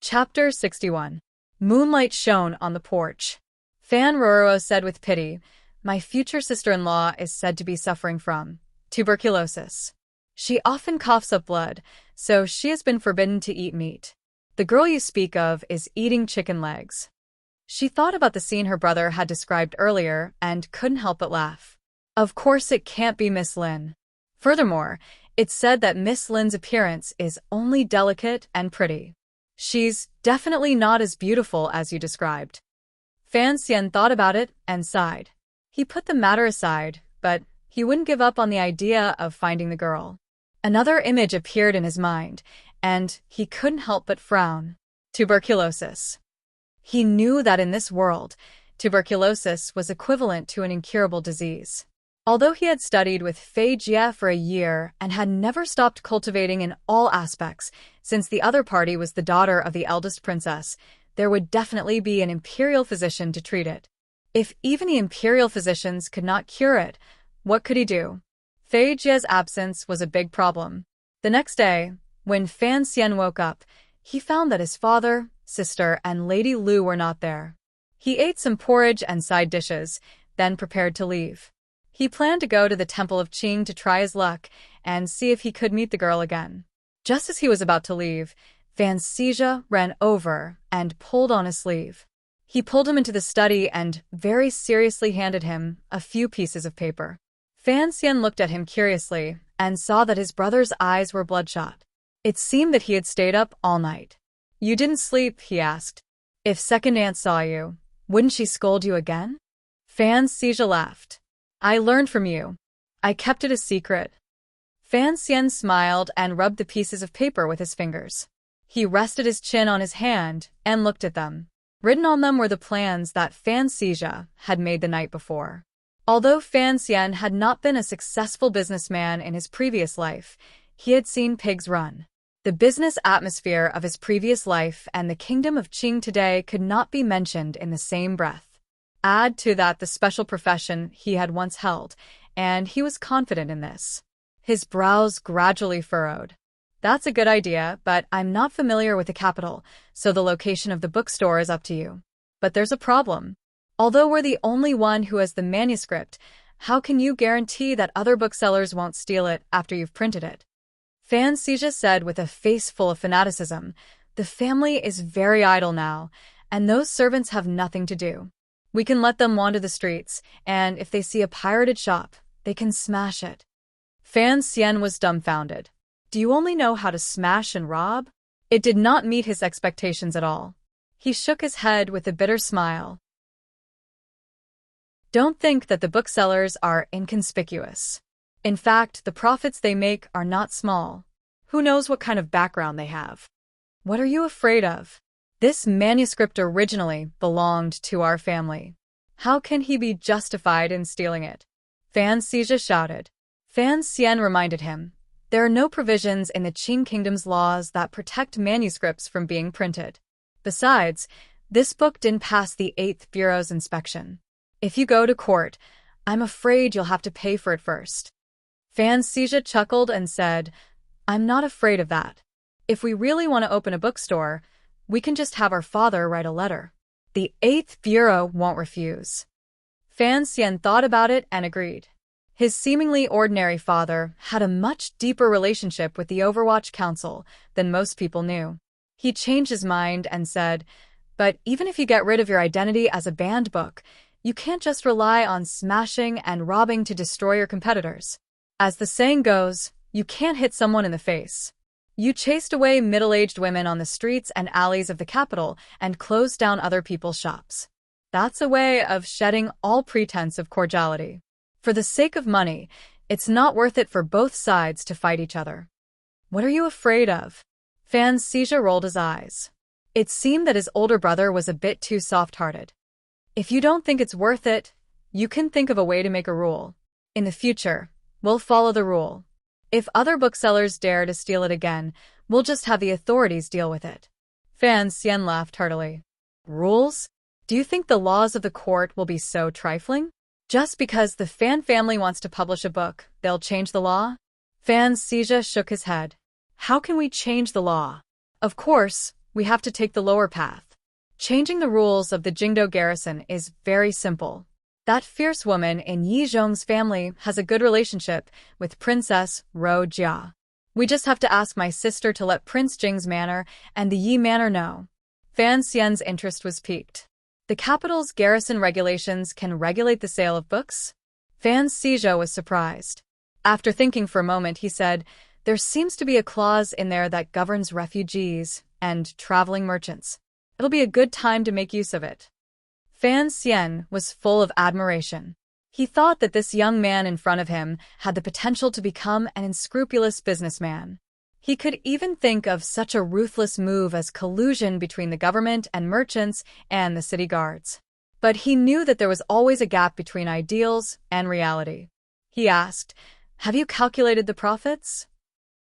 Chapter 61. Moonlight shone on the porch. Fan Roro said with pity, "My future sister-in-law is said to be suffering from tuberculosis. She often coughs up blood, so she has been forbidden to eat meat. The girl you speak of is eating chicken legs." She thought about the scene her brother had described earlier and couldn't help but laugh. Of course it can't be Miss Lin. Furthermore, it's said that Miss Lin's appearance is only delicate and pretty. She's definitely not as beautiful as you described. Fan Xian thought about it and sighed. He put the matter aside, but he wouldn't give up on the idea of finding the girl. Another image appeared in his mind, and he couldn't help but frown. Tuberculosis. He knew that in this world, tuberculosis was equivalent to an incurable disease. Although he had studied with Fei Jie for a year and had never stopped cultivating in all aspects, since the other party was the daughter of the eldest princess, there would definitely be an imperial physician to treat it. If even the imperial physicians could not cure it, what could he do? Fei Jie's absence was a big problem. The next day, when Fan Xian woke up, he found that his father, sister, and Lady Lu were not there. He ate some porridge and side dishes, then prepared to leave. He planned to go to the Temple of Qing to try his luck and see if he could meet the girl again. Just as he was about to leave, Fan Xian ran over and pulled on his sleeve. He pulled him into the study and very seriously handed him a few pieces of paper. Fan Xian looked at him curiously and saw that his brother's eyes were bloodshot. It seemed that he had stayed up all night. "You didn't sleep?" he asked. "If second aunt saw you, wouldn't she scold you again?" Fan Xian laughed. "I learned from you. I kept it a secret." Fan Xian smiled and rubbed the pieces of paper with his fingers. He rested his chin on his hand and looked at them. Written on them were the plans that Fan Xian had made the night before. Although Fan Xian had not been a successful businessman in his previous life, he had seen pigs run. The business atmosphere of his previous life and the kingdom of Qing today could not be mentioned in the same breath. Add to that the special profession he had once held, and he was confident in this. His brows gradually furrowed. "That's a good idea, but I'm not familiar with the capital, so the location of the bookstore is up to you. But there's a problem. Although we're the only one who has the manuscript, how can you guarantee that other booksellers won't steal it after you've printed it?" Fan Xian said with a face full of fanaticism, "The family is very idle now, and those servants have nothing to do. We can let them wander the streets, and if they see a pirated shop, they can smash it." Fan Xian was dumbfounded. "Do you only know how to smash and rob?" It did not meet his expectations at all. He shook his head with a bitter smile. "Don't think that the booksellers are inconspicuous. In fact, the profits they make are not small. Who knows what kind of background they have? What are you afraid of? This manuscript originally belonged to our family. How can he be justified in stealing it?" Fan Xian shouted. Fan Xian reminded him, "There are no provisions in the Qing Kingdom's laws that protect manuscripts from being printed. Besides, this book didn't pass the 8th Bureau's inspection. If you go to court, I'm afraid you'll have to pay for it first." Fan Xian chuckled and said, "I'm not afraid of that. If we really want to open a bookstore, we can just have our father write a letter. The 8th Bureau won't refuse." Fan Xian thought about it and agreed. His seemingly ordinary father had a much deeper relationship with the Overwatch Council than most people knew. He changed his mind and said, "But even if you get rid of your identity as a banned book, you can't just rely on smashing and robbing to destroy your competitors. As the saying goes, you can't hit someone in the face. You chased away middle-aged women on the streets and alleys of the capital and closed down other people's shops. That's a way of shedding all pretense of cordiality. For the sake of money, it's not worth it for both sides to fight each other." "What are you afraid of?" Fan Xian rolled his eyes. It seemed that his older brother was a bit too soft-hearted. "If you don't think it's worth it, you can think of a way to make a rule. In the future, we'll follow the rule. If other booksellers dare to steal it again, we'll just have the authorities deal with it." Fan Xian laughed heartily. "Rules? Do you think the laws of the court will be so trifling? Just because the Fan family wants to publish a book, they'll change the law?" Fan Xian shook his head. "How can we change the law? Of course, we have to take the lower path. Changing the rules of the Jingdo garrison is very simple. That fierce woman in Yi Zhong's family has a good relationship with Princess Ro Jia. We just have to ask my sister to let Prince Jing's manor and the Yi manor know." Fan Xian's interest was piqued. The capital's garrison regulations can regulate the sale of books? Fan Xian was surprised. After thinking for a moment, he said, "There seems to be a clause in there that governs refugees and traveling merchants. It'll be a good time to make use of it." Fan Xian was full of admiration. He thought that this young man in front of him had the potential to become an unscrupulous businessman. He could even think of such a ruthless move as collusion between the government and merchants and the city guards. But he knew that there was always a gap between ideals and reality. He asked, "Have you calculated the profits?"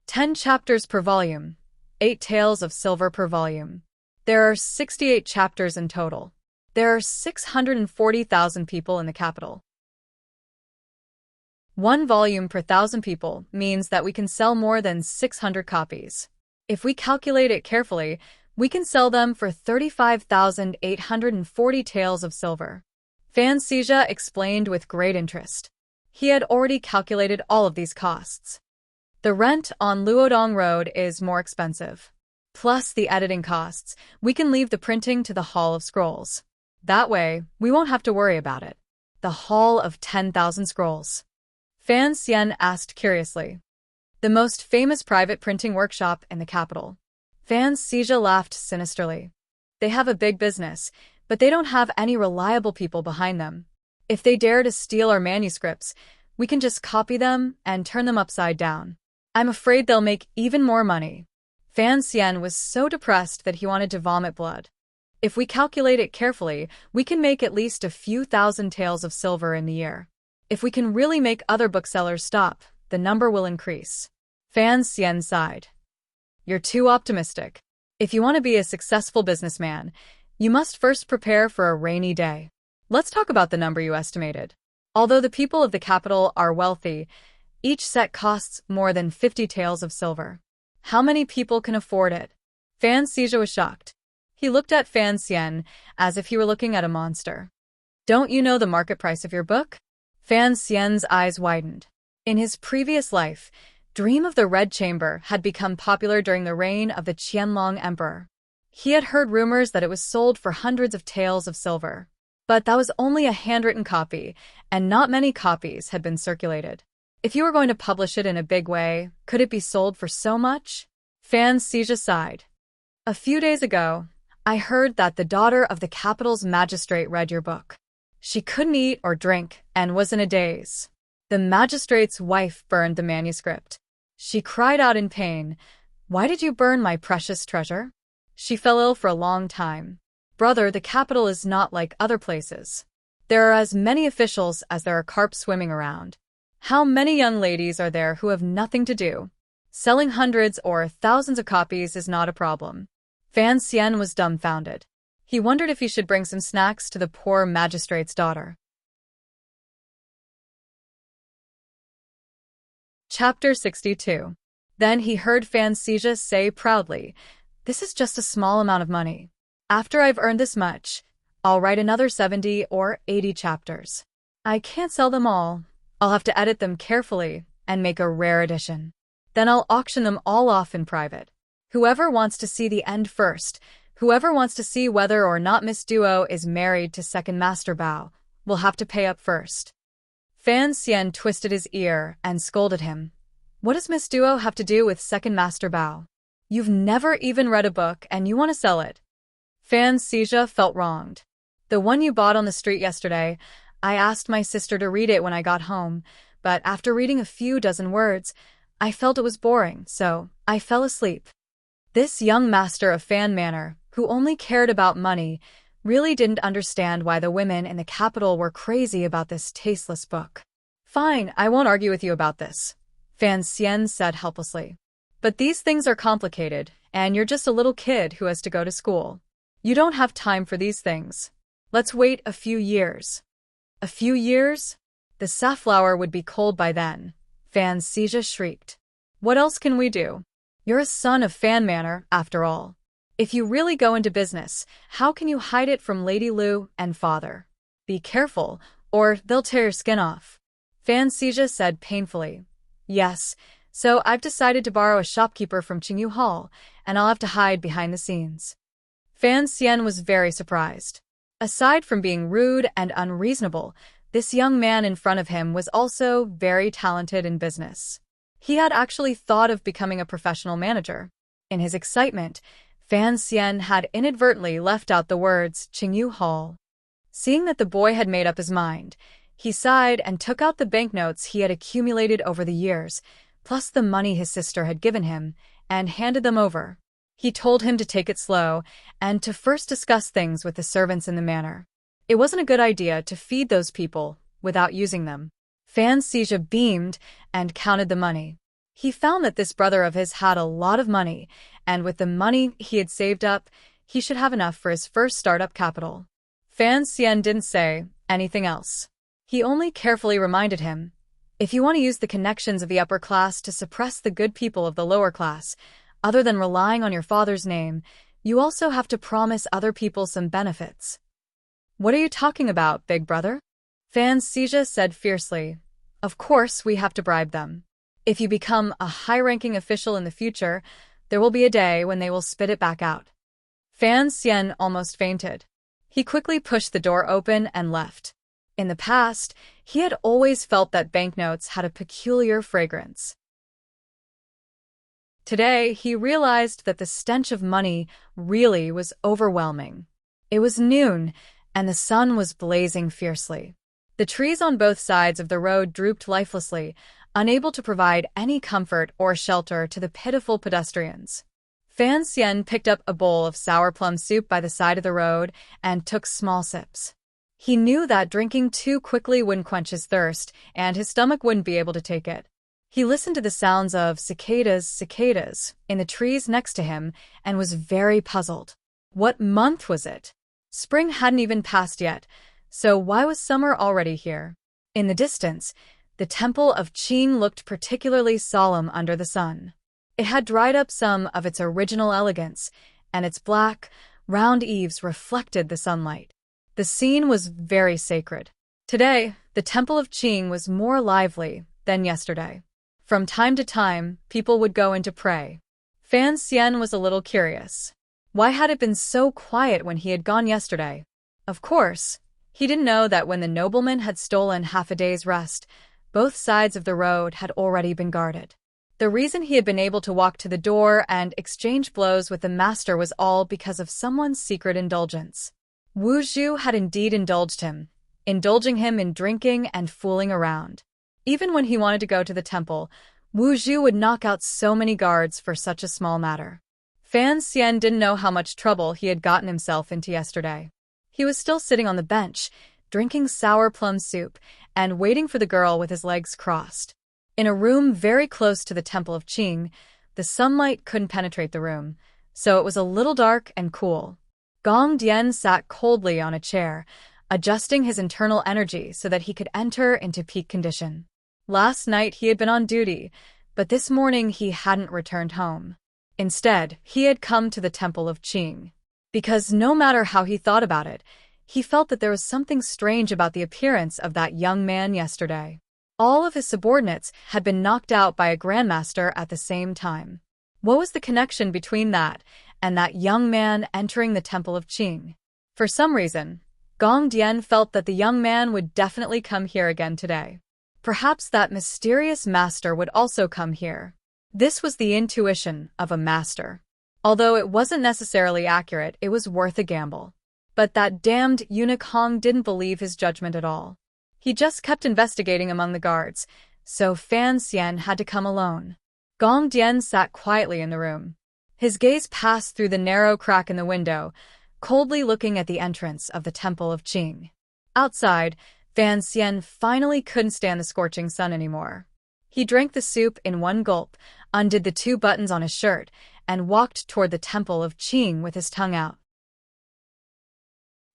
10 chapters per volume, 8 tales of silver per volume. There are 68 chapters in total. There are 640,000 people in the capital. 1 volume per 1,000 people means that we can sell more than 600 copies. If we calculate it carefully, we can sell them for 35,840 taels of silver. Fan Sija explained with great interest. He had already calculated all of these costs. The rent on Luodong Road is more expensive. Plus the editing costs, we can leave the printing to the Hall of Scrolls. That way, we won't have to worry about it. The Hall of 10,000 Scrolls. Fan Xian asked curiously. The most famous private printing workshop in the capital. Fan Sija laughed sinisterly. They have a big business, but they don't have any reliable people behind them. If they dare to steal our manuscripts, we can just copy them and turn them upside down. I'm afraid they'll make even more money. Fan Xian was so depressed that he wanted to vomit blood. If we calculate it carefully, we can make at least a few thousand taels of silver in the year. If we can really make other booksellers stop, the number will increase. Fan Xian sighed. You're too optimistic. If you want to be a successful businessman, you must first prepare for a rainy day. Let's talk about the number you estimated. Although the people of the capital are wealthy, each set costs more than 50 taels of silver. How many people can afford it? Fan Sija was shocked. He looked at Fan Xian as if he were looking at a monster. Don't you know the market price of your book? Fan Xian's eyes widened. In his previous life, Dream of the Red Chamber had become popular during the reign of the Qianlong Emperor. He had heard rumors that it was sold for hundreds of taels of silver. But that was only a handwritten copy, and not many copies had been circulated. If you were going to publish it in a big way, could it be sold for so much? Fan Sija sighed. A few days ago, I heard that the daughter of the capital's magistrate read your book. She couldn't eat or drink and was in a daze. The magistrate's wife burned the manuscript. She cried out in pain, "Why did you burn my precious treasure?" She fell ill for a long time. Brother, the capital is not like other places. There are as many officials as there are carp swimming around. How many young ladies are there who have nothing to do? Selling hundreds or thousands of copies is not a problem. Fan Xian was dumbfounded. He wondered if he should bring some snacks to the poor magistrate's daughter. Chapter 62. Then he heard Fan Sija say proudly, "This is just a small amount of money. After I've earned this much, I'll write another 70 or 80 chapters. I can't sell them all. I'll have to edit them carefully and make a rare edition. Then I'll auction them all off in private. Whoever wants to see the end first, whoever wants to see whether or not Miss Duo is married to Second Master Bao, will have to pay up first." Fan Xian twisted his ear and scolded him. "What does Miss Duo have to do with Second Master Bao? You've never even read a book and you want to sell it." Fan Sija felt wronged. "The one you bought on the street yesterday, I asked my sister to read it when I got home, but after reading a few dozen words, I felt it was boring, so I fell asleep." This young master of Fan Manor, who only cared about money, really didn't understand why the women in the capital were crazy about this tasteless book. "Fine, I won't argue with you about this," Fan Xian said helplessly. "But these things are complicated, and you're just a little kid who has to go to school. You don't have time for these things. Let's wait a few years." "A few years? The safflower would be cold by then," Fan Sija shrieked. "What else can we do? You're a son of Fan Manor, after all. If you really go into business, how can you hide it from Lady Lu and father? Be careful, or they'll tear your skin off." Fan Sija said painfully. "Yes, so I've decided to borrow a shopkeeper from Qingyu Hall, and I'll have to hide behind the scenes." Fan Xian was very surprised. Aside from being rude and unreasonable, this young man in front of him was also very talented in business. He had actually thought of becoming a professional manager. In his excitement, Fan Xian had inadvertently left out the words Qingyu Hall. Seeing that the boy had made up his mind, he sighed and took out the banknotes he had accumulated over the years, plus the money his sister had given him, and handed them over. He told him to take it slow and to first discuss things with the servants in the manor. It wasn't a good idea to feed those people without using them. Fan Xizha beamed and counted the money. He found that this brother of his had a lot of money, and with the money he had saved up, he should have enough for his first startup capital. Fan Xian didn't say anything else. He only carefully reminded him, if you want to use the connections of the upper class to suppress the good people of the lower class, other than relying on your father's name, you also have to promise other people some benefits. What are you talking about, big brother? Fan Xizha said fiercely. Of course we have to bribe them. If you become a high-ranking official in the future, there will be a day when they will spit it back out. Fan Xian almost fainted. He quickly pushed the door open and left. In the past, he had always felt that banknotes had a peculiar fragrance. Today, he realized that the stench of money really was overwhelming. It was noon, and the sun was blazing fiercely. The trees on both sides of the road drooped lifelessly, unable to provide any comfort or shelter to the pitiful pedestrians. Fan Xian picked up a bowl of sour plum soup by the side of the road and took small sips. He knew that drinking too quickly wouldn't quench his thirst, and his stomach wouldn't be able to take it. He listened to the sounds of cicadas in the trees next to him and was very puzzled. What month was it? Spring hadn't even passed yet, so why was summer already here? In the distance, the temple of Qing looked particularly solemn under the sun. It had dried up some of its original elegance, and its black, round eaves reflected the sunlight. The scene was very sacred. Today, the temple of Qing was more lively than yesterday. From time to time, people would go in to pray. Fan Xian was a little curious. Why had it been so quiet when he had gone yesterday? Of course, he didn't know that when the nobleman had stolen half a day's rest, both sides of the road had already been guarded. The reason he had been able to walk to the door and exchange blows with the master was all because of someone's secret indulgence. Wu Zhu had indeed indulged him, indulging him in drinking and fooling around. Even when he wanted to go to the temple, Wu Zhu would knock out so many guards for such a small matter. Fan Xian didn't know how much trouble he had gotten himself into yesterday. He was still sitting on the bench, drinking sour plum soup, and waiting for the girl with his legs crossed. In a room very close to the temple of Qing, the sunlight couldn't penetrate the room, so it was a little dark and cool. Gong Dian sat coldly on a chair, adjusting his internal energy so that he could enter into peak condition. Last night he had been on duty, but this morning he hadn't returned home. Instead, he had come to the temple of Qing. Because no matter how he thought about it, he felt that there was something strange about the appearance of that young man yesterday. All of his subordinates had been knocked out by a grandmaster at the same time. What was the connection between that and that young man entering the temple of Qing? For some reason, Gong Dian felt that the young man would definitely come here again today. Perhaps that mysterious master would also come here. This was the intuition of a master. Although it wasn't necessarily accurate, it was worth a gamble. But that damned eunuch Hong didn't believe his judgment at all. He just kept investigating among the guards, so Fan Xian had to come alone. Gong Dian sat quietly in the room. His gaze passed through the narrow crack in the window, coldly looking at the entrance of the temple of Qing. Outside, Fan Xian finally couldn't stand the scorching sun anymore. He drank the soup in one gulp, undid the 2 buttons on his shirt, and walked toward the temple of Qing with his tongue out.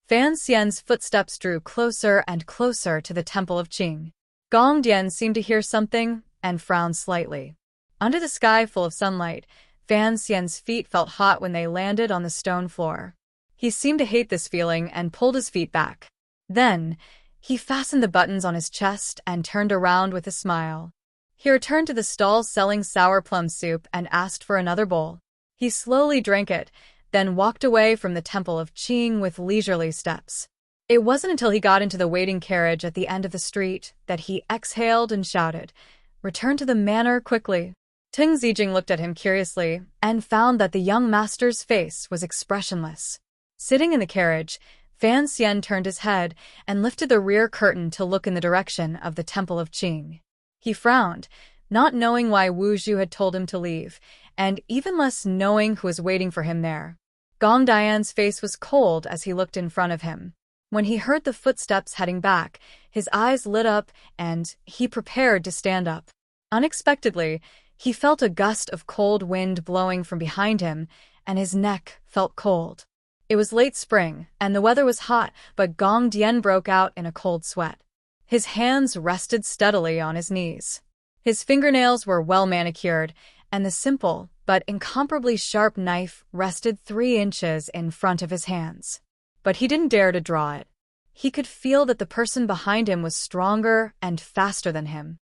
Fan Xian's footsteps drew closer and closer to the temple of Qing. Gong Dian seemed to hear something and frowned slightly. Under the sky full of sunlight, Fan Xian's feet felt hot when they landed on the stone floor. He seemed to hate this feeling and pulled his feet back. Then, he fastened the buttons on his chest and turned around with a smile. He returned to the stall selling sour plum soup and asked for another bowl. He slowly drank it, then walked away from the temple of Qing with leisurely steps. It wasn't until he got into the waiting carriage at the end of the street that he exhaled and shouted, "Return to the manor quickly." Ting Zijing looked at him curiously and found that the young master's face was expressionless. Sitting in the carriage, Fan Xian turned his head and lifted the rear curtain to look in the direction of the temple of Qing. He frowned, not knowing why Wu Zhu had told him to leave, and even less knowing who was waiting for him there. Gong Dian's face was cold as he looked in front of him. When he heard the footsteps heading back, his eyes lit up and he prepared to stand up. Unexpectedly, he felt a gust of cold wind blowing from behind him, and his neck felt cold. It was late spring, and the weather was hot, but Gong Dian broke out in a cold sweat. His hands rested steadily on his knees. His fingernails were well manicured, and the simple but incomparably sharp knife rested 3 inches in front of his hands. But he didn't dare to draw it. He could feel that the person behind him was stronger and faster than him.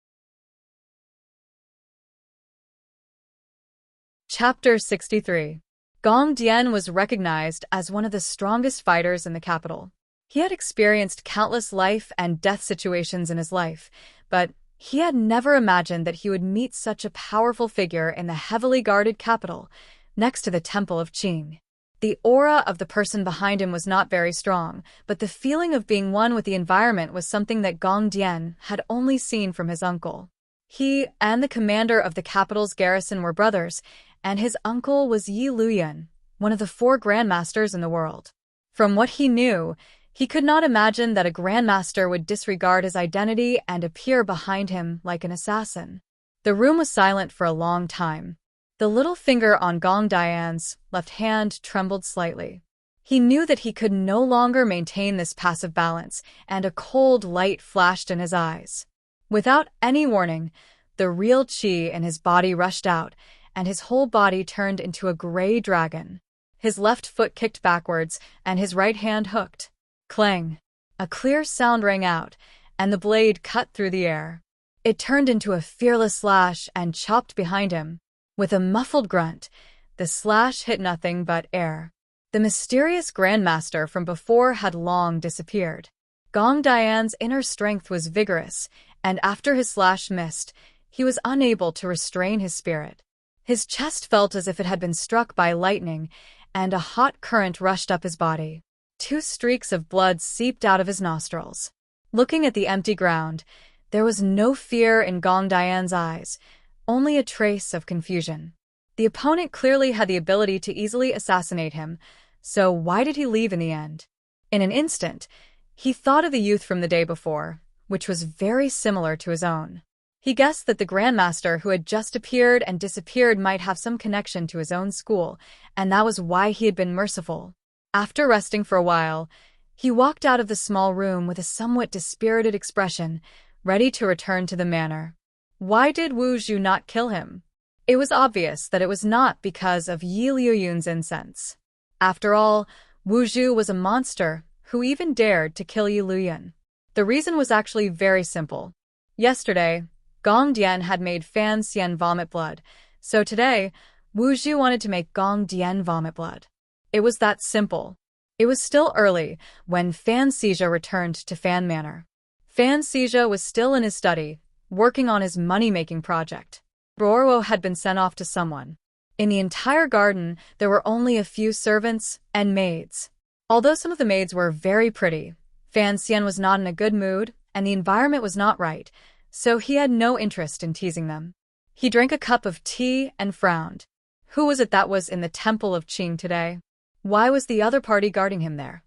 Chapter 63. Gong Dian was recognized as one of the strongest fighters in the capital. He had experienced countless life and death situations in his life, but he had never imagined that he would meet such a powerful figure in the heavily guarded capital, next to the Temple of Qing. The aura of the person behind him was not very strong, but the feeling of being one with the environment was something that Gong Dian had only seen from his uncle. He and the commander of the capital's garrison were brothers, and his uncle was Yi Luyan, one of the 4 grandmasters in the world. From what he knew, he could not imagine that a grandmaster would disregard his identity and appear behind him like an assassin. The room was silent for a long time. The little finger on Gong Dian's left hand trembled slightly. He knew that he could no longer maintain this passive balance, and a cold light flashed in his eyes. Without any warning, the real qi in his body rushed out, and his whole body turned into a gray dragon. His left foot kicked backwards, and his right hand hooked. Clang! A clear sound rang out, and the blade cut through the air. It turned into a fearless slash and chopped behind him. With a muffled grunt, the slash hit nothing but air. The mysterious grandmaster from before had long disappeared. Gong Dian's inner strength was vigorous, and after his slash missed, he was unable to restrain his spirit. His chest felt as if it had been struck by lightning, and a hot current rushed up his body. 2 streaks of blood seeped out of his nostrils. Looking at the empty ground, there was no fear in Gong Dian's eyes, only a trace of confusion. The opponent clearly had the ability to easily assassinate him, so why did he leave in the end? In an instant, he thought of the youth from the day before, which was very similar to his own. He guessed that the grandmaster who had just appeared and disappeared might have some connection to his own school, and that was why he had been merciful. After resting for a while, he walked out of the small room with a somewhat dispirited expression, ready to return to the manor. Why did Wu Zhu not kill him? It was obvious that it was not because of Yi Liuyun's incense. After all, Wu Zhu was a monster who even dared to kill Yi Luyan. The reason was actually very simple. Yesterday, Gong Dian had made Fan Xian vomit blood, so today, Wu Zhu wanted to make Gong Dian vomit blood. It was that simple. It was still early when Fan Xizha returned to Fan Manor. Fan Xizha was still in his study, working on his money-making project. Borwo had been sent off to someone. In the entire garden, there were only a few servants and maids. Although some of the maids were very pretty, Fan Xian was not in a good mood, and the environment was not right, so he had no interest in teasing them. He drank a cup of tea and frowned. Who was it that was in the Temple of Qing today? Why was the other party guarding him there?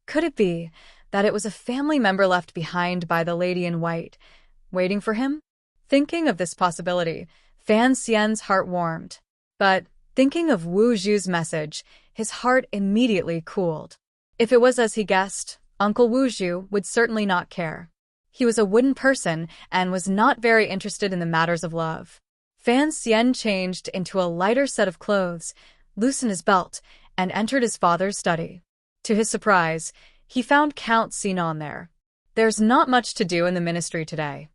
Could it be that it was a family member left behind by the lady in white, waiting for him? Thinking of this possibility, Fan Xian's heart warmed. But, thinking of Wu Zhu's message, his heart immediately cooled. If it was as he guessed, Uncle Wu Zhu would certainly not care. He was a wooden person and was not very interested in the matters of love. Fan Xian changed into a lighter set of clothes, loosened his belt, and entered his father's study. To his surprise, he found Count Sinon there. There's not much to do in the ministry today.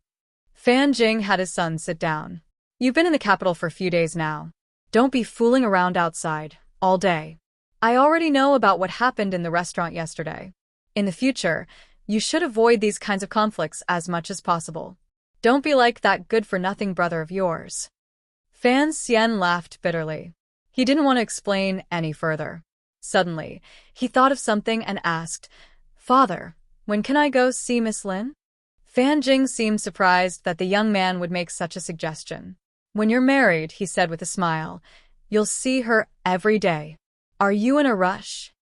Fan Jing had his son sit down. You've been in the capital for a few days now. Don't be fooling around outside, all day. I already know about what happened in the restaurant yesterday. In the future, you should avoid these kinds of conflicts as much as possible. Don't be like that good-for-nothing brother of yours. Fan Xian laughed bitterly. He didn't want to explain any further. Suddenly, he thought of something and asked, Father, when can I go see Miss Lin? Fan Jing seemed surprised that the young man would make such a suggestion. When you're married, he said with a smile, you'll see her every day. Are you in a rush?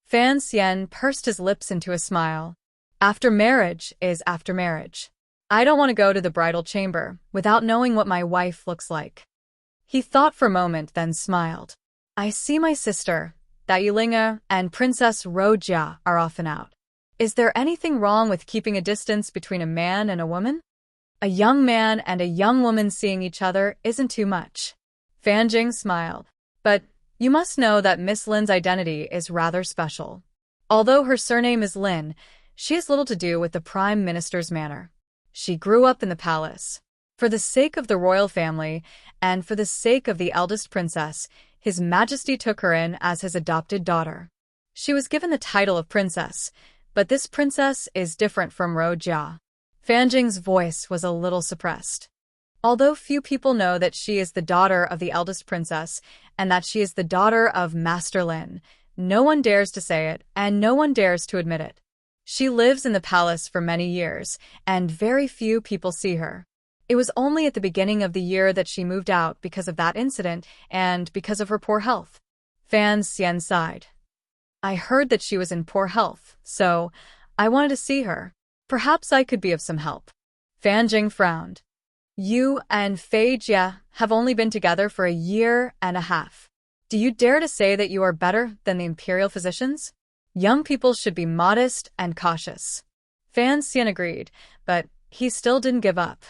Fan Xian pursed his lips into a smile. After marriage is after marriage. I don't want to go to the bridal chamber without knowing what my wife looks like. He thought for a moment, then smiled. I see my sister, that Yulinga, and Princess Rojia are often out. Is there anything wrong with keeping a distance between a man and a woman? A young man and a young woman seeing each other isn't too much. Fan Jing smiled. But you must know that Miss Lin's identity is rather special. Although her surname is Lin, she has little to do with the Prime Minister's manner. She grew up in the palace. For the sake of the royal family, and for the sake of the eldest princess, His Majesty took her in as his adopted daughter. She was given the title of princess, but this princess is different from Rojia. Fan Jing's voice was a little suppressed. Although few people know that she is the daughter of the eldest princess, and that she is the daughter of Master Lin, no one dares to say it, and no one dares to admit it. She lives in the palace for many years, and very few people see her. It was only at the beginning of the year that she moved out because of that incident and because of her poor health. Fan Xian sighed. I heard that she was in poor health, so I wanted to see her. Perhaps I could be of some help. Fan Jing frowned. You and Fei Jie have only been together for a year and a half. Do you dare to say that you are better than the imperial physicians? Young people should be modest and cautious. Fan Xian agreed, but he still didn't give up.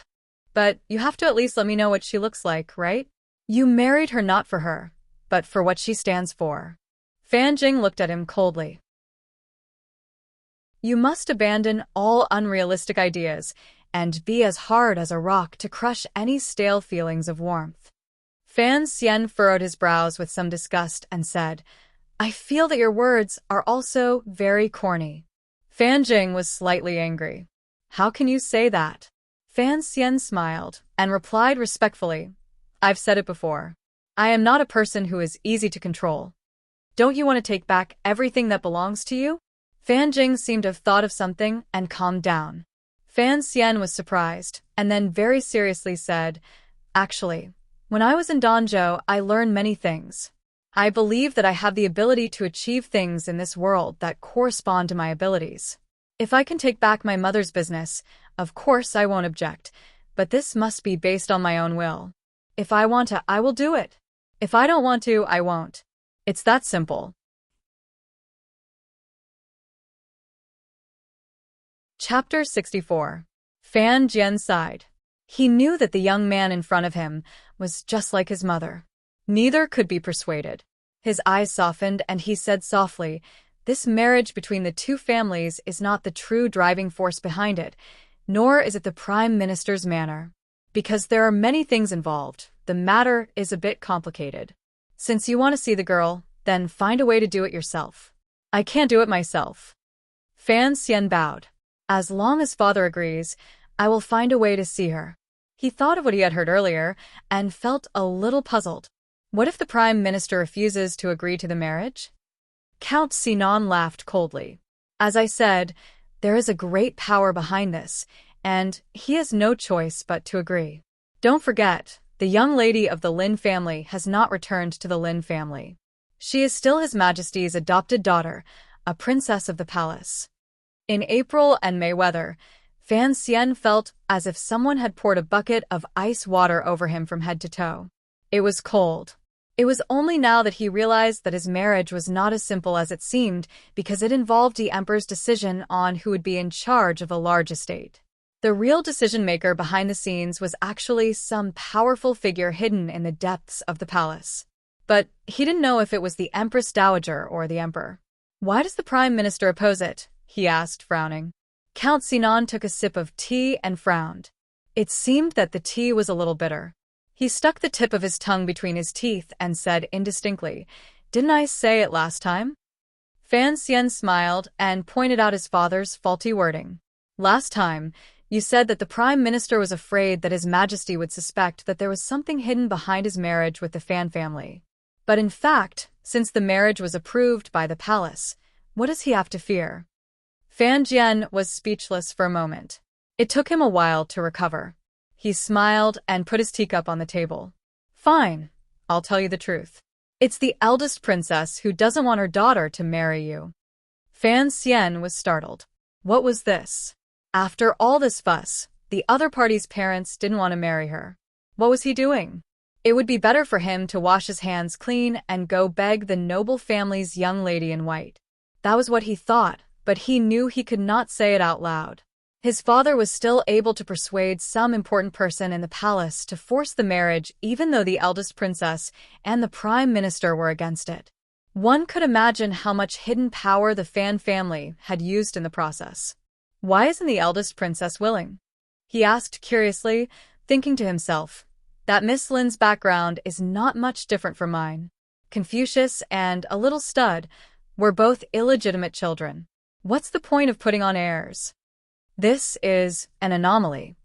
But you have to at least let me know what she looks like, right? You married her not for her, but for what she stands for. Fan Jing looked at him coldly. You must abandon all unrealistic ideas and be as hard as a rock to crush any stale feelings of warmth. Fan Xian furrowed his brows with some disgust and said, I feel that your words are also very corny. Fan Jing was slightly angry. How can you say that? Fan Xian smiled and replied respectfully, I've said it before. I am not a person who is easy to control. Don't you want to take back everything that belongs to you? Fan Jing seemed to have thought of something and calmed down. Fan Xian was surprised and then very seriously said, Actually, when I was in Danzhou, I learned many things. I believe that I have the ability to achieve things in this world that correspond to my abilities. If I can take back my mother's business, of course I won't object, but this must be based on my own will. If I want to, I will do it. If I don't want to, I won't. It's that simple. Chapter 64. Fan Jian sighed. He knew that the young man in front of him was just like his mother. Neither could be persuaded. His eyes softened and he said softly, This marriage between the two families is not the true driving force behind it, nor is it the Prime Minister's manner. Because there are many things involved, the matter is a bit complicated. Since you want to see the girl, then find a way to do it yourself. I can't do it myself. Fan Xian bowed. As long as father agrees, I will find a way to see her. He thought of what he had heard earlier and felt a little puzzled. What if the Prime Minister refuses to agree to the marriage? Count Sinan laughed coldly. As I said, there is a great power behind this, and he has no choice but to agree. Don't forget, the young lady of the Lin family has not returned to the Lin family. She is still His Majesty's adopted daughter, a princess of the palace. In April and May weather, Fan Xian felt as if someone had poured a bucket of ice water over him from head to toe. It was cold. It was only now that he realized that his marriage was not as simple as it seemed because it involved the emperor's decision on who would be in charge of a large estate. The real decision-maker behind the scenes was actually some powerful figure hidden in the depths of the palace. But he didn't know if it was the Empress Dowager or the Emperor. Why does the Prime Minister oppose it? He asked, frowning. Count Sinan took a sip of tea and frowned. It seemed that the tea was a little bitter. He stuck the tip of his tongue between his teeth and said indistinctly, Didn't I say it last time? Fan Xian smiled and pointed out his father's faulty wording. Last time, you said that the Prime Minister was afraid that His Majesty would suspect that there was something hidden behind his marriage with the Fan family. But in fact, since the marriage was approved by the palace, what does he have to fear? Fan Jian was speechless for a moment. It took him a while to recover. He smiled and put his teacup on the table. Fine, I'll tell you the truth. It's the eldest princess who doesn't want her daughter to marry you. Fan Xian was startled. What was this? After all this fuss, the other party's parents didn't want to marry her. What was he doing? It would be better for him to wash his hands clean and go beg the noble family's young lady in white. That was what he thought, but he knew he could not say it out loud. His father was still able to persuade some important person in the palace to force the marriage even though the eldest princess and the prime minister were against it. One could imagine how much hidden power the Fan family had used in the process. Why isn't the eldest princess willing? He asked curiously, thinking to himself, that Miss Lin's background is not much different from mine. Confucius and a little stud were both illegitimate children. What's the point of putting on airs? This is an anomaly.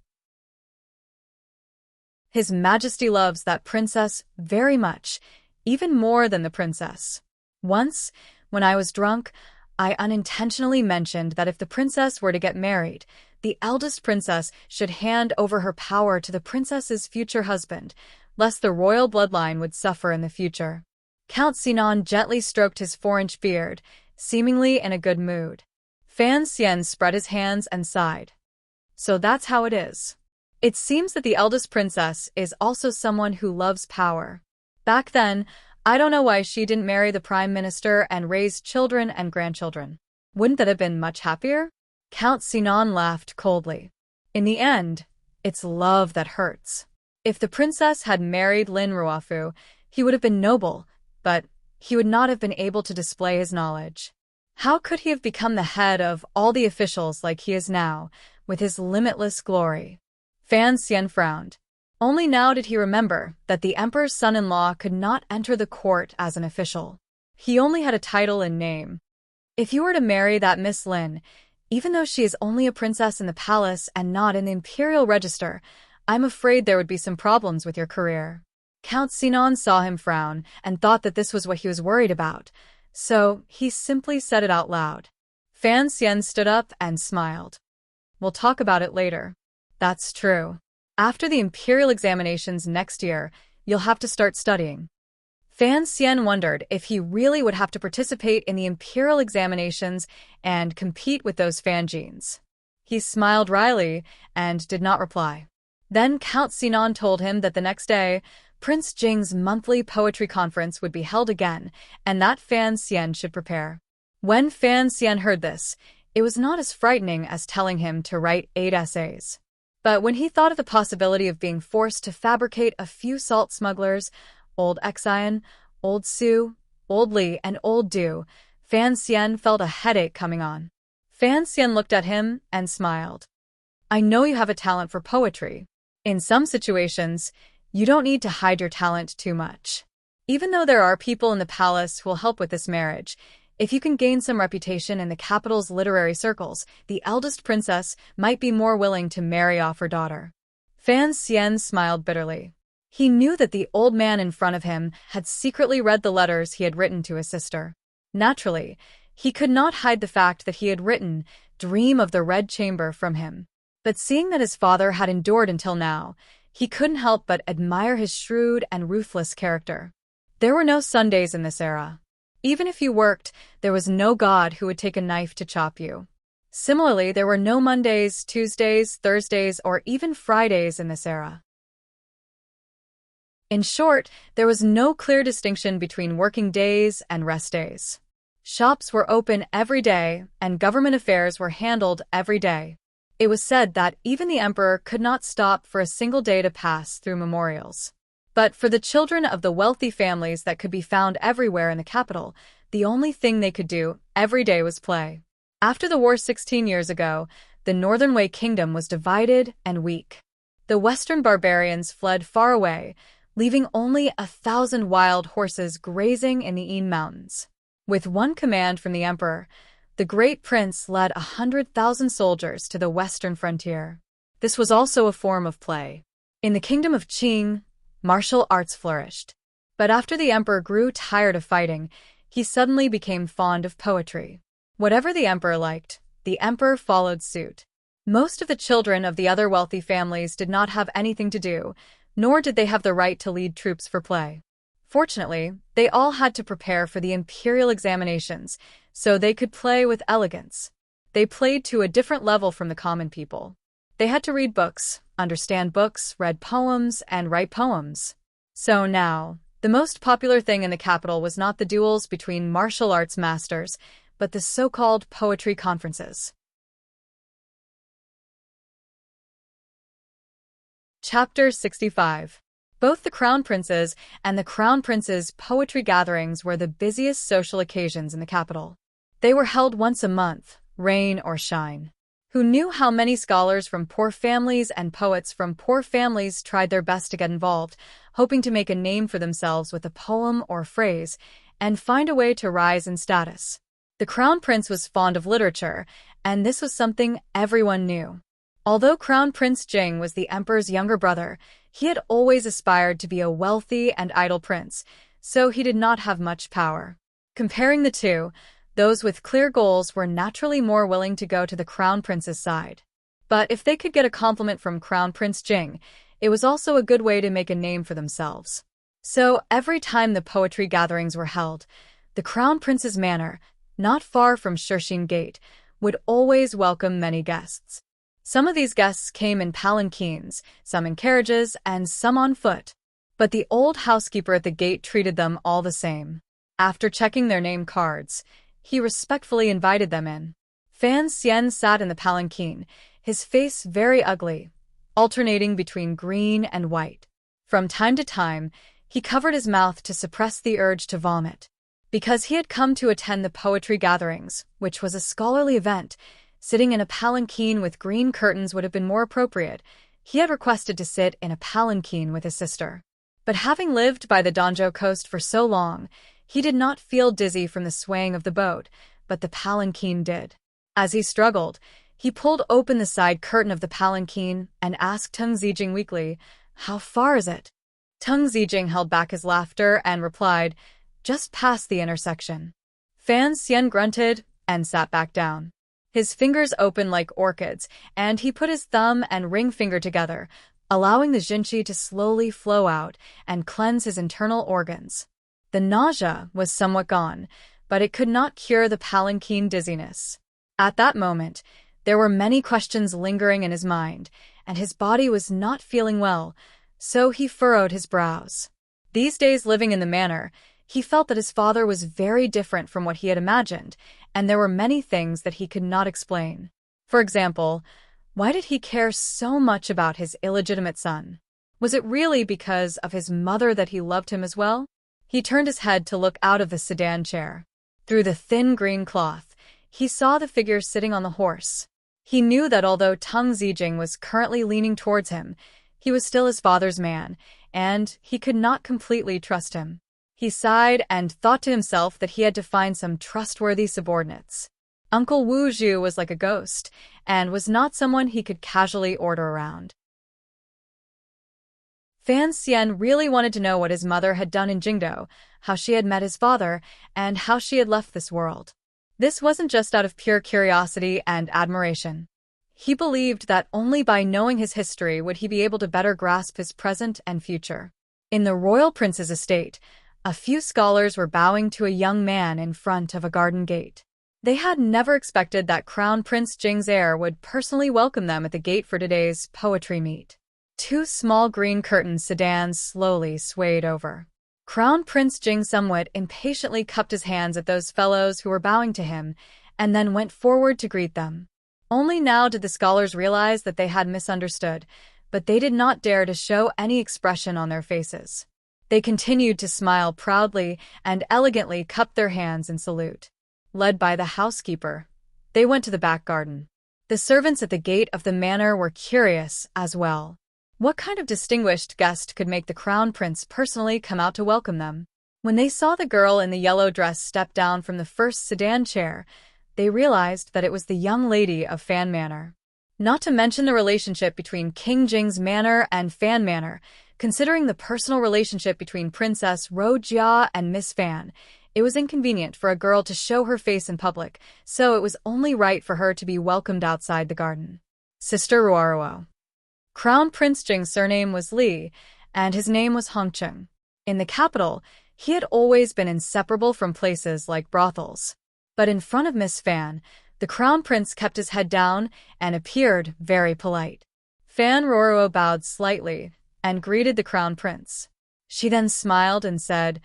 His Majesty loves that princess very much, even more than the princess. Once, when I was drunk, I unintentionally mentioned that if the princess were to get married, the eldest princess should hand over her power to the princess's future husband, lest the royal bloodline would suffer in the future. Count Sinan gently stroked his 4-inch beard, seemingly in a good mood. Fan Xian spread his hands and sighed. So that's how it is. It seems that the eldest princess is also someone who loves power. Back then, I don't know why she didn't marry the prime minister and raise children and grandchildren. Wouldn't that have been much happier? Count Sinan laughed coldly. In the end, it's love that hurts. If the princess had married Lin Ruofu, he would have been noble, but he would not have been able to display his knowledge. How could he have become the head of all the officials like he is now, with his limitless glory? Fan Xian frowned. Only now did he remember that the emperor's son-in-law could not enter the court as an official. He only had a title in name. If you were to marry that Miss Lin, even though she is only a princess in the palace and not in the imperial register, I'm afraid there would be some problems with your career. Count Sinan saw him frown and thought that this was what he was worried about, so he simply said it out loud. Fan Xian stood up and smiled. We'll talk about it later. That's true. After the imperial examinations next year, you'll have to start studying. Fan Xian wondered if he really would have to participate in the imperial examinations and compete with those Fanjins. He smiled wryly and did not reply. Then Count Sinan told him that the next day, Prince Jing's monthly poetry conference would be held again, and that Fan Xian should prepare. When Fan Xian heard this, it was not as frightening as telling him to write 8 essays. But when he thought of the possibility of being forced to fabricate a few salt smugglers, Old Xian, Old Su, Old Li, and Old Du, Fan Xian felt a headache coming on. Fan Xian looked at him and smiled. I know you have a talent for poetry. In some situations, you don't need to hide your talent too much. Even though there are people in the palace who will help with this marriage, if you can gain some reputation in the capital's literary circles, the eldest princess might be more willing to marry off her daughter. Fan Xian smiled bitterly. He knew that the old man in front of him had secretly read the letters he had written to his sister. Naturally, he could not hide the fact that he had written "Dream of the Red Chamber" from him. But seeing that his father had endured until now, he couldn't help but admire his shrewd and ruthless character. There were no Sundays in this era. Even if you worked, there was no god who would take a knife to chop you. Similarly, there were no Mondays, Tuesdays, Thursdays, or even Fridays in this era. In short, there was no clear distinction between working days and rest days. Shops were open every day, and government affairs were handled every day. It was said that even the emperor could not stop for a single day to pass through memorials. But for the children of the wealthy families that could be found everywhere in the capital, the only thing they could do every day was play. After the war 16 years ago, the Northern Wei Kingdom was divided and weak. The Western barbarians fled far away, leaving only 1,000 wild horses grazing in the Yin Mountains. With one command from the emperor, the great prince led 100,000 soldiers to the western frontier. This was also a form of play. In the kingdom of Qing, martial arts flourished. But after the emperor grew tired of fighting, he suddenly became fond of poetry. Whatever the emperor liked, the emperor followed suit. Most of the children of the other wealthy families did not have anything to do. nor did they have the right to lead troops for play. Fortunately, they all had to prepare for the imperial examinations, so they could play with elegance. They played to a different level from the common people. They had to read books, understand books, read poems, and write poems. So now, the most popular thing in the capital was not the duels between martial arts masters, but the so-called poetry conferences. Chapter 65. Both the Crown Prince's and the Crown Prince's poetry gatherings were the busiest social occasions in the capital. They were held once a month, rain or shine. Who knew how many scholars from poor families and poets from poor families tried their best to get involved, hoping to make a name for themselves with a poem or phrase, and find a way to rise in status. The Crown Prince was fond of literature, and this was something everyone knew. Although Crown Prince Jing was the emperor's younger brother, he had always aspired to be a wealthy and idle prince, so he did not have much power. Comparing the two, those with clear goals were naturally more willing to go to the Crown Prince's side. But if they could get a compliment from Crown Prince Jing, it was also a good way to make a name for themselves. So every time the poetry gatherings were held, the Crown Prince's manor, not far from Shershin Gate, would always welcome many guests. Some of these guests came in palanquins, some in carriages, and some on foot. But the old housekeeper at the gate treated them all the same. After checking their name cards, he respectfully invited them in. Fan Xian sat in the palanquin, his face very ugly, alternating between green and white. From time to time, he covered his mouth to suppress the urge to vomit. Because he had come to attend the poetry gatherings, which was a scholarly event, sitting in a palanquin with green curtains would have been more appropriate. He had requested to sit in a palanquin with his sister. But having lived by the Danzhou coast for so long, he did not feel dizzy from the swaying of the boat, but the palanquin did. As he struggled, he pulled open the side curtain of the palanquin and asked Teng Zijing weakly, "How far is it?" Teng Zijing held back his laughter and replied, "Just past the intersection." Fan Xian grunted and sat back down. His fingers opened like orchids, and he put his thumb and ring finger together, allowing the jinqi to slowly flow out and cleanse his internal organs. The nausea was somewhat gone, but it could not cure the palanquin dizziness. At that moment, there were many questions lingering in his mind, and his body was not feeling well, so he furrowed his brows. These days living in the manor, he felt that his father was very different from what he had imagined, and there were many things that he could not explain. For example, why did he care so much about his illegitimate son? Was it really because of his mother that he loved him as well? He turned his head to look out of the sedan chair. Through the thin green cloth, he saw the figure sitting on the horse. He knew that although Teng Zijing was currently leaning towards him, he was still his father's man, and he could not completely trust him. He sighed and thought to himself that he had to find some trustworthy subordinates. Uncle Wu Zhu was like a ghost, and was not someone he could casually order around. Fan Xian really wanted to know what his mother had done in Jingdou, how she had met his father, and how she had left this world. This wasn't just out of pure curiosity and admiration. He believed that only by knowing his history would he be able to better grasp his present and future. In the royal prince's estate, a few scholars were bowing to a young man in front of a garden gate. They had never expected that Crown Prince Jing's heir would personally welcome them at the gate for today's poetry meet. Two small green curtain sedans slowly swayed over. Crown Prince Jing somewhat impatiently cupped his hands at those fellows who were bowing to him, and then went forward to greet them. Only now did the scholars realize that they had misunderstood, but they did not dare to show any expression on their faces. They continued to smile proudly and elegantly cupped their hands in salute. Led by the housekeeper, they went to the back garden. The servants at the gate of the manor were curious as well. What kind of distinguished guest could make the Crown Prince personally come out to welcome them? When they saw the girl in the yellow dress step down from the first sedan chair, they realized that it was the young lady of Fan Manor. Not to mention the relationship between King Jing's manor and Fan Manor, considering the personal relationship between Princess Ro Jia and Miss Fan, it was inconvenient for a girl to show her face in public, so it was only right for her to be welcomed outside the garden. Sister Ruoruo. Crown Prince Jing's surname was Li, and his name was Hongcheng. In the capital, he had always been inseparable from places like brothels. But in front of Miss Fan, the crown prince kept his head down and appeared very polite. Fan Roro bowed slightly and greeted the crown prince. She then smiled and said,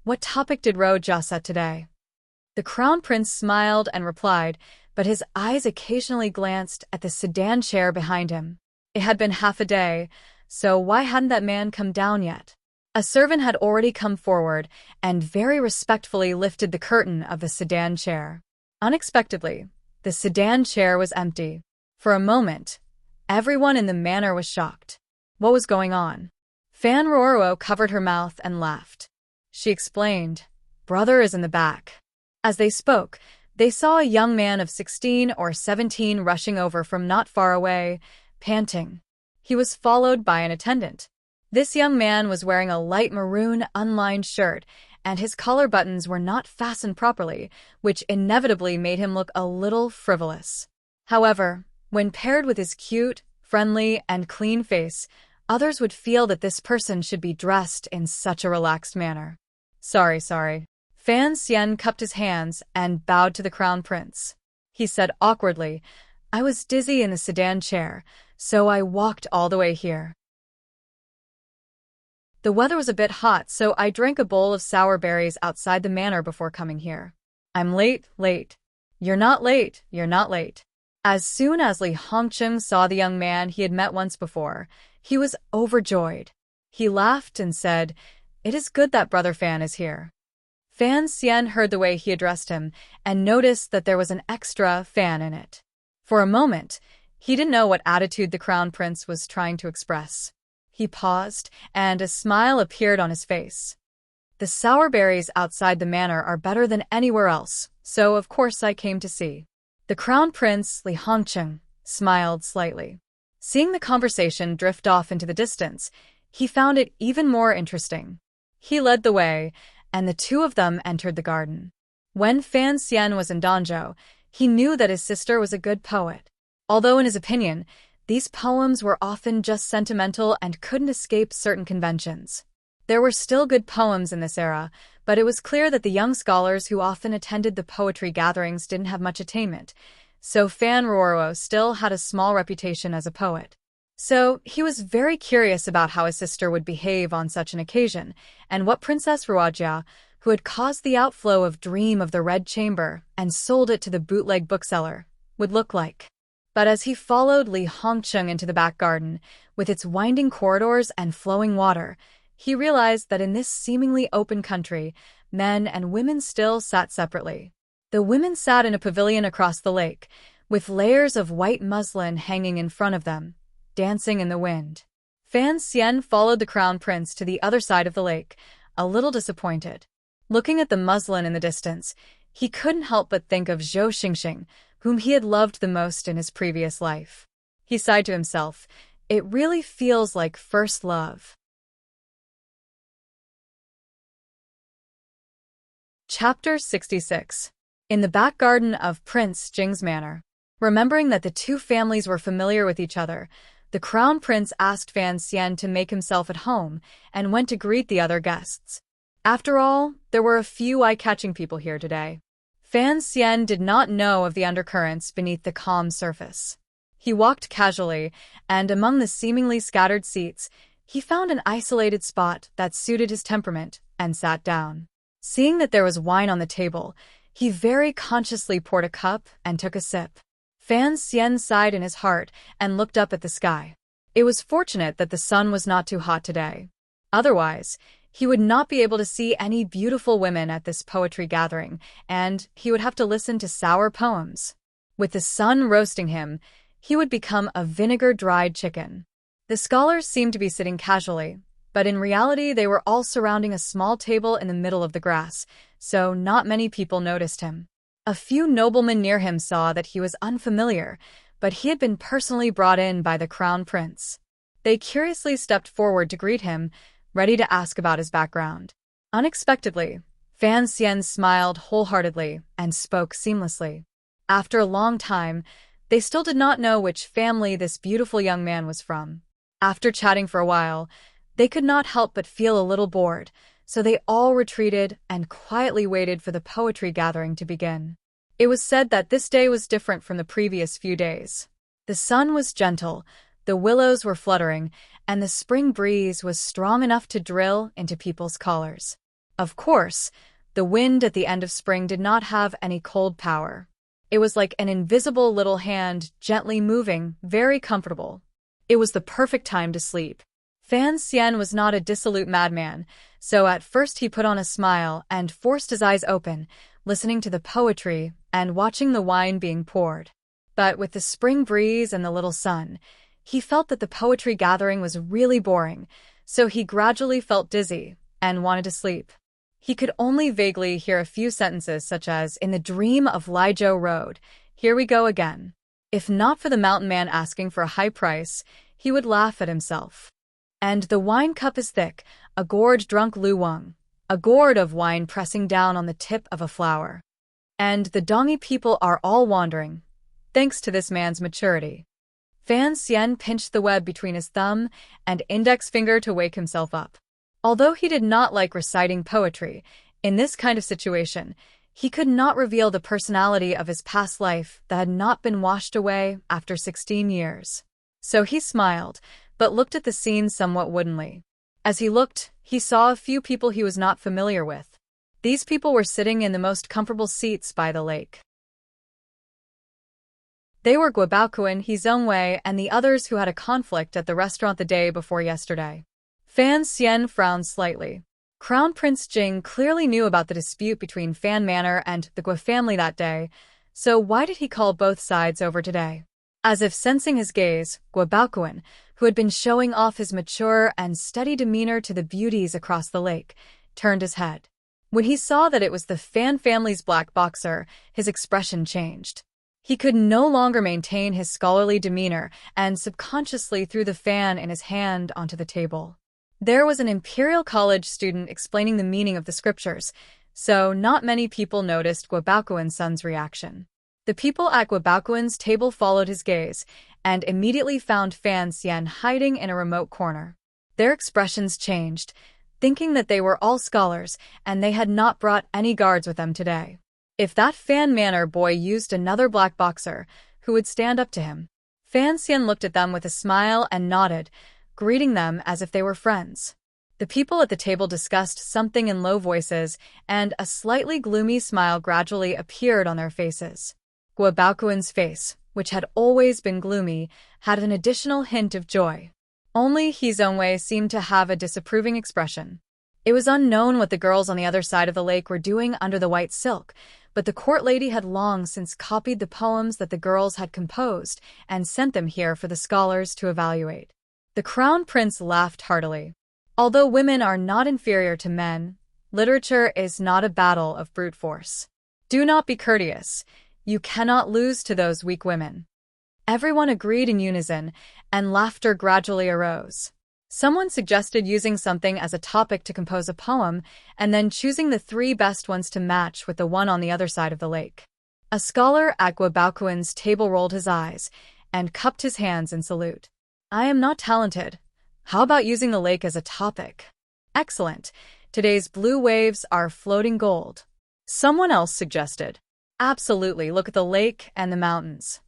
"What topic did Roja set today?" The crown prince smiled and replied, but his eyes occasionally glanced at the sedan chair behind him. It had been half a day, so why hadn't that man come down yet? A servant had already come forward and very respectfully lifted the curtain of the sedan chair. Unexpectedly, the sedan chair was empty. For a moment, everyone in the manor was shocked. What was going on? Fan Roro covered her mouth and laughed. She explained, "Brother is in the back." As they spoke, they saw a young man of 16 or 17 rushing over from not far away, panting. He was followed by an attendant. This young man was wearing a light maroon unlined shirt, and his collar buttons were not fastened properly, which inevitably made him look a little frivolous. However, when paired with his cute, friendly, and clean face, others would feel that this person should be dressed in such a relaxed manner. Sorry. Fan Xian cupped his hands and bowed to the crown prince. He said awkwardly, "I was dizzy in the sedan chair, so I walked all the way here. The weather was a bit hot, so I drank a bowl of sour berries outside the manor before coming here. I'm late. You're not late. As soon as Li Hongcheng saw the young man he had met once before, he was overjoyed. He laughed and said, "It is good that Brother Fan is here." Fan Xian heard the way he addressed him and noticed that there was an extra fan in it. For a moment, he didn't know what attitude the crown prince was trying to express. He paused, and a smile appeared on his face. "The sour berries outside the manor are better than anywhere else, so of course I came to see." The crown prince, Li Hongcheng, smiled slightly. Seeing the conversation drift off into the distance, he found it even more interesting. He led the way, and the two of them entered the garden. When Fan Xian was in Danzhou, he knew that his sister was a good poet. Although in his opinion, these poems were often just sentimental and couldn't escape certain conventions. There were still good poems in this era, but it was clear that the young scholars who often attended the poetry gatherings didn't have much attainment, so Fan Roro still had a small reputation as a poet. So he was very curious about how his sister would behave on such an occasion, and what Princess Ruojia, who had caused the outflow of Dream of the Red Chamber and sold it to the bootleg bookseller, would look like. But as he followed Li Hongcheng into the back garden, with its winding corridors and flowing water, he realized that in this seemingly open country, men and women still sat separately. The women sat in a pavilion across the lake, with layers of white muslin hanging in front of them, dancing in the wind. Fan Xian followed the crown prince to the other side of the lake, a little disappointed. Looking at the muslin in the distance, he couldn't help but think of Zhou Xingxing, whom he had loved the most in his previous life. He sighed to himself, "It really feels like first love." Chapter 66. In the back garden of Prince Jing's manor. Remembering that the two families were familiar with each other, the crown prince asked Fan Xian to make himself at home and went to greet the other guests. After all, there were a few eye-catching people here today. Fan Xian did not know of the undercurrents beneath the calm surface. He walked casually, and among the seemingly scattered seats, he found an isolated spot that suited his temperament and sat down. Seeing that there was wine on the table, he very consciously poured a cup and took a sip. Fan Xian sighed in his heart and looked up at the sky. It was fortunate that the sun was not too hot today. Otherwise, he would not be able to see any beautiful women at this poetry gathering, and he would have to listen to sour poems. With the sun roasting him, he would become a vinegar-dried chicken. The scholars seemed to be sitting casually, but in reality they were all surrounding a small table in the middle of the grass, so not many people noticed him. A few noblemen near him saw that he was unfamiliar, but he had been personally brought in by the crown prince. They curiously stepped forward to greet him, ready to ask about his background. Unexpectedly, Fan Xian smiled wholeheartedly and spoke seamlessly. After a long time, they still did not know which family this beautiful young man was from. After chatting for a while, They could not help but feel a little bored, so they all retreated and quietly waited for the poetry gathering to begin. It was said that this day was different from the previous few days. The sun was gentle, the willows were fluttering, and the spring breeze was strong enough to drill into people's collars. Of course, the wind at the end of spring did not have any cold power. It was like an invisible little hand gently moving, very comfortable. It was the perfect time to sleep. Fan Xian was not a dissolute madman, so at first he put on a smile and forced his eyes open, listening to the poetry and watching the wine being poured. But with the spring breeze and the little sun, he felt that the poetry gathering was really boring, so he gradually felt dizzy and wanted to sleep. He could only vaguely hear a few sentences such as, "In the dream of Lizhou Road, here we go again." If not for the mountain man asking for a high price, he would laugh at himself. And the wine cup is thick, a gourd drunk Lu Wang, a gourd of wine pressing down on the tip of a flower. And the Dongi people are all wandering, thanks to this man's maturity. Fan Xian pinched the web between his thumb and index finger to wake himself up. Although he did not like reciting poetry, in this kind of situation, he could not reveal the personality of his past life that had not been washed away after 16 years. So he smiled, but looked at the scene somewhat woodenly. As he looked, he saw a few people he was not familiar with. These people were sitting in the most comfortable seats by the lake. They were Guobaoquan, He Zhongwei, and the others who had a conflict at the restaurant the day before yesterday. Fan Xian frowned slightly. Crown Prince Jing clearly knew about the dispute between Fan Manor and the Guo family that day, so why did he call both sides over today? As if sensing his gaze, Guobaoquan, who had been showing off his mature and steady demeanor to the beauties across the lake, turned his head. When he saw that it was the Fan family's black boxer, his expression changed. He could no longer maintain his scholarly demeanor and subconsciously threw the fan in his hand onto the table. There was an Imperial College student explaining the meaning of the scriptures, so not many people noticed Guobaoquan's son's reaction. The people at Guobaoquan's table followed his gaze and immediately found Fan Xian hiding in a remote corner. Their expressions changed, thinking that they were all scholars and they had not brought any guards with them today. If that Fan Manor boy used another black boxer, who would stand up to him? Fan Xian looked at them with a smile and nodded, greeting them as if they were friends. The people at the table discussed something in low voices, and a slightly gloomy smile gradually appeared on their faces. Guobaoquan's face, which had always been gloomy, had an additional hint of joy. Only He Zhongwei seemed to have a disapproving expression. It was unknown what the girls on the other side of the lake were doing under the white silk, but the court lady had long since copied the poems that the girls had composed and sent them here for the scholars to evaluate. The Crown Prince laughed heartily. Although women are not inferior to men, literature is not a battle of brute force. Do not be courteous. You cannot lose to those weak women. Everyone agreed in unison, and laughter gradually arose. Someone suggested using something as a topic to compose a poem, and then choosing the 3 best ones to match with the one on the other side of the lake. A scholar at Guobaoquan's table rolled his eyes and cupped his hands in salute. I am not talented. How about using the lake as a topic? Excellent. Today's blue waves are floating gold. Someone else suggested. Absolutely, look at the lake and the mountains.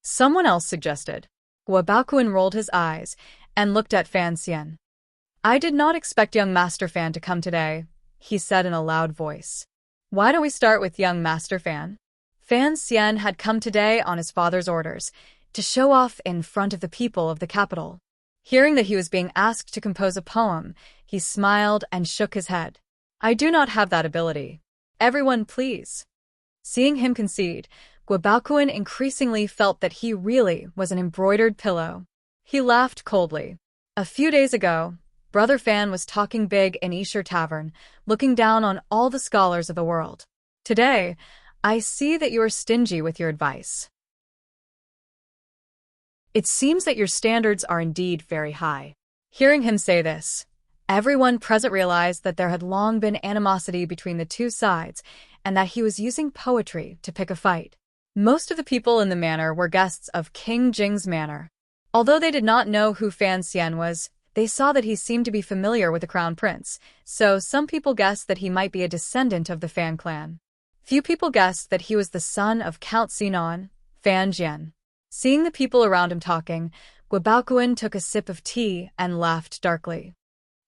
Someone else suggested. Guobaoquan rolled his eyes and looked at Fan Xian. I did not expect young Master Fan to come today, he said in a loud voice. Why don't we start with young Master Fan? Fan Xian had come today on his father's orders, to show off in front of the people of the capital. Hearing that he was being asked to compose a poem, he smiled and shook his head. I do not have that ability. Everyone please. Seeing him concede, Guobaoquan increasingly felt that he really was an embroidered pillow. He laughed coldly. A few days ago, Brother Fan was talking big in Esher Tavern, looking down on all the scholars of the world. Today, I see that you are stingy with your advice. It seems that your standards are indeed very high. Hearing him say this, everyone present realized that there had long been animosity between the two sides and that he was using poetry to pick a fight. Most of the people in the manor were guests of King Jing's manor. Although they did not know who Fan Xian was, They saw that he seemed to be familiar with the crown prince, so some people guessed that he might be a descendant of the Fan clan. Few people guessed that he was the son of Count Sinon, Fan Jian. Seeing the people around him talking, Guobaoquan took a sip of tea and laughed darkly.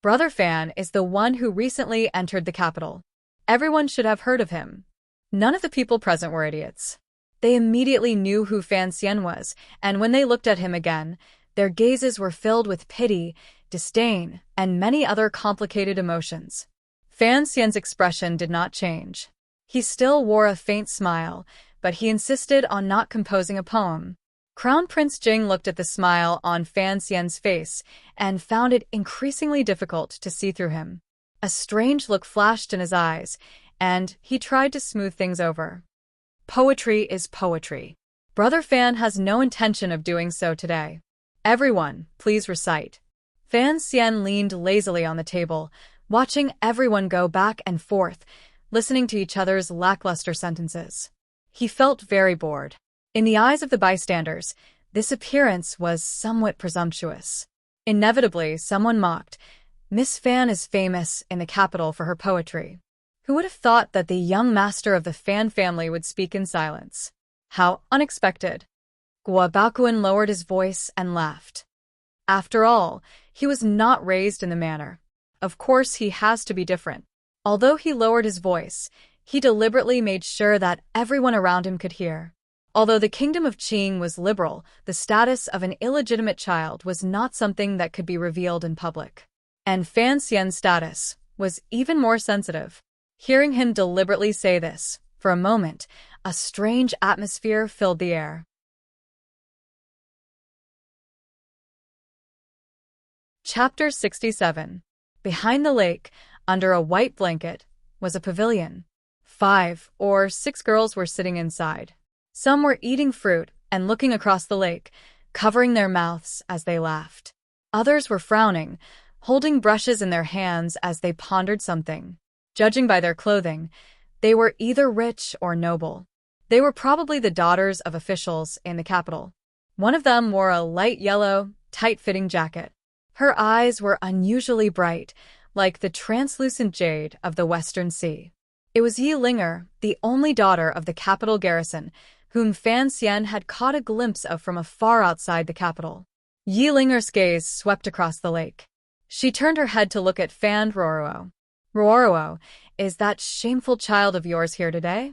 Brother Fan is the one who recently entered the capital. Everyone should have heard of him. None of the people present were idiots. They immediately knew who Fan Xian was, and when they looked at him again, their gazes were filled with pity, disdain, and many other complicated emotions. Fan Xian's expression did not change. He still wore a faint smile, but he insisted on not composing a poem. Crown Prince Jing looked at the smile on Fan Xian's face and found it increasingly difficult to see through him. A strange look flashed in his eyes, and he tried to smooth things over. Poetry is poetry. Brother Fan has no intention of doing so today. Everyone, please recite. Fan Xian leaned lazily on the table, watching everyone go back and forth, listening to each other's lackluster sentences. He felt very bored. In the eyes of the bystanders, this appearance was somewhat presumptuous. Inevitably, someone mocked, "Miss Fan is famous in the capital for her poetry." Who would have thought that the young master of the Fan family would speak in silence? How unexpected. Guobaoquan lowered his voice and laughed. After all, he was not raised in the manner. Of course he has to be different. Although he lowered his voice, he deliberately made sure that everyone around him could hear. Although the kingdom of Qing was liberal, the status of an illegitimate child was not something that could be revealed in public. And Fan Xian's status was even more sensitive. Hearing him deliberately say this, for a moment, a strange atmosphere filled the air. Chapter 67. Behind the lake, under a white blanket, was a pavilion. 5 or 6 girls were sitting inside. Some were eating fruit and looking across the lake, covering their mouths as they laughed. Others were frowning, holding brushes in their hands as they pondered something. Judging by their clothing, they were either rich or noble. They were probably the daughters of officials in the capital. One of them wore a light yellow, tight-fitting jacket. Her eyes were unusually bright, like the translucent jade of the Western Sea. It was Yi Linger, the only daughter of the capital garrison, whom Fan Xian had caught a glimpse of from afar outside the capital. Yi Linger's gaze swept across the lake. She turned her head to look at Fan Ruoruo. "Ruoruo, is that shameful child of yours here today?"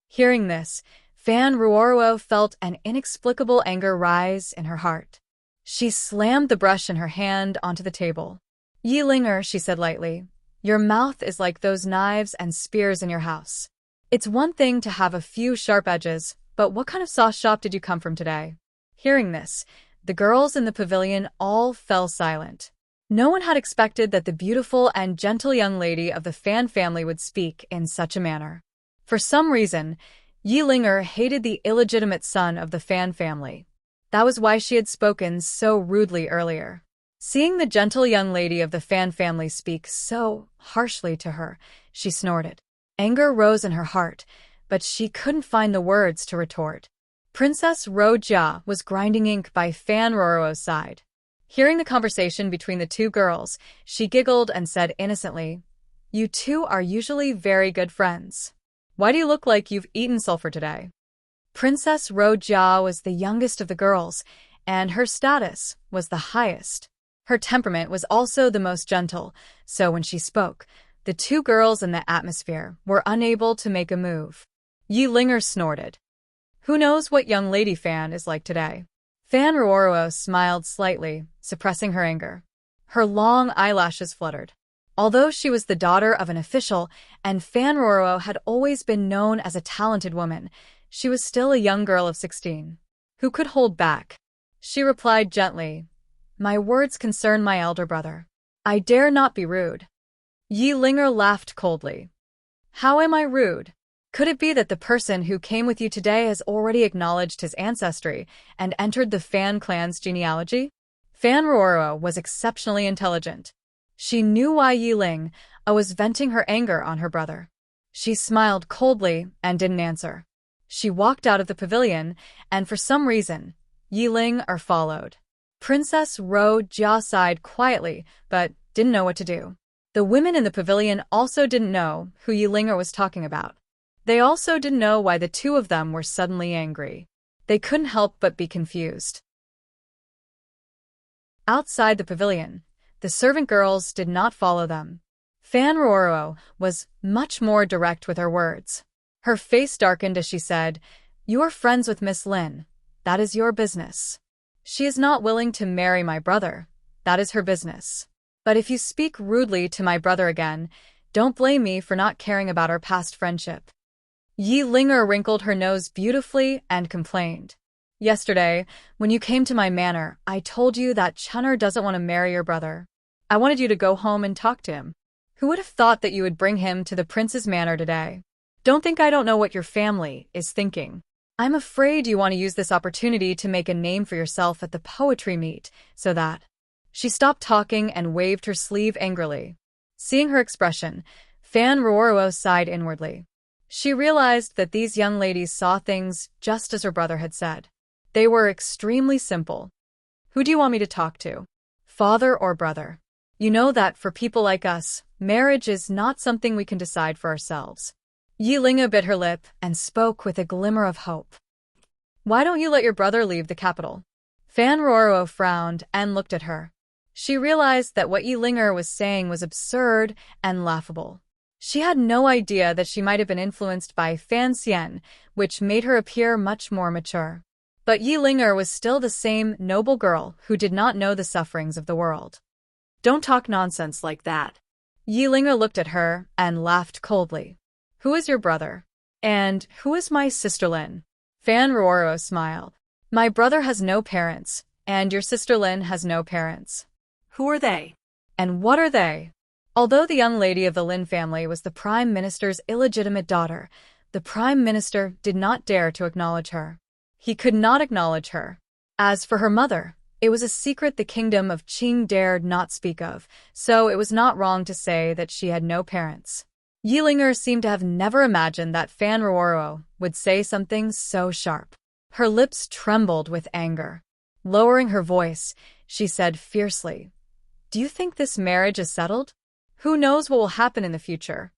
Hearing this, Fan Ruoruo felt an inexplicable anger rise in her heart. She slammed the brush in her hand onto the table. "Yi Linger," she said lightly, "your mouth is like those knives and spears in your house. It's one thing to have a few sharp edges, but what kind of sauce shop did you come from today?" Hearing this, the girls in the pavilion all fell silent. No one had expected that the beautiful and gentle young lady of the Fan family would speak in such a manner. For some reason, Yi Linger hated the illegitimate son of the Fan family. That was why she had spoken so rudely earlier. Seeing the gentle young lady of the Fan family speak so harshly to her, she snorted. Anger rose in her heart, but she couldn't find the words to retort. Princess Ro Jia was grinding ink by Fan Ruoruo's side. Hearing the conversation between the two girls, she giggled and said innocently, "You two are usually very good friends. Why do you look like you've eaten sulfur today?" Princess Ro Jia was the youngest of the girls, and her status was the highest. Her temperament was also the most gentle, so when she spoke, the two girls in the atmosphere were unable to make a move. Yi Linger snorted. "Who knows what young lady Fan is like today?" Fan Ruoruo smiled slightly, suppressing her anger. Her long eyelashes fluttered. Although she was the daughter of an official, and Fan Ruoruo had always been known as a talented woman, she was still a young girl of 16. Who could hold back? She replied gently, "My words concern my elder brother. I dare not be rude." Yi Linger laughed coldly. "How am I rude? Could it be that the person who came with you today has already acknowledged his ancestry and entered the Fan clan's genealogy?" Fan Ruoruo was exceptionally intelligent. She knew why Yi Ling was venting her anger on her brother. She smiled coldly and didn't answer. She walked out of the pavilion, and for some reason, Yi Ling followed. Princess Ro Jia sighed quietly, but didn't know what to do. The women in the pavilion also didn't know who Yilinger was talking about. They also didn't know why the two of them were suddenly angry. They couldn't help but be confused. Outside the pavilion, the servant girls did not follow them. Fan Ruoro was much more direct with her words. Her face darkened as she said, "You are friends with Miss Lin. That is your business. She is not willing to marry my brother. That is her business. But if you speak rudely to my brother again, don't blame me for not caring about our past friendship." Yilinger wrinkled her nose beautifully and complained. "Yesterday, when you came to my manor, I told you that Chun'er doesn't want to marry your brother. I wanted you to go home and talk to him. Who would have thought that you would bring him to the prince's manor today? Don't think I don't know what your family is thinking. I'm afraid you want to use this opportunity to make a name for yourself at the poetry meet, so that—" She stopped talking and waved her sleeve angrily. Seeing her expression, Fan Ruoro sighed inwardly. She realized that these young ladies saw things just as her brother had said. They were extremely simple. "Who do you want me to talk to? Father or brother? You know that for people like us, marriage is not something we can decide for ourselves." Yilinger bit her lip and spoke with a glimmer of hope. "Why don't you let your brother leave the capital?" Fan Ruoro frowned and looked at her. She realized that what Yilinger was saying was absurd and laughable. She had no idea that she might have been influenced by Fan Xian, which made her appear much more mature. But Yilinger was still the same noble girl who did not know the sufferings of the world. Don't talk nonsense like that. Yilinger looked at her and laughed coldly. "Who is your brother? And who is my sister Lin?" Fan Ruoro smiled. "My brother has no parents, and your sister Lin has no parents." Who are they? And what are they? Although the young lady of the Lin family was the Prime Minister's illegitimate daughter, the Prime Minister did not dare to acknowledge her. He could not acknowledge her. As for her mother, it was a secret the kingdom of Qing dared not speak of, so it was not wrong to say that she had no parents. Yilinger seemed to have never imagined that Fan Ruoro would say something so sharp. Her lips trembled with anger. Lowering her voice, she said fiercely, "Do you think this marriage is settled? Who knows what will happen in the future?"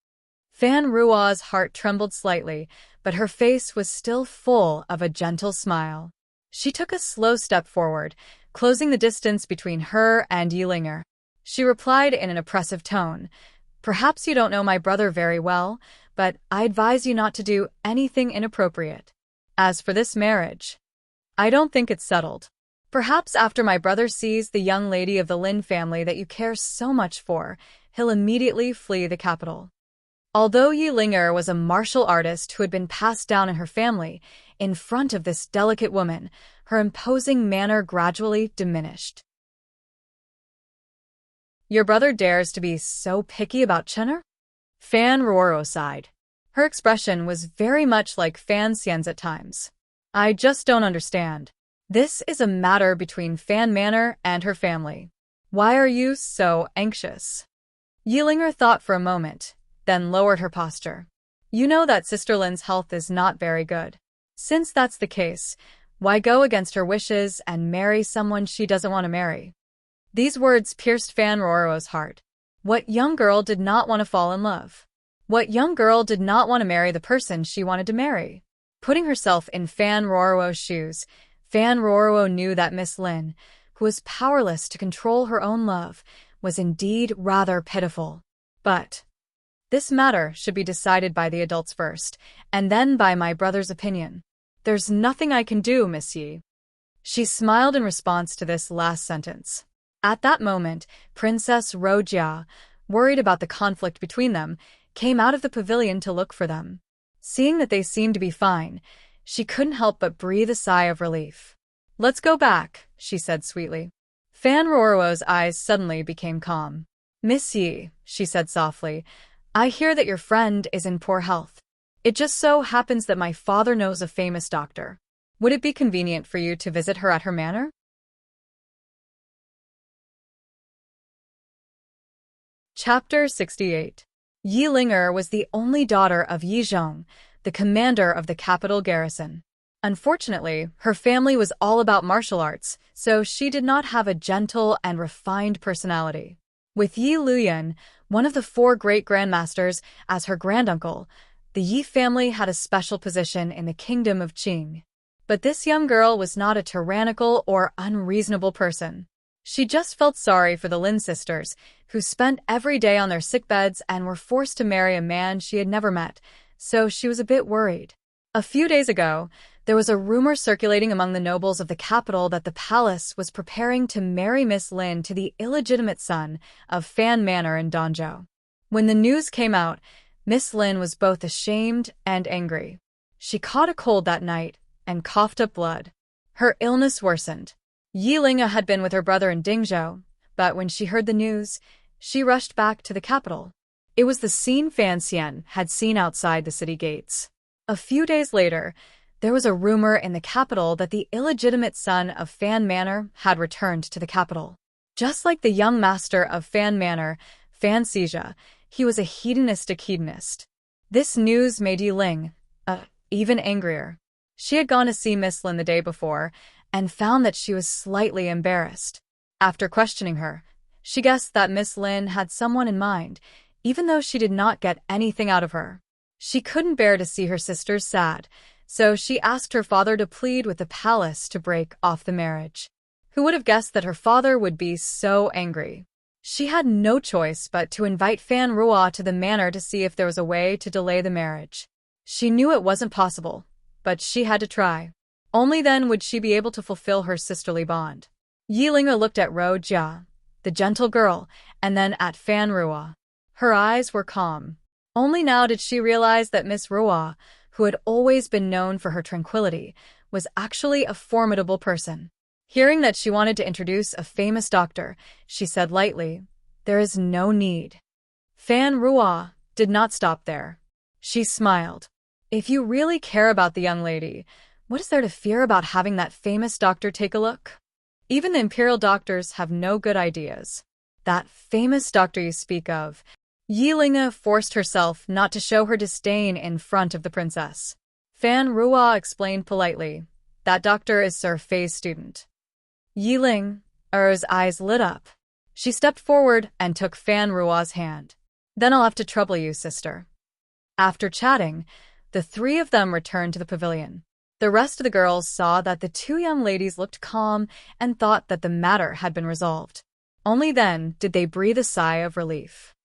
Fan Ruo's heart trembled slightly, but her face was still full of a gentle smile. She took a slow step forward, closing the distance between her and Yilinger. She replied in an oppressive tone, "Perhaps you don't know my brother very well, but I advise you not to do anything inappropriate. As for this marriage, I don't think it's settled. Perhaps after my brother sees the young lady of the Lin family that you care so much for, he'll immediately flee the capital." Although Yilinger was a martial artist who had been passed down in her family, in front of this delicate woman, her imposing manner gradually diminished. "Your brother dares to be so picky about Chun'er?" Fan Ruoro sighed. Her expression was very much like Fan Xian's at times. "I just don't understand. This is a matter between Fan Manor and her family. Why are you so anxious?" Yilinger thought for a moment, then lowered her posture. "You know that Sister Lin's health is not very good. Since that's the case, why go against her wishes and marry someone she doesn't want to marry?" These words pierced Fan Ruoro's heart. What young girl did not want to fall in love? What young girl did not want to marry the person she wanted to marry? Putting herself in Fan Ruoro's shoes, Fan Ruoro knew that Miss Lin, who was powerless to control her own love, was indeed rather pitiful. But this matter should be decided by the adults first, and then by my brother's opinion. There's nothing I can do, Miss Yi. She smiled in response to this last sentence. At that moment, Princess Ro Jia, worried about the conflict between them, came out of the pavilion to look for them. Seeing that they seemed to be fine, she couldn't help but breathe a sigh of relief. "Let's go back," she said sweetly. Fan Ruoro's eyes suddenly became calm. "Miss Yi," she said softly, "I hear that your friend is in poor health. It just so happens that my father knows a famous doctor. Would it be convenient for you to visit her at her manor?" Chapter 68. Yilinger was the only daughter of Yi Zhong, the commander of the capital garrison. Unfortunately, her family was all about martial arts, so she did not have a gentle and refined personality. With Yi Luyan, one of the 4 great grandmasters, as her granduncle, the Yi family had a special position in the kingdom of Qing. But this young girl was not a tyrannical or unreasonable person. She just felt sorry for the Lin sisters, who spent every day on their sickbeds and were forced to marry a man she had never met, so she was a bit worried. A few days ago, there was a rumor circulating among the nobles of the capital that the palace was preparing to marry Miss Lin to the illegitimate son of Fan Manor in Danzhou. When the news came out, Miss Lin was both ashamed and angry. She caught a cold that night and coughed up blood. Her illness worsened. Yi Linga had been with her brother in Dingzhou, but when she heard the news, she rushed back to the capital. It was the scene Fan Xian had seen outside the city gates. A few days later, there was a rumor in the capital that the illegitimate son of Fan Manor had returned to the capital. Just like the young master of Fan Manor, Fan Xizha, he was a hedonistic hedonist. This news made Yi Ling even angrier. She had gone to see Miss Lin the day before and found that she was slightly embarrassed. After questioning her, she guessed that Miss Lin had someone in mind, even though she did not get anything out of her. She couldn't bear to see her sisters sad, so she asked her father to plead with the palace to break off the marriage. Who would have guessed that her father would be so angry? She had no choice but to invite Fan Ruo to the manor to see if there was a way to delay the marriage. She knew it wasn't possible, but she had to try. Only then would she be able to fulfill her sisterly bond. Yi Linga looked at Ro Jia, the gentle girl, and then at Fan Ruo. Her eyes were calm. Only now did she realize that Miss Ruo, who had always been known for her tranquility, was actually a formidable person. Hearing that she wanted to introduce a famous doctor, she said lightly, "There is no need." Fan Ruo did not stop there. She smiled. "If you really care about the young lady, what is there to fear about having that famous doctor take a look? Even the imperial doctors have no good ideas." "That famous doctor you speak of." Yi Linga forced herself not to show her disdain in front of the princess. Fan Ruo explained politely, "That doctor is Sir Fei's student." Yi Ling's eyes lit up. She stepped forward and took Fan Ruo's hand. "Then I'll have to trouble you, sister." After chatting, the 3 of them returned to the pavilion. The rest of the girls saw that the 2 young ladies looked calm and thought that the matter had been resolved. Only then did they breathe a sigh of relief.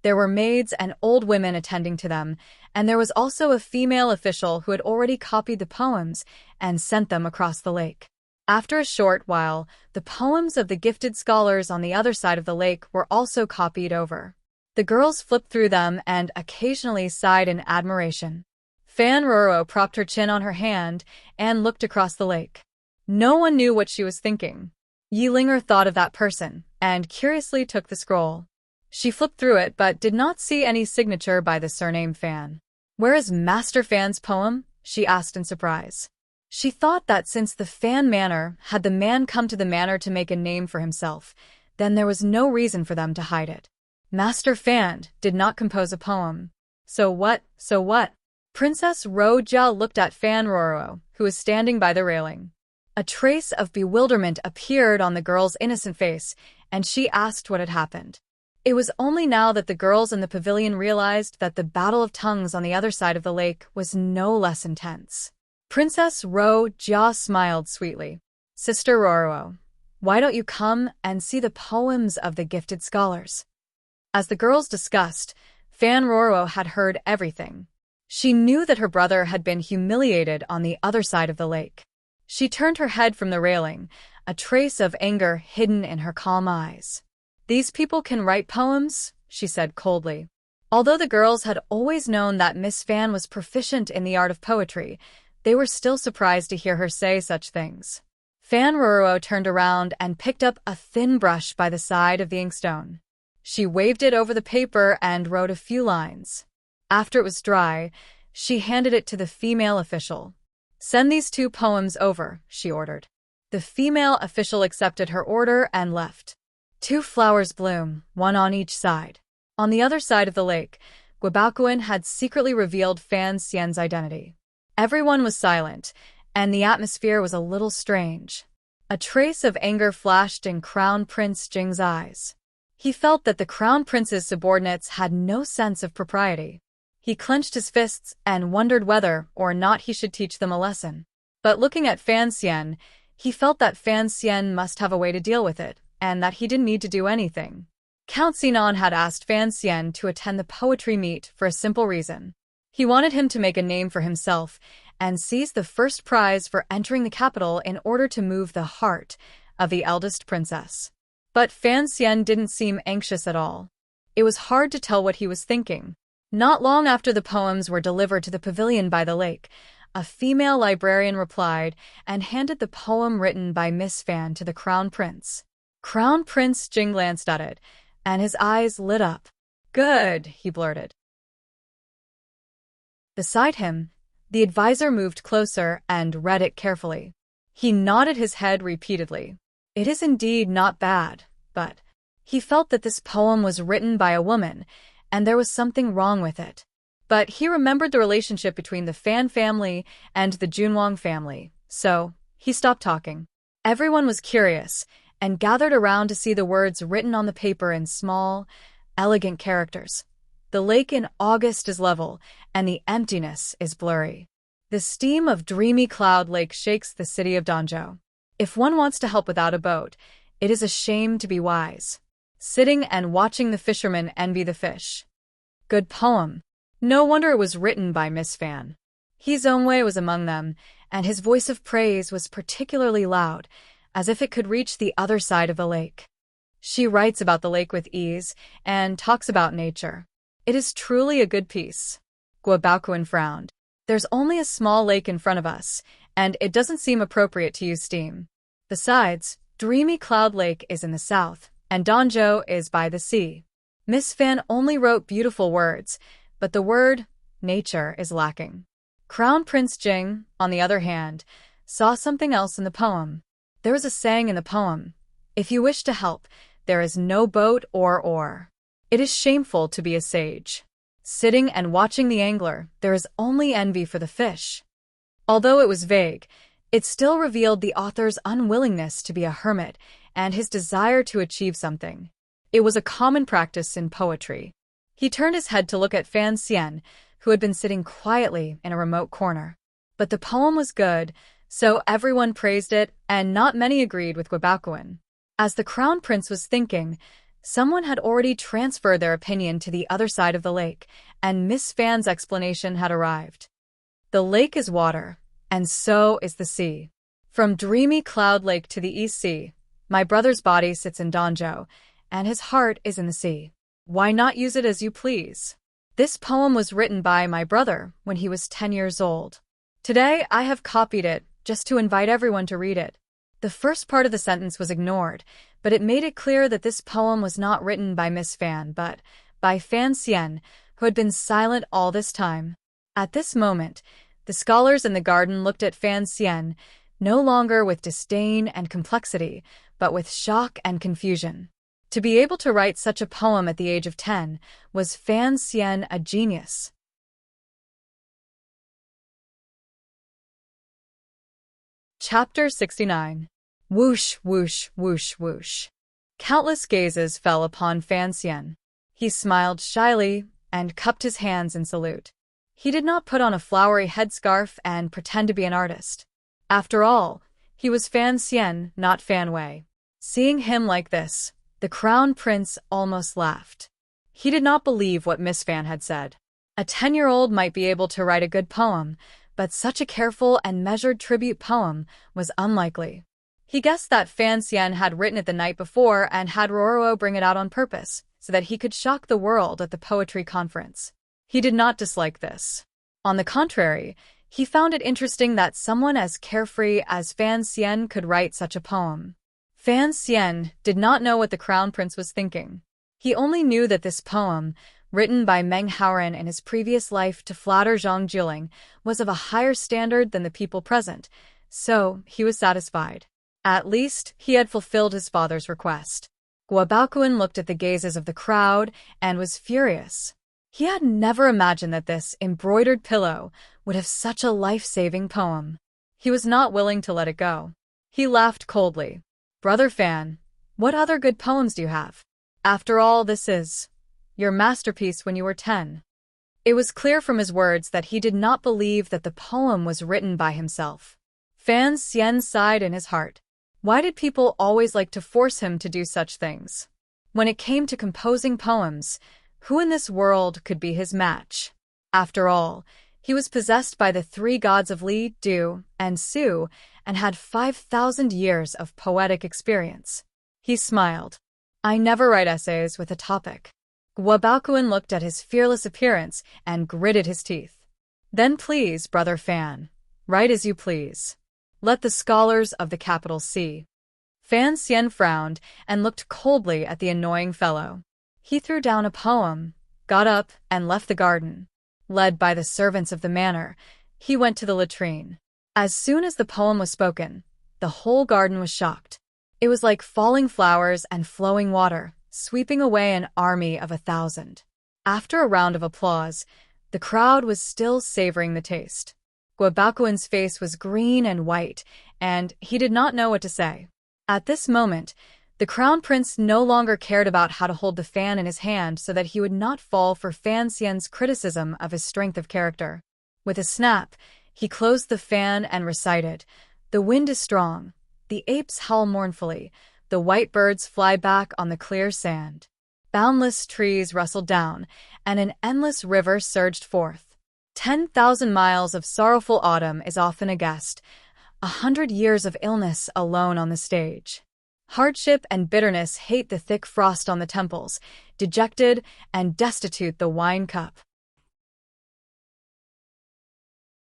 There were maids and old women attending to them, and there was also a female official who had already copied the poems and sent them across the lake. After a short while, the poems of the gifted scholars on the other side of the lake were also copied over. The girls flipped through them and occasionally sighed in admiration. Fan Ruo propped her chin on her hand and looked across the lake. No one knew what she was thinking. Yi Linger thought of that person and curiously took the scroll. She flipped through it but did not see any signature by the surname Fan. "Where is Master Fan's poem?" she asked in surprise. She thought that since the Fan Manor had the man come to the manor to make a name for himself, then there was no reason for them to hide it. Master Fan did not compose a poem. So what? Princess Ro Jia looked at Fan Ruo, who was standing by the railing. A trace of bewilderment appeared on the girl's innocent face, and she asked what had happened. It was only now that the girls in the pavilion realized that the battle of tongues on the other side of the lake was no less intense. Princess Ro Jia smiled sweetly. "Sister Ruo, why don't you come and see the poems of the gifted scholars?" As the girls discussed, Fan Ruo had heard everything. She knew that her brother had been humiliated on the other side of the lake. She turned her head from the railing, a trace of anger hidden in her calm eyes. "These people can write poems?" she said coldly. Although the girls had always known that Miss Fan was proficient in the art of poetry, they were still surprised to hear her say such things. Fan Ruo turned around and picked up a thin brush by the side of the inkstone. She waved it over the paper and wrote a few lines. After it was dry, she handed it to the female official. "Send these 2 poems over," she ordered. The female official accepted her order and left. 2 flowers bloom, one on each side. On the other side of the lake, Guobaoquan had secretly revealed Fan Xian's identity. Everyone was silent, and the atmosphere was a little strange. A trace of anger flashed in Crown Prince Jing's eyes. He felt that the Crown Prince's subordinates had no sense of propriety. He clenched his fists and wondered whether or not he should teach them a lesson. But looking at Fan Xian, he felt that Fan Xian must have a way to deal with it, and that he didn't need to do anything. Count Sinan had asked Fan Xian to attend the poetry meet for a simple reason. He wanted him to make a name for himself and seize the first prize for entering the capital in order to move the heart of the eldest princess. But Fan Xian didn't seem anxious at all. It was hard to tell what he was thinking. Not long after the poems were delivered to the pavilion by the lake, a female librarian replied and handed the poem written by Miss Fan to the Crown Prince. Crown Prince Jing glanced at it, and his eyes lit up. "Good," he blurted. Beside him, the advisor moved closer and read it carefully. He nodded his head repeatedly. It is indeed not bad, but he felt that this poem was written by a woman, and there was something wrong with it. But he remembered the relationship between the Fan family and the Junwang family, so he stopped talking. Everyone was curious and gathered around to see the words written on the paper in small, elegant characters. The lake in August is level, and the emptiness is blurry. The steam of Dreamy Cloud Lake shakes the city of Danzhou. If one wants to help without a boat, it is a shame to be wise. Sitting and watching the fishermen envy the fish. Good poem. No wonder it was written by Miss Fan. He Zhongwei was among them, and his voice of praise was particularly loud, as if it could reach the other side of the lake. She writes about the lake with ease and talks about nature. It is truly a good piece. Guo Baoquan frowned. There's only a small lake in front of us, and it doesn't seem appropriate to use steam. Besides, Dreamy Cloud Lake is in the south, and Danzhou is by the sea. Miss Fan only wrote beautiful words, but the word nature is lacking. Crown Prince Jing, on the other hand, saw something else in the poem. There was a saying in the poem, "If you wish to help, there is no boat or oar." It is shameful to be a sage. Sitting and watching the angler, there is only envy for the fish. Although it was vague, it still revealed the author's unwillingness to be a hermit and his desire to achieve something. It was a common practice in poetry. He turned his head to look at Fan Xian, who had been sitting quietly in a remote corner. But the poem was good, so everyone praised it, and not many agreed with Guo Baoquan. As the Crown Prince was thinking, someone had already transferred their opinion to the other side of the lake, and Miss Fan's explanation had arrived. The lake is water, and so is the sea. From Dreamy Cloud Lake to the East Sea, my brother's body sits in Danzhou, and his heart is in the sea. Why not use it as you please? This poem was written by my brother when he was 10 years old. Today I have copied it just to invite everyone to read it. The first part of the sentence was ignored, but it made it clear that this poem was not written by Miss Fan, but by Fan Xian, who had been silent all this time. At this moment, the scholars in the garden looked at Fan Xian, no longer with disdain and complexity, but with shock and confusion. To be able to write such a poem at the age of 10 was Fan Xian a genius. Chapter 69. Whoosh, whoosh, whoosh, whoosh. Countless gazes fell upon Fan Xian. He smiled shyly and cupped his hands in salute. He did not put on a flowery headscarf and pretend to be an artist. After all, he was Fan Xian, not Fan Wei. Seeing him like this, the Crown Prince almost laughed. He did not believe what Miss Fan had said. A 10-year-old might be able to write a good poem, but such a careful and measured tribute poem was unlikely. He guessed that Fan Xian had written it the night before and had Roro bring it out on purpose, so that he could shock the world at the poetry conference. He did not dislike this. On the contrary, he found it interesting that someone as carefree as Fan Xian could write such a poem. Fan Xian did not know what the Crown Prince was thinking. He only knew that this poem, written by Meng Haoran in his previous life to flatter Zhang Jiling, was of a higher standard than the people present, so he was satisfied. At least, he had fulfilled his father's request. Guo Baoquan looked at the gazes of the crowd and was furious. He had never imagined that this embroidered pillow would have such a life-saving poem. He was not willing to let it go. He laughed coldly. Brother Fan, what other good poems do you have? After all, this is your masterpiece when you were 10. It was clear from his words that he did not believe that the poem was written by himself. Fan Xian sighed in his heart. Why did people always like to force him to do such things? When it came to composing poems, who in this world could be his match? After all, he was possessed by the 3 gods of Li, Du, and Su, and had 5,000 years of poetic experience. He smiled. I never write essays with a topic. Guobaoquan looked at his fearless appearance and gritted his teeth. Then please, Brother Fan, write as you please. Let the scholars of the capital see. Fan Xian frowned and looked coldly at the annoying fellow. He threw down a poem, got up, and left the garden. Led by the servants of the manor, he went to the latrine. As soon as the poem was spoken, the whole garden was shocked. It was like falling flowers and flowing water, sweeping away an army of 1,000. After a round of applause, the crowd was still savoring the taste. Guobaoquan's face was green and white, and he did not know what to say. At this moment, the crown prince no longer cared about how to hold the fan in his hand so that he would not fall for Fan Xian's criticism of his strength of character. With a snap, he closed the fan and recited, The wind is strong, the apes howl mournfully, the white birds fly back on the clear sand. Boundless trees rustled down, and an endless river surged forth. 10,000 miles of sorrowful autumn is often a guest, 100 years of illness alone on the stage. Hardship and bitterness hate the thick frost on the temples, dejected and destitute the wine cup.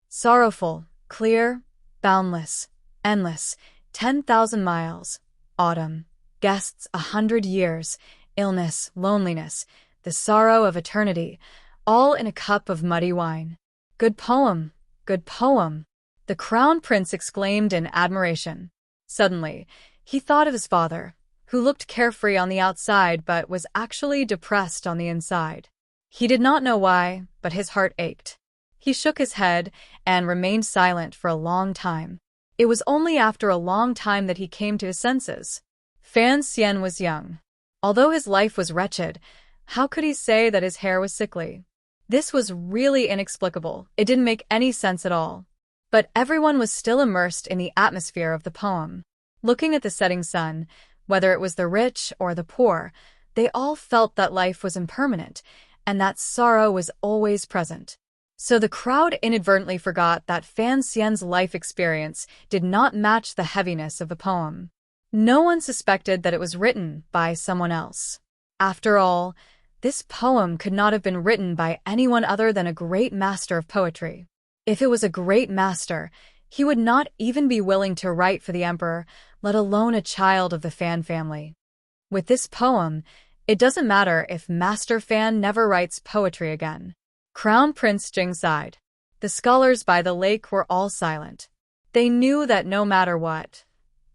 Sorrowful, clear, boundless, endless, 10,000 miles, autumn, guests 100 years, illness, loneliness, the sorrow of eternity, all in a cup of muddy wine. Good poem, good poem, the crown prince exclaimed in admiration. Suddenly, he thought of his father, who looked carefree on the outside but was actually depressed on the inside. He did not know why, but his heart ached. He shook his head and remained silent for a long time. It was only after a long time that he came to his senses. Fan Xian was young. Although his life was wretched, how could he say that his hair was sickly? This was really inexplicable. It didn't make any sense at all. But everyone was still immersed in the atmosphere of the poem. Looking at the setting sun, whether it was the rich or the poor, they all felt that life was impermanent and that sorrow was always present. So the crowd inadvertently forgot that Fan Xian's life experience did not match the heaviness of the poem. No one suspected that it was written by someone else. After all, this poem could not have been written by anyone other than a great master of poetry. If it was a great master, he would not even be willing to write for the emperor, let alone a child of the Fan family. With this poem, it doesn't matter if Master Fan never writes poetry again. Crown Prince Jing sighed. The scholars by the lake were all silent. They knew that no matter what,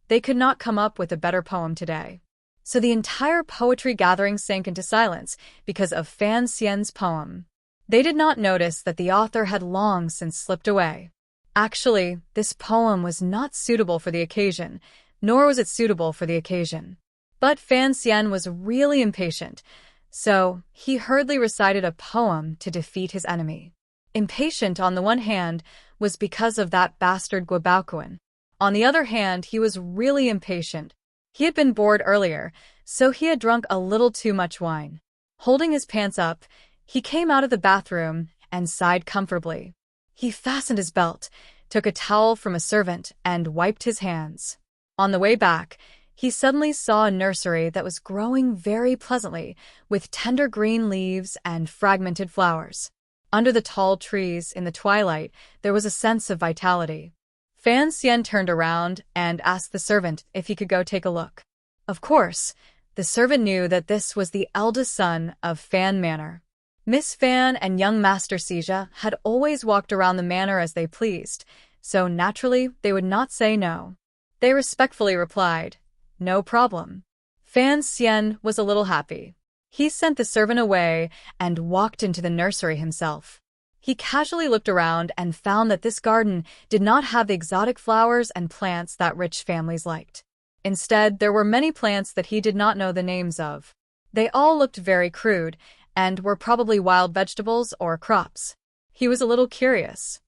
they could not come up with a better poem today. So the entire poetry gathering sank into silence because of Fan Xian's poem. They did not notice that the author had long since slipped away. Actually, this poem was not suitable for the occasion, nor was it suitable for the occasion. But Fan Xian was really impatient, so he hurriedly recited a poem to defeat his enemy. Impatient on the one hand was because of that bastard Guobaoquan. On the other hand, he was really impatient. He had been bored earlier, so he had drunk a little too much wine. Holding his pants up, he came out of the bathroom and sighed comfortably. He fastened his belt, took a towel from a servant, and wiped his hands. On the way back, he suddenly saw a nursery that was growing very pleasantly, with tender green leaves and fragmented flowers. Under the tall trees in the twilight, there was a sense of vitality. Fan Xian turned around and asked the servant if he could go take a look. Of course, the servant knew that this was the eldest son of Fan Manor. Miss Fan and young Master Xija had always walked around the manor as they pleased, so naturally they would not say no. They respectfully replied, "No problem." Fan Xian was a little happy. He sent the servant away and walked into the nursery himself. He casually looked around and found that this garden did not have the exotic flowers and plants that rich families liked. Instead, there were many plants that he did not know the names of. They all looked very crude and were probably wild vegetables or crops. He was a little curious.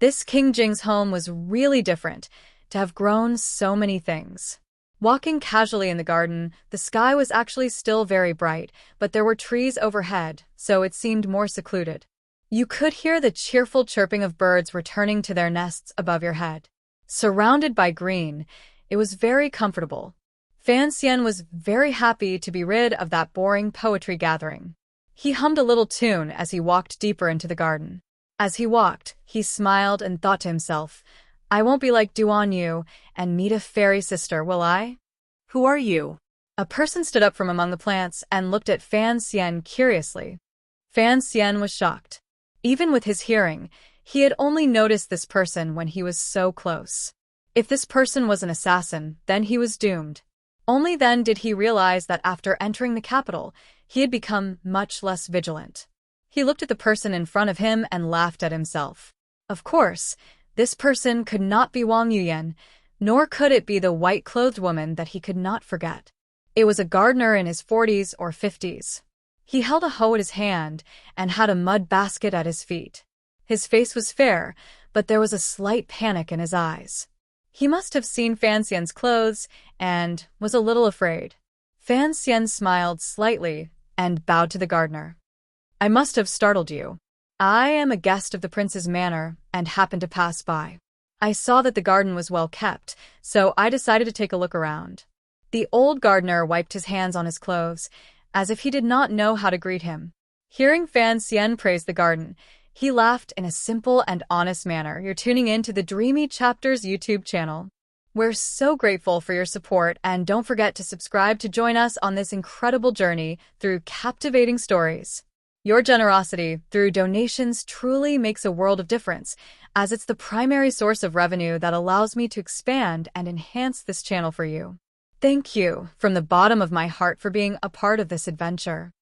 This King Jing's home was really different, to have grown so many things. Walking casually in the garden, the sky was actually still very bright, but there were trees overhead, so it seemed more secluded. You could hear the cheerful chirping of birds returning to their nests above your head. Surrounded by green, it was very comfortable. Fan Xian was very happy to be rid of that boring poetry gathering. He hummed a little tune as he walked deeper into the garden. As he walked, he smiled and thought to himself, I won't be like Duan Yu and meet a fairy sister, will I? Who are you? A person stood up from among the plants and looked at Fan Xian curiously. Fan Xian was shocked. Even with his hearing, he had only noticed this person when he was so close. If this person was an assassin, then he was doomed. Only then did he realize that after entering the capital, he had become much less vigilant. He looked at the person in front of him and laughed at himself. Of course, this person could not be Wang Yuyan, nor could it be the white-clothed woman that he could not forget. It was a gardener in his 40s or 50s. He held a hoe at his hand and had a mud basket at his feet. His face was fair, but there was a slight panic in his eyes. He must have seen Fan Xian's clothes and was a little afraid. Fan Xian smiled slightly and bowed to the gardener. I must have startled you. I am a guest of the prince's manor and happened to pass by. I saw that the garden was well kept, so I decided to take a look around. The old gardener wiped his hands on his clothes, as if he did not know how to greet him. Hearing Fan Xian praise the garden, he laughed in a simple and honest manner. You're tuning in to the Dreamy Chapters YouTube channel. We're so grateful for your support, and don't forget to subscribe to join us on this incredible journey through captivating stories. Your generosity through donations truly makes a world of difference, as it's the primary source of revenue that allows me to expand and enhance this channel for you. Thank you from the bottom of my heart for being a part of this adventure.